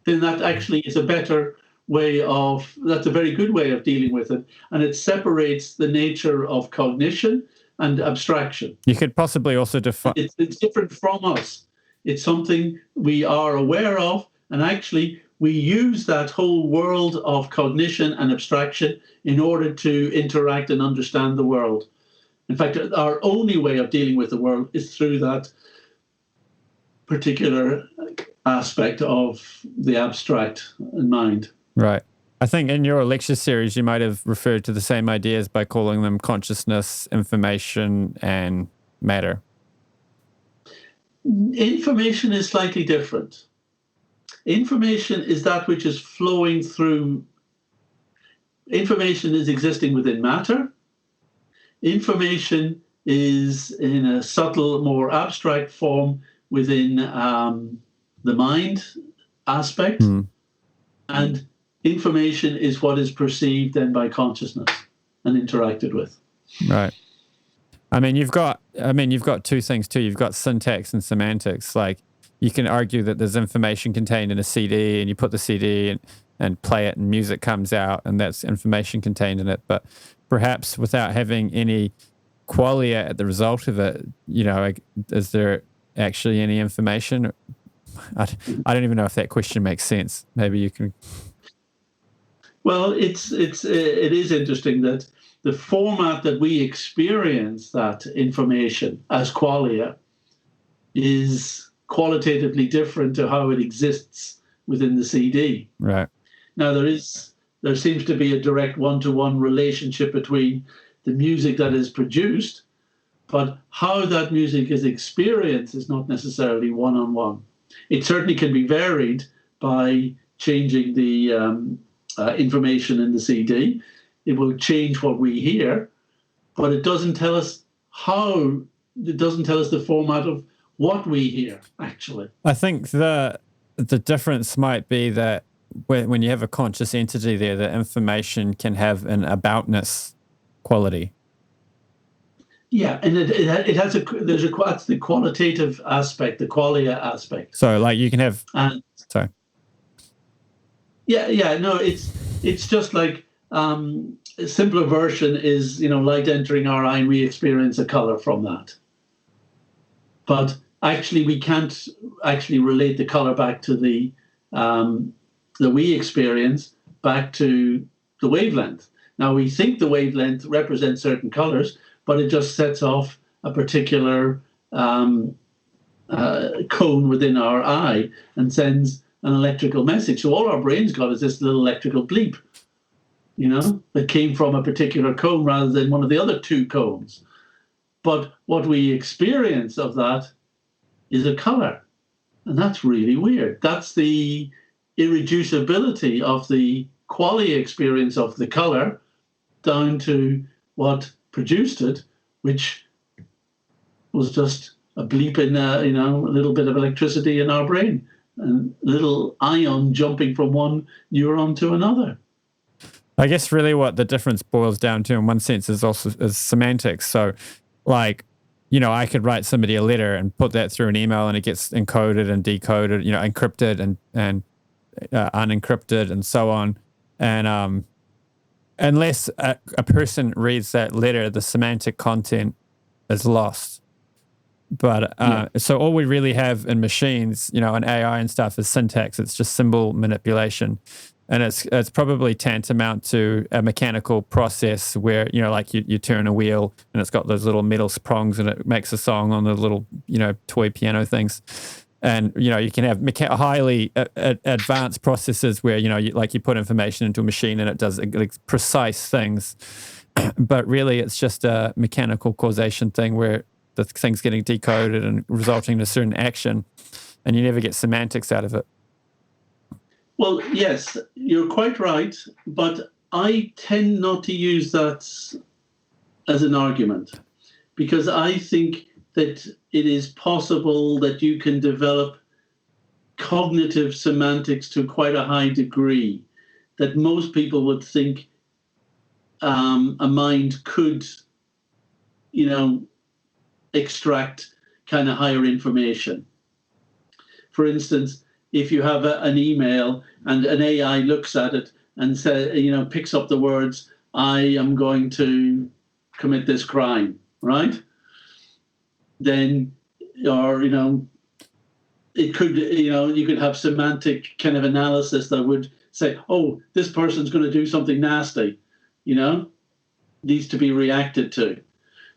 then that actually is a better that's a very good way of dealing with it. And it separates the nature of cognition and abstraction. You could possibly also define... It's different from us. It's something we are aware of, and actually we use that whole world of cognition and abstraction in order to interact and understand the world. In fact, our only way of dealing with the world is through that particular aspect of the abstract in mind. Right. I think in your lecture series, you might have referred to the same ideas by calling them consciousness, information, and matter. Information is slightly different. Information is that which is flowing through. Information is existing within matter. Information is in a subtle, more abstract form within the mind aspect. And information is what is perceived then by consciousness and interacted with. Right. I mean, you've got two things too. You've got syntax and semantics. Like, you can argue that there's information contained in a CD, and you put the CD and play it, and music comes out, and that's information contained in it. But perhaps without having any qualia at the result of it, is there actually any information? I don't even know if that question makes sense. Maybe you can... Well, it is interesting that the format that we experience that information as qualia is qualitatively different to how it exists within the CD. Right. Now there seems to be a direct one-to-one relationship between the music that is produced, but how that music is experienced is not necessarily one-on-one. It certainly can be varied by changing the information in the CD. It will change what we hear, but it doesn't tell us how. It doesn't tell us the format of what we hear, actually. I think the difference might be that when you have a conscious entity there, the information can have an aboutness quality. Yeah, and it has that's the qualitative aspect, the qualia aspect. So, like, you can have. Sorry. Yeah, no, it's just like a simpler version is light entering our eye, and we experience a color from that. But actually, we can't actually relate the color back to the we experience back to the wavelength. Now, we think the wavelength represents certain colors, but it just sets off a particular cone within our eye and sends an electrical message. So all our brain's got is this little electrical bleep, that came from a particular cone rather than one of the other two cones. But what we experience of that is a color. And that's really weird. That's the irreducibility of the quality experience of the color down to what produced it, which was just a bleep in a little bit of electricity in our brain, and a little ion jumping from one neuron to another. I guess really what the difference boils down to in one sense is semantics. So, like, I could write somebody a letter and put that through an email, and it gets encoded and decoded, encrypted and unencrypted and so on. And unless a person reads that letter, the semantic content is lost. But so all we really have in machines, and AI and stuff is syntax. It's just symbol manipulation. And it's probably tantamount to a mechanical process where, like you turn a wheel and it's got those little metal prongs and it makes a song on the little, toy piano things. And, you can have highly advanced processes where, you put information into a machine and it does precise things. But really it's just a mechanical causation thing where the thing's getting decoded and resulting in a certain action, and you never get semantics out of it. Well, yes, you're quite right, but I tend not to use that as an argument, because I think that it is possible that you can develop cognitive semantics to quite a high degree, that most people would think a mind could, extract kind of higher information. For instance, if you have an email and an AI looks at it and picks up the words, "I am going to commit this crime," right? Then, or, it could, you could have semantic kind of analysis that would say, "Oh, this person's going to do something nasty, needs to be reacted to."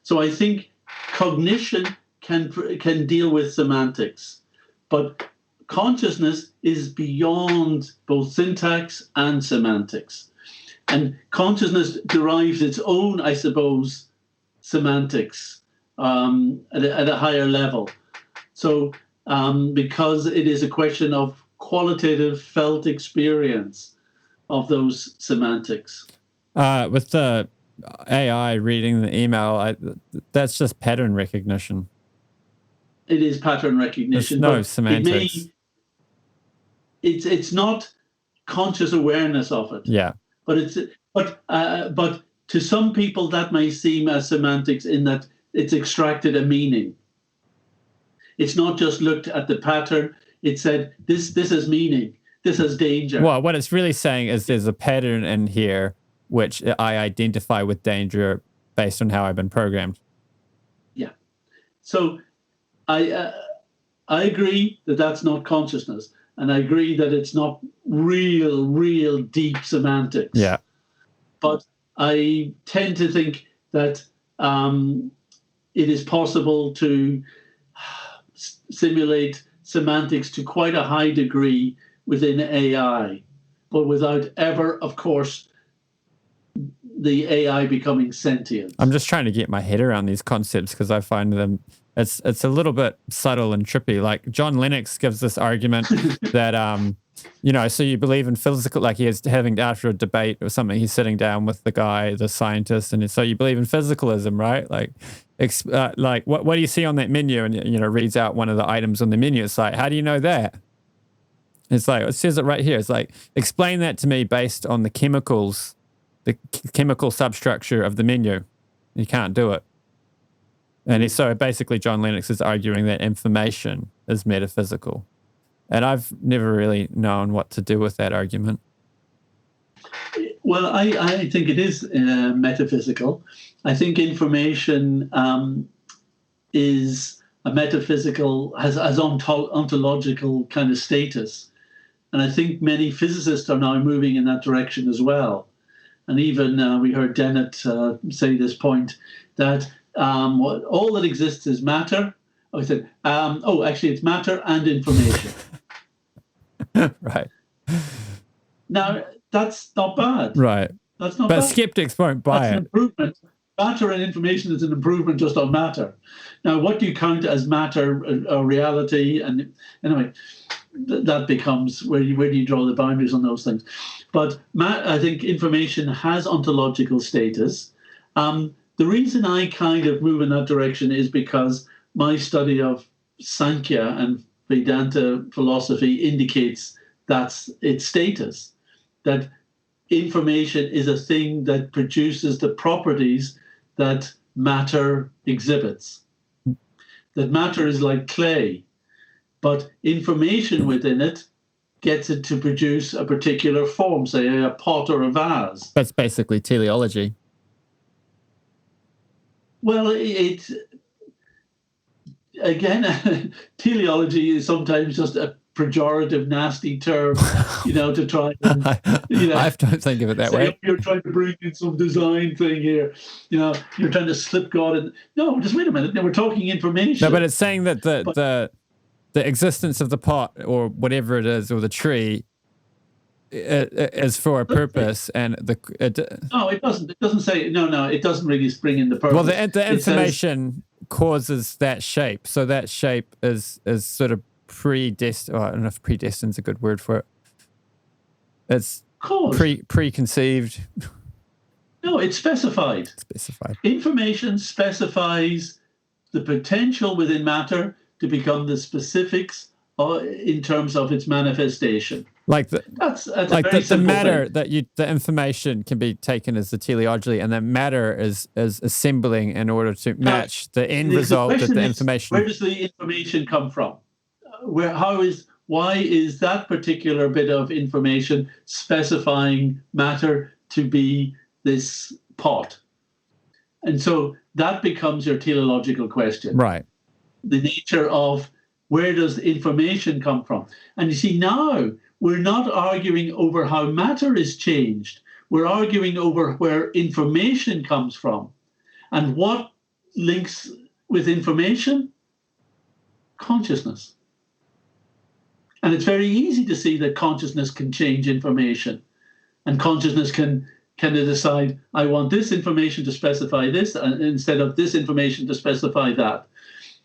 So I think cognition can deal with semantics, but consciousness is beyond both syntax and semantics. And consciousness derives its own, I suppose, semantics at a higher level. So because it is a question of qualitative felt experience of those semantics. With the AI reading the email, that's just pattern recognition. It is pattern recognition. There's no semantics. It's not conscious awareness of it. Yeah. But to some people that may seem as semantics in that it's extracted a meaning. It's not just looked at the pattern. It said this has meaning. This has danger. Well, what it's really saying is there's a pattern in here which I identify with danger based on how I've been programmed. Yeah. So I agree that that's not consciousness. And I agree that it's not real deep semantics. Yeah. But I tend to think that it is possible to simulate semantics to quite a high degree within AI. but without ever, of course, the AI becoming sentient. I'm just trying to get my head around these concepts because I find them, it's a little bit subtle and trippy. Like John Lennox gives this argument that, so you believe in physical, like he is having after a debate or something, he's sitting down with the guy, the scientist, and so you believe in physicalism, right? Like what do you see on that menu? And, reads out one of the items on the menu. It's like, how do you know that? It's like, it says it right here. It's like, explain that to me based on the chemicals, the chemical substructure of the menu. You can't do it. And so basically John Lennox is arguing that information is metaphysical. And I've never really known what to do with that argument. Well, I think it is metaphysical. I think information is a metaphysical, has ontological kind of status. And I think many physicists are now moving in that direction as well. And even we heard Dennett say this point, that all that exists is matter. I said, actually, it's matter and information. Right. Now, that's not bad. Right. That's not bad. But skeptics won't buy That's an improvement. Matter and information is an improvement just on matter. Now, what do you count as matter or reality? And anyway, that becomes where do you draw the boundaries on those things? But I think information has ontological status. The reason I kind of move in that direction is because my study of Sankhya and Vedanta philosophy indicates that's its status, that information is a thing that produces the properties that matter exhibits. That matter is like clay, but information within it gets it to produce a particular form, say a pot or a vase. That's basically teleology. Well, again, teleology is sometimes just a pejorative, nasty term, to try and, I don't think of it that way. You're trying to bring in some design thing here. You're trying to slip God in. No, just wait a minute. Now we're talking information. No, but it's saying that the existence of the pot or whatever it is, or the tree, is for a purpose, and no, it doesn't. It doesn't say no. It doesn't really bring in the purpose. Well, the information causes that shape, so that shape is sort of predestined. I don't know if predestined is a good word for it. It's preconceived. No, it's specified. Information specifies the potential within matter to become the specifics in terms of its manifestation. Like that's like the matter thing. The information can be taken as the teleology, and that matter is assembling in order to match the end result that the information. Where does the information come from? Why is that particular bit of information specifying matter to be this pot? And so that becomes your teleological question. Right. The nature of where does the information come from? And you see, now we're not arguing over how matter is changed. We're arguing over where information comes from. And what links with information? Consciousness. And it's very easy to see that consciousness can change information. And consciousness can kind of decide, I want this information to specify this, instead of this information to specify that.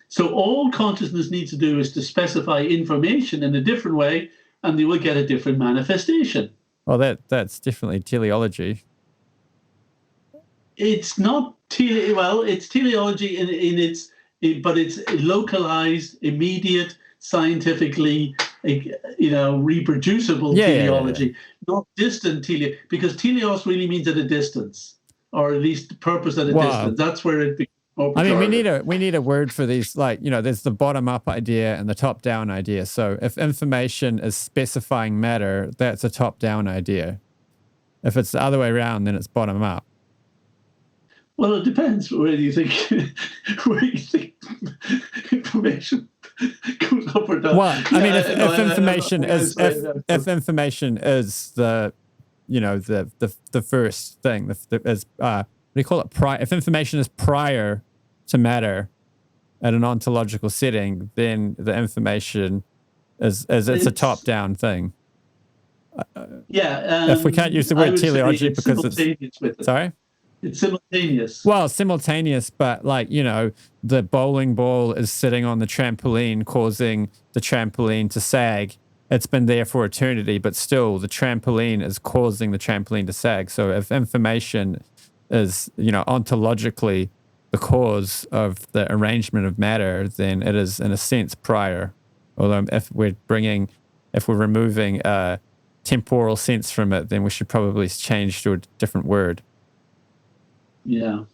So all consciousness needs to do is to specify information in a different way, and they will get a different manifestation. Well, that's definitely teleology. It's not it's teleology but it's localized, immediate, scientifically, reproducible teleology, not distant teleology, because teleos really means at a distance, or at least purpose at a distance. That's where it becomes. I mean, we need a word for these, like, there's the bottom-up idea and the top-down idea. So if information is specifying matter, that's a top-down idea. If it's the other way around, then it's bottom-up. Well, it depends. Where you think information goes up or down? Well, I mean, if information is the the first thing, what do you call it? If information is prior to matter at an ontological setting, then the information is it's a top-down thing. Yeah. If we can't use the I word would say teleology it's because it's simultaneous with it. sorry. It's simultaneous. Well, simultaneous, but like, you know, the bowling ball is sitting on the trampoline, causing the trampoline to sag. It's been there for eternity, but still the trampoline is causing the trampoline to sag. So if information is, you know, ontologically the cause of the arrangement of matter, then it is in a sense prior. Although if we're removing a temporal sense from it, then we should probably change to a different word. Yeah.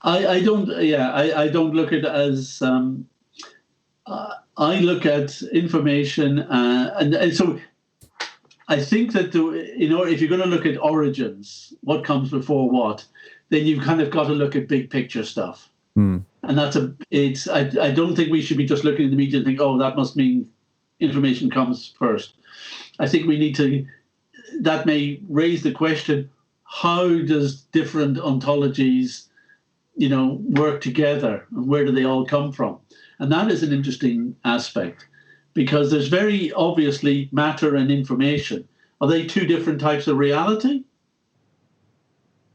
I don't look at it as I look at information and so I think that if you're going to look at origins, what comes before what, then you've kind of got to look at big picture stuff. And I don't think we should be just looking at the media and think, oh, that must mean information comes first. I think that may raise the question, how does different ontologies, work together, and where do they all come from? And that is an interesting aspect, because there's very obviously matter and information. Are they two different types of reality?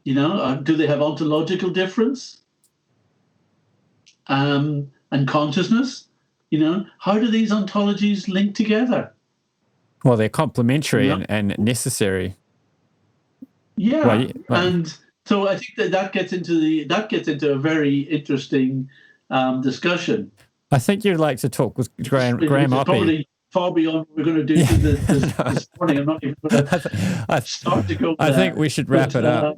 Do they have ontological difference? And consciousness? How do these ontologies link together? Well, they're complementary and necessary. Yeah, and so I think that gets into a very interesting discussion. I think you'd like to talk with Graham Oppie. Probably far beyond what we're going to do this morning. I'm not even going to start to go. I think we should wrap it up.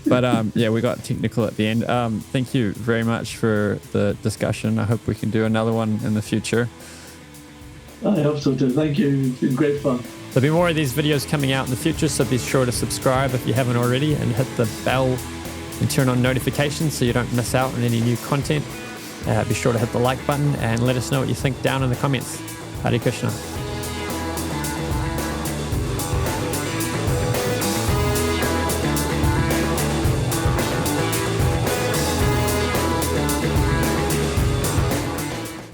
But we got technical at the end. Thank you very much for the discussion. I hope we can do another one in the future. I hope so too. Thank you. It's been great fun. There'll be more of these videos coming out in the future, so be sure to subscribe if you haven't already, and hit the bell and turn on notifications so you don't miss out on any new content. Be sure to hit the like button and let us know what you think down in the comments. Hare Krishna.